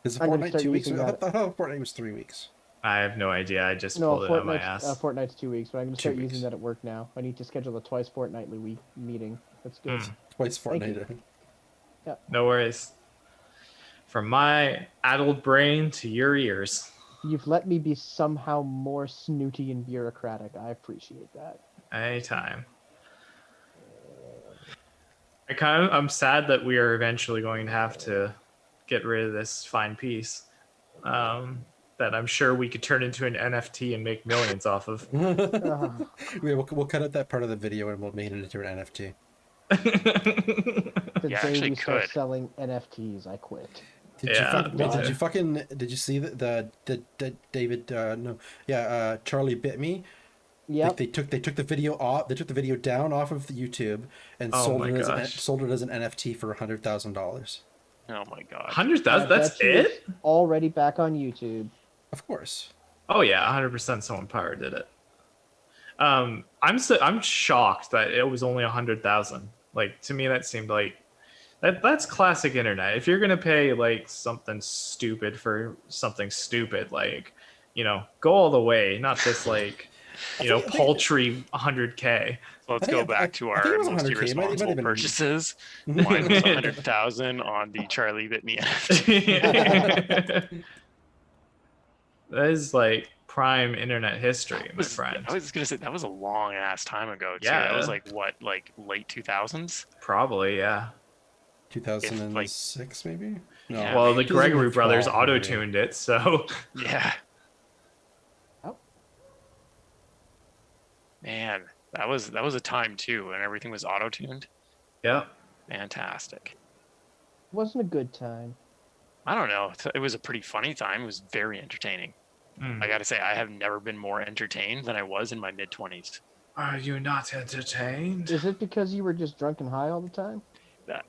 Is a I'm gonna fortnight start 2 weeks? using I that. thought a fortnight was 3 weeks. I have no idea. I just No, pulled it out of my fortnight's, ass. fortnight's 2 weeks, but I'm going to 2 start weeks. using that at work now. I need to schedule a twice fortnightly meeting. That's good. Twice Thank fortnight. No worries. From my addled brain to your ears. You've let me be somehow more snooty and bureaucratic. I appreciate that. Anytime. I'm sad that we are eventually going to have to get rid of this fine piece. That I'm sure we could turn into an NFT and make millions off of. We'll cut out that part of the video and we'll make it into an NFT. The Yeah, day actually we start could. selling NFTs, I quit. Did you see the David Charlie Bit Me? Yep. They took the video off. They took the video down off of the YouTube and sold it as an NFT for $100,000. Oh my god. 100,000? That's it? Already back on YouTube. Of course. Oh yeah, 100% someone power did it. I'm shocked that it was only 100,000. Like, to me that seemed like that's classic internet. If you're gonna pay like something stupid for something stupid, like, you know, go all the way, not this like, you know, paltry 100K. So let's go back to our most irresponsible purchases. Mine was 100,000 on the Charlie Bit Me NFT. That is like prime internet history, my friend. I was gonna say that was a long ass time ago too. Yeah. That was like what, like late 2000s? Probably, yeah. 2006 maybe? No. Yeah, Well, the maybe Gregory brothers 2012 maybe. auto-tuned it, so Yeah. Oh. Man, that was a time too, and everything was auto-tuned. yeah. Fantastic. Wasn't a good time. I don't know. It was a pretty funny time. It was very entertaining. Mm. I gotta say, I have never been more entertained than I was in my mid-20s. Are you not entertained? Is it because you were just drunk and high all the time? That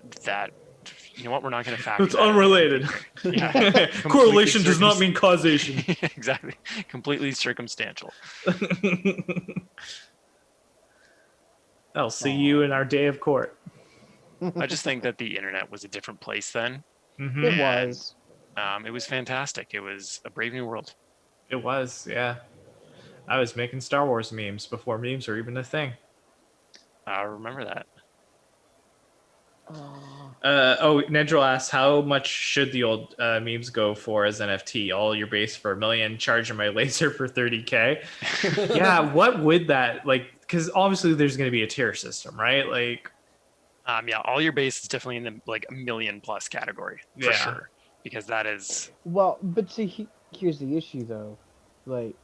you know what? We're not gonna factor. It's that in. unrelated. Yeah. Correlation does not mean causation. Exactly. Completely circumstantial. I'll see you in our day of court. I just think that the internet was a different place then. Mhm. It was. It was fantastic. It was a brave new world. It was, yeah. I was making Star Wars memes before memes were even a thing. I remember that. Nedril asks, how much should the old memes go for as NFT? All your base for $1 million, charging my laser for 30K. Yeah, what would that, like, because obviously there's going to be a tier system, right? Like, Yeah, all your base is definitely in the like $1 million+ category for sure, because that is. Well, but see, here's the issue though. Like,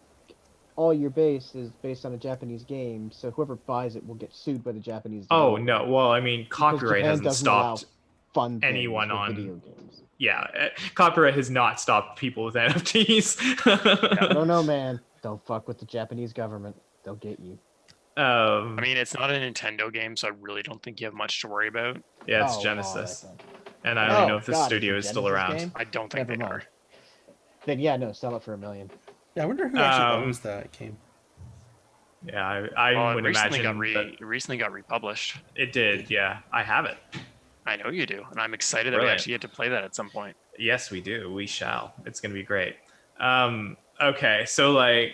all your base is based on a Japanese game, so whoever buys it will get sued by the Japanese. Oh no! Well, I mean, copyright hasn't stopped fun anyone on video games. Yeah, copyright has not stopped people with NFTs. I don't know, man. Don't fuck with the Japanese government; they'll get you. I mean, it's not a Nintendo game, so I really don't think you have much to worry about. Yeah, it's Genesis, and I don't even know if the studio is still around. Game? I don't think they are. Then yeah, no, sell it for $1 million. Yeah, I wonder who actually owns that game. Yeah, I would imagine it recently got republished. It did, yeah. I have it. I know you do, and I'm excited that we actually get to play that at some point. Yes, we do. We shall. It's going to be great. Okay, so like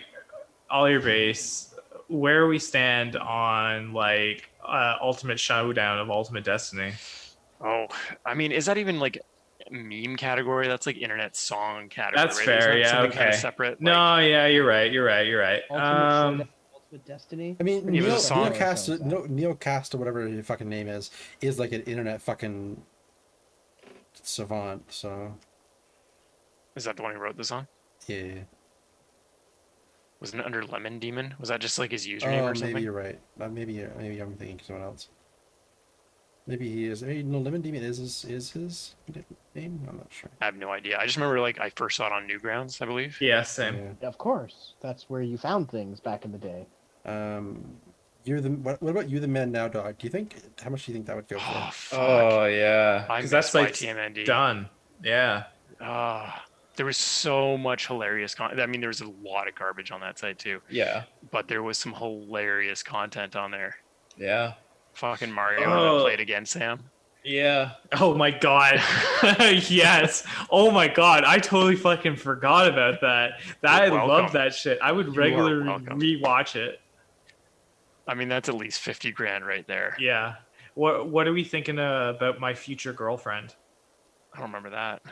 all your base, where we stand on like Ultimate Showdown of Ultimate Destiny. Oh, I mean, is that even like meme category? That's like internet song category. That's fair. Yeah. Okay. Kind of separate. No. Yeah. You're right. Ultimate Destiny. I mean, It was a song. Neocast or whatever your fucking name is like an internet fucking savant. So. Is that the one who wrote the song? Yeah. Wasn't it under Lemon Demon? Was that just like his username or something? Maybe you're right. Maybe I'm thinking of someone else. Maybe he is. Maybe no, Lemon Demon is his name. I'm not sure. I have no idea. I just remember like I first saw it on Newgrounds, I believe. Yeah, same. Of course, that's where you found things back in the day. What about You the Man Now Dog? How much do you think that would go for? Oh, fuck. Oh yeah. I Because that's like TMND. done. Yeah. There was so much hilarious content. I mean, there was a lot of garbage on that site too. Yeah. But there was some hilarious content on there. Yeah. Fucking Mario played again, Sam. Yeah. Oh my god. Yes. Oh my god. I totally fucking forgot about that. I love that shit. I would regularly rewatch it. I mean, that's at least 50 grand right there. Yeah. What are we thinking about My Future Girlfriend? I don't remember that.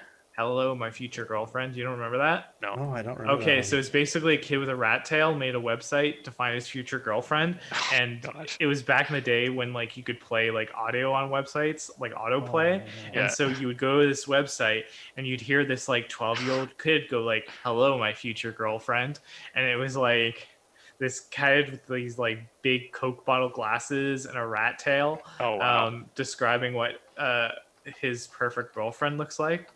Hello, My Future Girlfriend. You don't remember that? No. Oh, I don't remember. Okay, that so one. it's basically a kid with a rat tail made a website to find his future girlfriend, and gosh. it was back in the day when like you could play like audio on websites, like autoplay, Yeah. and so you would go to this website and you'd hear this like 12-year-old kid go like, "Hello, my future girlfriend," and it was like this kid with these like big Coke bottle glasses and a rat tail, Oh, wow. describing what his perfect girlfriend looks like.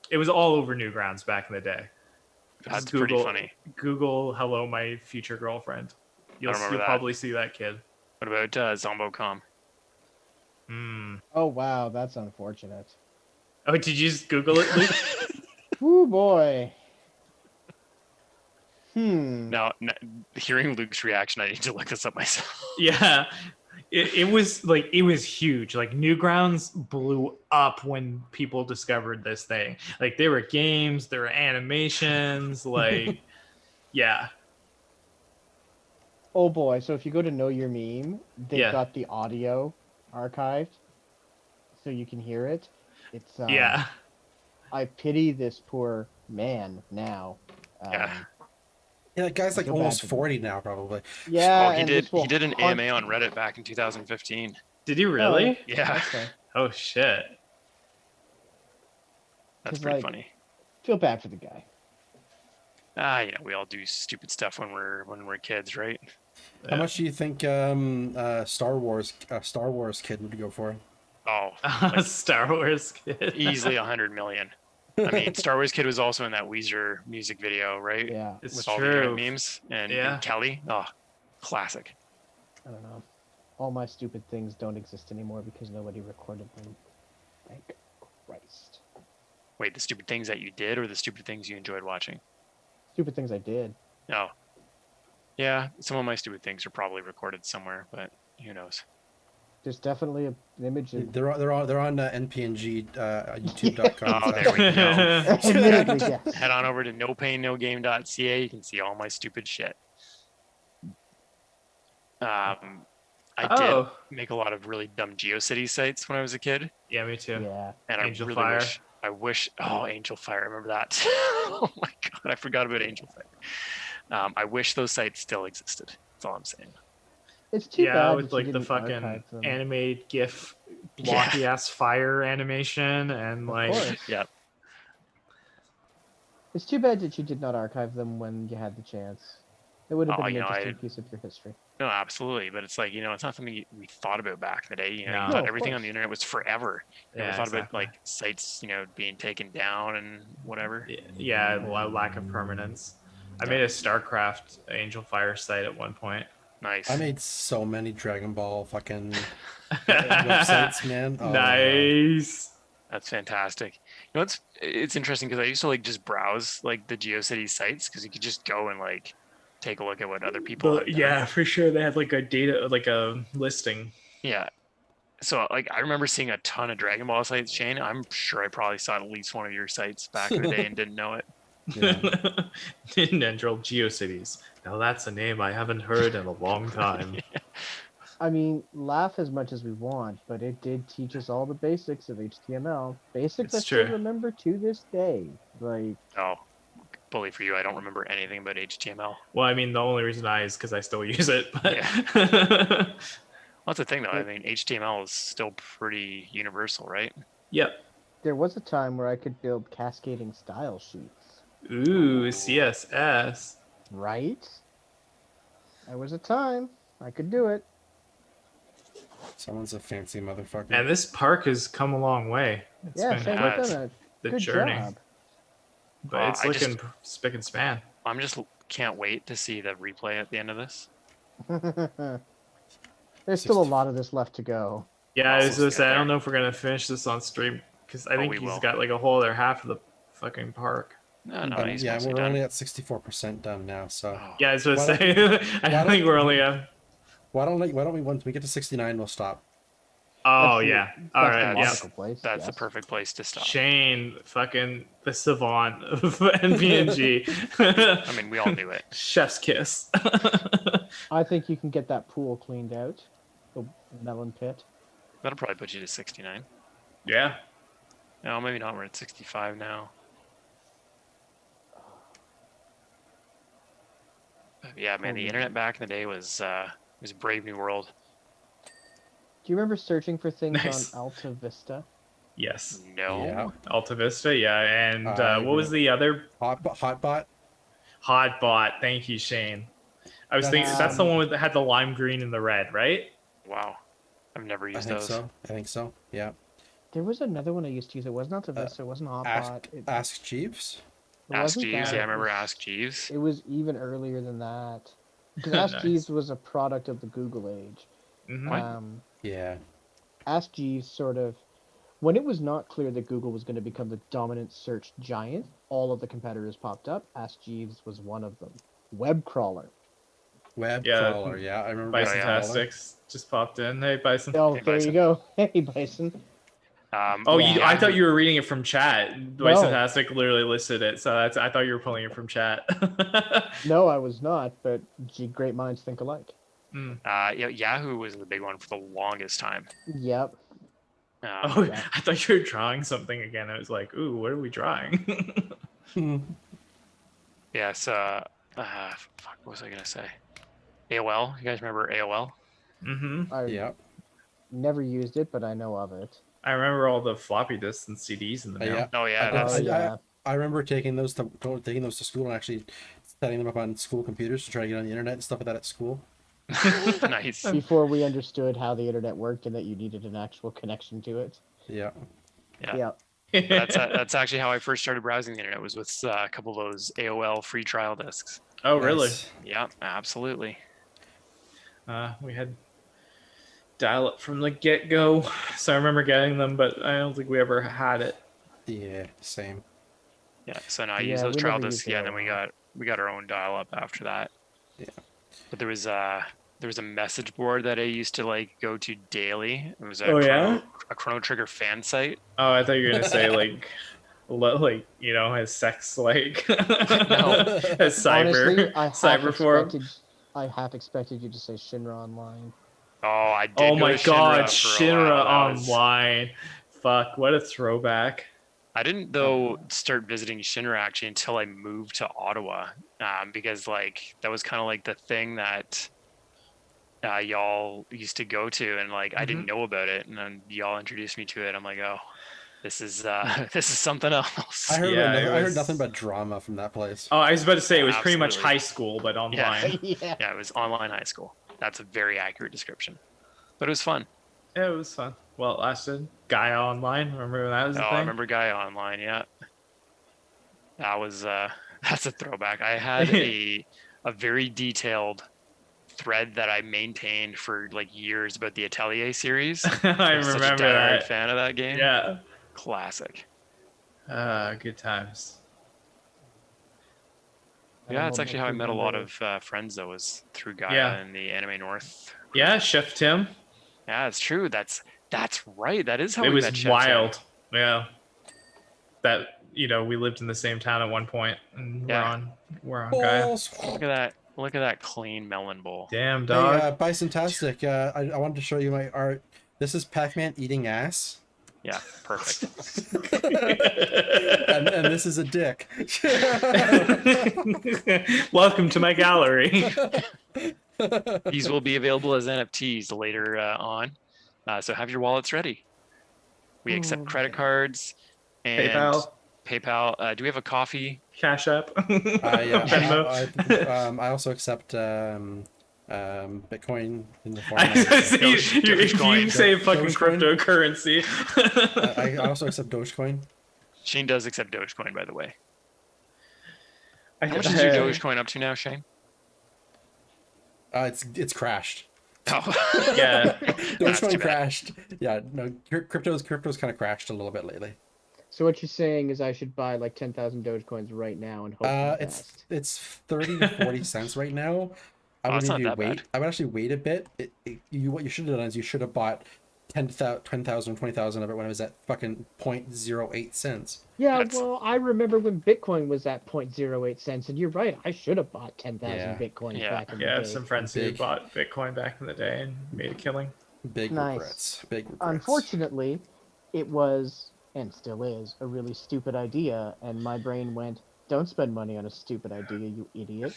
It was all over Newgrounds back in the day. That's Just pretty funny. Google "Hello, my future girlfriend." You'll remember that. probably see that kid. What about Zombocom? Oh wow, that's unfortunate. Oh, did you just Google it, Luke? Ooh boy. Now, hearing Luke's reaction, I need to look this up myself. Yeah. It was huge. Like Newgrounds blew up when people discovered this thing. Like there were games, there were animations, like yeah. Oh boy, so if you go to Know Your Meme, they've Yeah. got the audio archived, so you can hear it. It's Yeah. I pity this poor man now. Yeah. Yeah, that guy's like feel bad almost for them. 40 now, probably. Yeah, Well, he and did. this will He did an haunt- AMA on Reddit back in 2015. Did you really? Yeah, Okay. Oh shit. that's 'Cause, pretty like- funny. Feel bad for the guy. We all do stupid stuff when we're kids, right? How much do you think Star Wars kid would go for? Oh, Star Wars kid. easily 100 million. I mean, Star Wars Kid was also in that Weezer music video, right? Yeah, It's With all the internet true. memes and Yeah. Kelly. Oh, classic. I don't know. All my stupid things don't exist anymore because nobody recorded them. Thank Christ. Wait, the stupid things that you did, or the stupid things you enjoyed watching? Stupid things I did. Oh, yeah. Some of my stupid things are probably recorded somewhere, but who knows? There's definitely an image of. They're on NPNG YouTube.com. Oh, there we go. Admittedly, yes. Head on over to nopainNoGame.ca. You can see all my stupid shit. I did make a lot of really dumb GeoCities sites when I was a kid, Yeah, me too. Yeah. and Angel I really Fire. wish. Oh, Angel Fire! I remember that. Oh my god, I forgot about Angel Fire. I wish those sites still existed. That's all I'm saying. It's too Yeah, bad with that you like the didn't fucking archive them. animated GIF blocky ass fire animation and Of like course. Yeah. It's too bad that you did not archive them when you had the chance. It would have Oh, been an you know, interesting piece of your history. No, absolutely. But it's like, it's not something we thought about back in the day. No. You No, thought of everything on course. the internet was forever. You never Yeah, thought about exactly. like sites, being taken down and whatever. yeah, lack of permanence. I made a StarCraft Angel Fire site at one point. Nice. I made so many Dragon Ball fucking websites, man. Oh, Nice. That's fantastic. It's interesting because I used to like just browse like the GeoCities sites because you could just go and like take a look at what other people have done. Yeah, for sure. They had like a listing. Yeah. So like I remember seeing a ton of Dragon Ball sites, Shane. I'm sure I probably saw at least one of your sites back in the day and didn't know it. Yeah. Nendril GeoCities. Now that's a name I haven't heard in a long time. I mean, laugh as much as we want, but it did teach us all the basics of HTML. Basics I It's still true. remember to this day. Like, Oh, bully for you. I don't remember anything about HTML. Well, I mean, the only reason is because I still use it. But Well, that's the thing though. I mean, HTML is still pretty universal, right? yep. there was a time where I could build cascading style sheets. Ooh, CSS. Right? There was a time I could do it. Someone's a fancy motherfucker. And this park has come a long way. It's Yeah, been Shane, nice. you've done a the good journey, job. but it's I just- looking spick and span. I'm just can't wait to see the replay at the end of this. There's still a lot of this left to go. Yeah, I was Also gonna say I get don't know if we're gonna finish this on stream because I think we he's will. got like a whole other half of the fucking park. No, he's yeah, mostly we're done. only at 64% done now. So Oh, Yeah, I was gonna Why say I don't- think we're only at. why don't we once we get to 69 we'll stop. Oh That's the- yeah, That's all the right, yeah. logical place, that's the yes. perfect place to stop. Shane, fucking the savant of NPNG. I mean, we all knew it. Chef's kiss. I think you can get that pool cleaned out. The melon pit. That'll probably put you to 69. Yeah. No, maybe not. We're at 65 now. Yeah, man, the internet back in the day was a brave new world. Do you remember searching for things Nice. on Alta Vista? Yes. No. Yeah. Alta Vista, yeah. And I what was the other? Hotbot. Hotbot. Thank you, Shane. I was thinking that's the one that had the lime green and the red, right? Wow. I've never I used think those. so. I think so. Yeah. There was another one I used to use. It wasn't Alta Vista. It wasn't Hotbot. Ask Jeeves. It Ask wasn't Jeeves. that. Yeah, I It remember was- Ask Jeeves. It was even earlier than that. Because Ask Nice. Jeeves was a product of the Google age. Mhm. Yeah. Ask Jeeves sort of, when it was not clear that Google was going to become the dominant search giant, all of the competitors popped up. Ask Jeeves was one of them. Web crawler. Web Yeah, crawler. Yeah, I remember. Bison yeah. Tastics just popped in. Hey, Bison. Oh, Hey, there Bison. you go. Hey, Bison. Oh, Yeah. I thought you were reading it from chat. Bison No. Tastic literally listed it, so I thought you were pulling it from chat. No, I was not, but gee, great minds think alike. Yeah, Yahoo was the big one for the longest time. Yep. Oh, yeah. I thought you were drawing something again. I was like, ooh, what are we drawing? Yes. Fuck. What was I gonna say? AOL. You guys remember AOL? Mm-hmm. I Yeah. never used it, but I know of it. I remember all the floppy disks and CDs in the mail. Yeah. Oh yeah, I- that's I- yeah. I remember taking those to school and actually setting them up on school computers to try to get on the internet and stuff like that at school. nice. Before we understood how the internet worked and that you needed an actual connection to it. Yeah. Yeah. That's actually how I first started browsing the internet, was with a couple of those AOL free trial discs. Oh, really? Nice. Yeah, absolutely. We had dial-up from the get-go, so I remember getting them, but I don't think we ever had it. Yeah. Same. Yeah. So now I Yeah, use those we trial never discs. used Yeah, and then AOL. we got our own dial-up after that. Yeah. But there was a message board that I used to like go to daily. It was a Chrono Trigger fan site. Oh, I thought you were gonna say like as sex like as cyber Honestly, forum. I half expected you to say Shinra Online. Oh, I did. Oh go my to god, for a while. Shinra That was- Online. Fuck, what a throwback. I didn't though start visiting Shinra actually until I moved to Ottawa, because like that was kind of like the thing that y'all used to go to, and like I didn't know about it, and then y'all introduced me to it. I'm like, oh, this is this is something else. I heard, Yeah, it I heard was- nothing but drama from that place. Oh, I was about to say it was pretty much Absolutely. high school, but online. Yeah. Yeah, it was online high school. That's a very accurate description, but it was fun. Yeah, it was fun. Well, it lasted. Gaia Online, remember when that was a Oh, thing? I remember Gaia Online. Yeah, that was that's a throwback. I had a very detailed thread that I maintained for like years about the Atelier series. I I'm such a remember diehard that. fan of that game. Yeah. Classic. Good times. Yeah, that's actually how I met a lot of friends. Though, was through Gaia Yeah. and the Anime North. Yeah, Chef Tim. Yeah, it's true. That's right. That is how It we was met Chef wild. Tim. Yeah. That we lived in the same town at one point, and Yeah. we're on Gaia. Balls. Look at that! Look at that clean melon bowl. Damn Hey, dog. Bison-tastic. I wanted to show you my art. This is Pac-Man eating ass. Yeah, perfect. and this is a dick. Welcome to my gallery. These will be available as NFTs later on, so have your wallets ready. We accept credit cards and PayPal. Do we have a coffee? Cash App. Venmo. I also accept Bitcoin in the form I was gonna of. say, if you Dogecoin. say fucking Dogecoin? cryptocurrency. I also accept Dogecoin. Shane does accept Dogecoin, by the way. I How much is your Dogecoin up to now, Shane? It's crashed. Oh, Yeah. That's too Dogecoin bad. crashed. Yeah, no, crypto's kind of crashed a little bit lately. So what you're saying is I should buy like 10,000 Dogecoins right now and hope for the best. It's 30 to 40 cents right now. I Oh, would it's not maybe that wait. bad. I would actually wait a bit. What you should have done is you should have bought 10,000, 20,000 of it when it was at fucking 0.08 cents. Yeah, That's- well, I remember when Bitcoin was at 0.08 cents, and you're right. I should have bought 10,000 Yeah. Bitcoins Yeah. back in the Yeah, I have day. some friends who Big. bought Bitcoin back in the day and made a killing. Big Nice. regrets. Big regrets. Unfortunately, it was, and still is, a really stupid idea, and my brain went, "Don't spend money on a stupid idea, you idiot."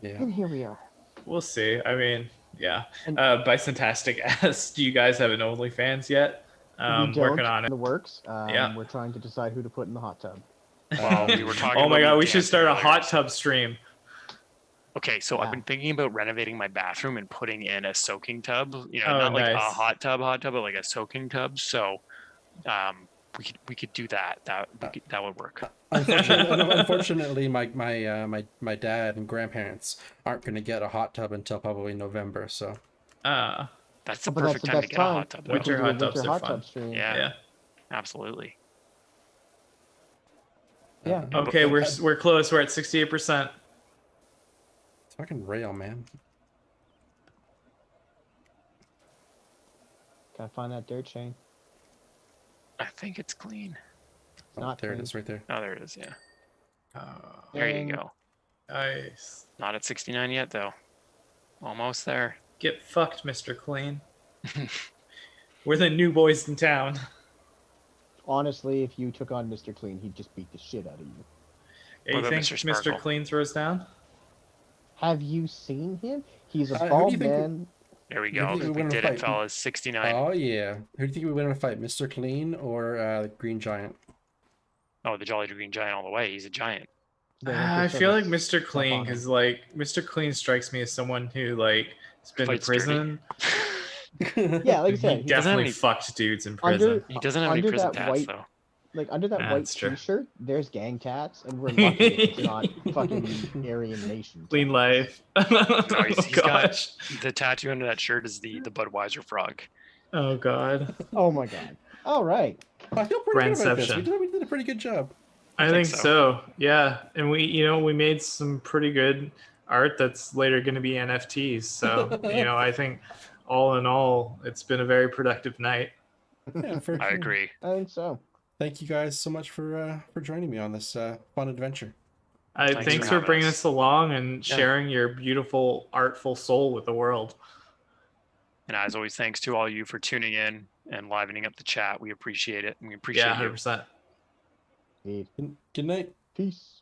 Yeah. And here we are. We'll see. I mean, yeah. And- Bicentastic asks, do you guys have an OnlyFans yet? We don't, Working on in it. the works. Yeah. We're trying to decide who to put in the hot tub. Well, we were talking. Oh my about god, me we should dancing start a earlier, hot so- tub stream. Okay, so Yeah. I've been thinking about renovating my bathroom and putting in a soaking tub. You know, Oh, not like a nice. hot tub, but like a soaking tub. So, we could do that. That would work. Unfortunately, my dad and grandparents aren't going to get a hot tub until probably November. So That's the But perfect time to get a hot tub. though. We can Winter do a hot tubs winter are hot fun. tub stream. Yeah, Yeah. absolutely. Yeah. Okay, we're close. We're at 68%. It's fucking rail, man. Gotta find that dirt chain. I think it's clean. Oh, not there it clean. is, right there. Oh, there it is. Yeah, Oh, there you And- go. nice. Not at 69 yet, though. Almost there. Get fucked, Mr. Clean. We're the new boys in town. Honestly, if you took on Mr. Clean, he'd just beat the shit out of you. You about think Mr. Mr. Sparkle? Clean throws down? Have you seen him? He's a Who do bald you think- man. There we You go. think we We win a did it, fight? fellas. 69. Oh yeah. Who do you think we win in a fight, Mr. Clean or Green Giant? Oh, the Jolly Green Giant all the way. He's a giant. They I have to feel sort like of Mr. step Clean, on him. because like Mr. Clean strikes me as someone who like has been to Fights dirty. prison. Yeah, like I He said, he's doesn't have definitely any- fucked dudes in prison. under He doesn't have any Under prison that tats, white- though. like under that Yeah, white that's true. t-shirt. There's gang tats, and we're lucky if it's not fucking Aryan Nation. Clean life. No, he's got gosh. the tattoo under that shirt is the Budweiser frog. Oh god. Oh my god. All right. I feel pretty good about this. Brandception. We did a pretty good job. I think think so. so. Yeah, and we made some pretty good art that's later going to be NFTs. So I think all in all, it's been a very productive night. Yeah, for I sure. agree. I think so. Thank you guys so much for joining me on this fun adventure. Thanks Thanks for for having bringing us. us along and Yeah. sharing your beautiful, artful soul with the world. And as always, thanks to all you for tuning in and livening up the chat. We appreciate it. And we appreciate Yeah, you. 100%. Indeed. Good night. Peace.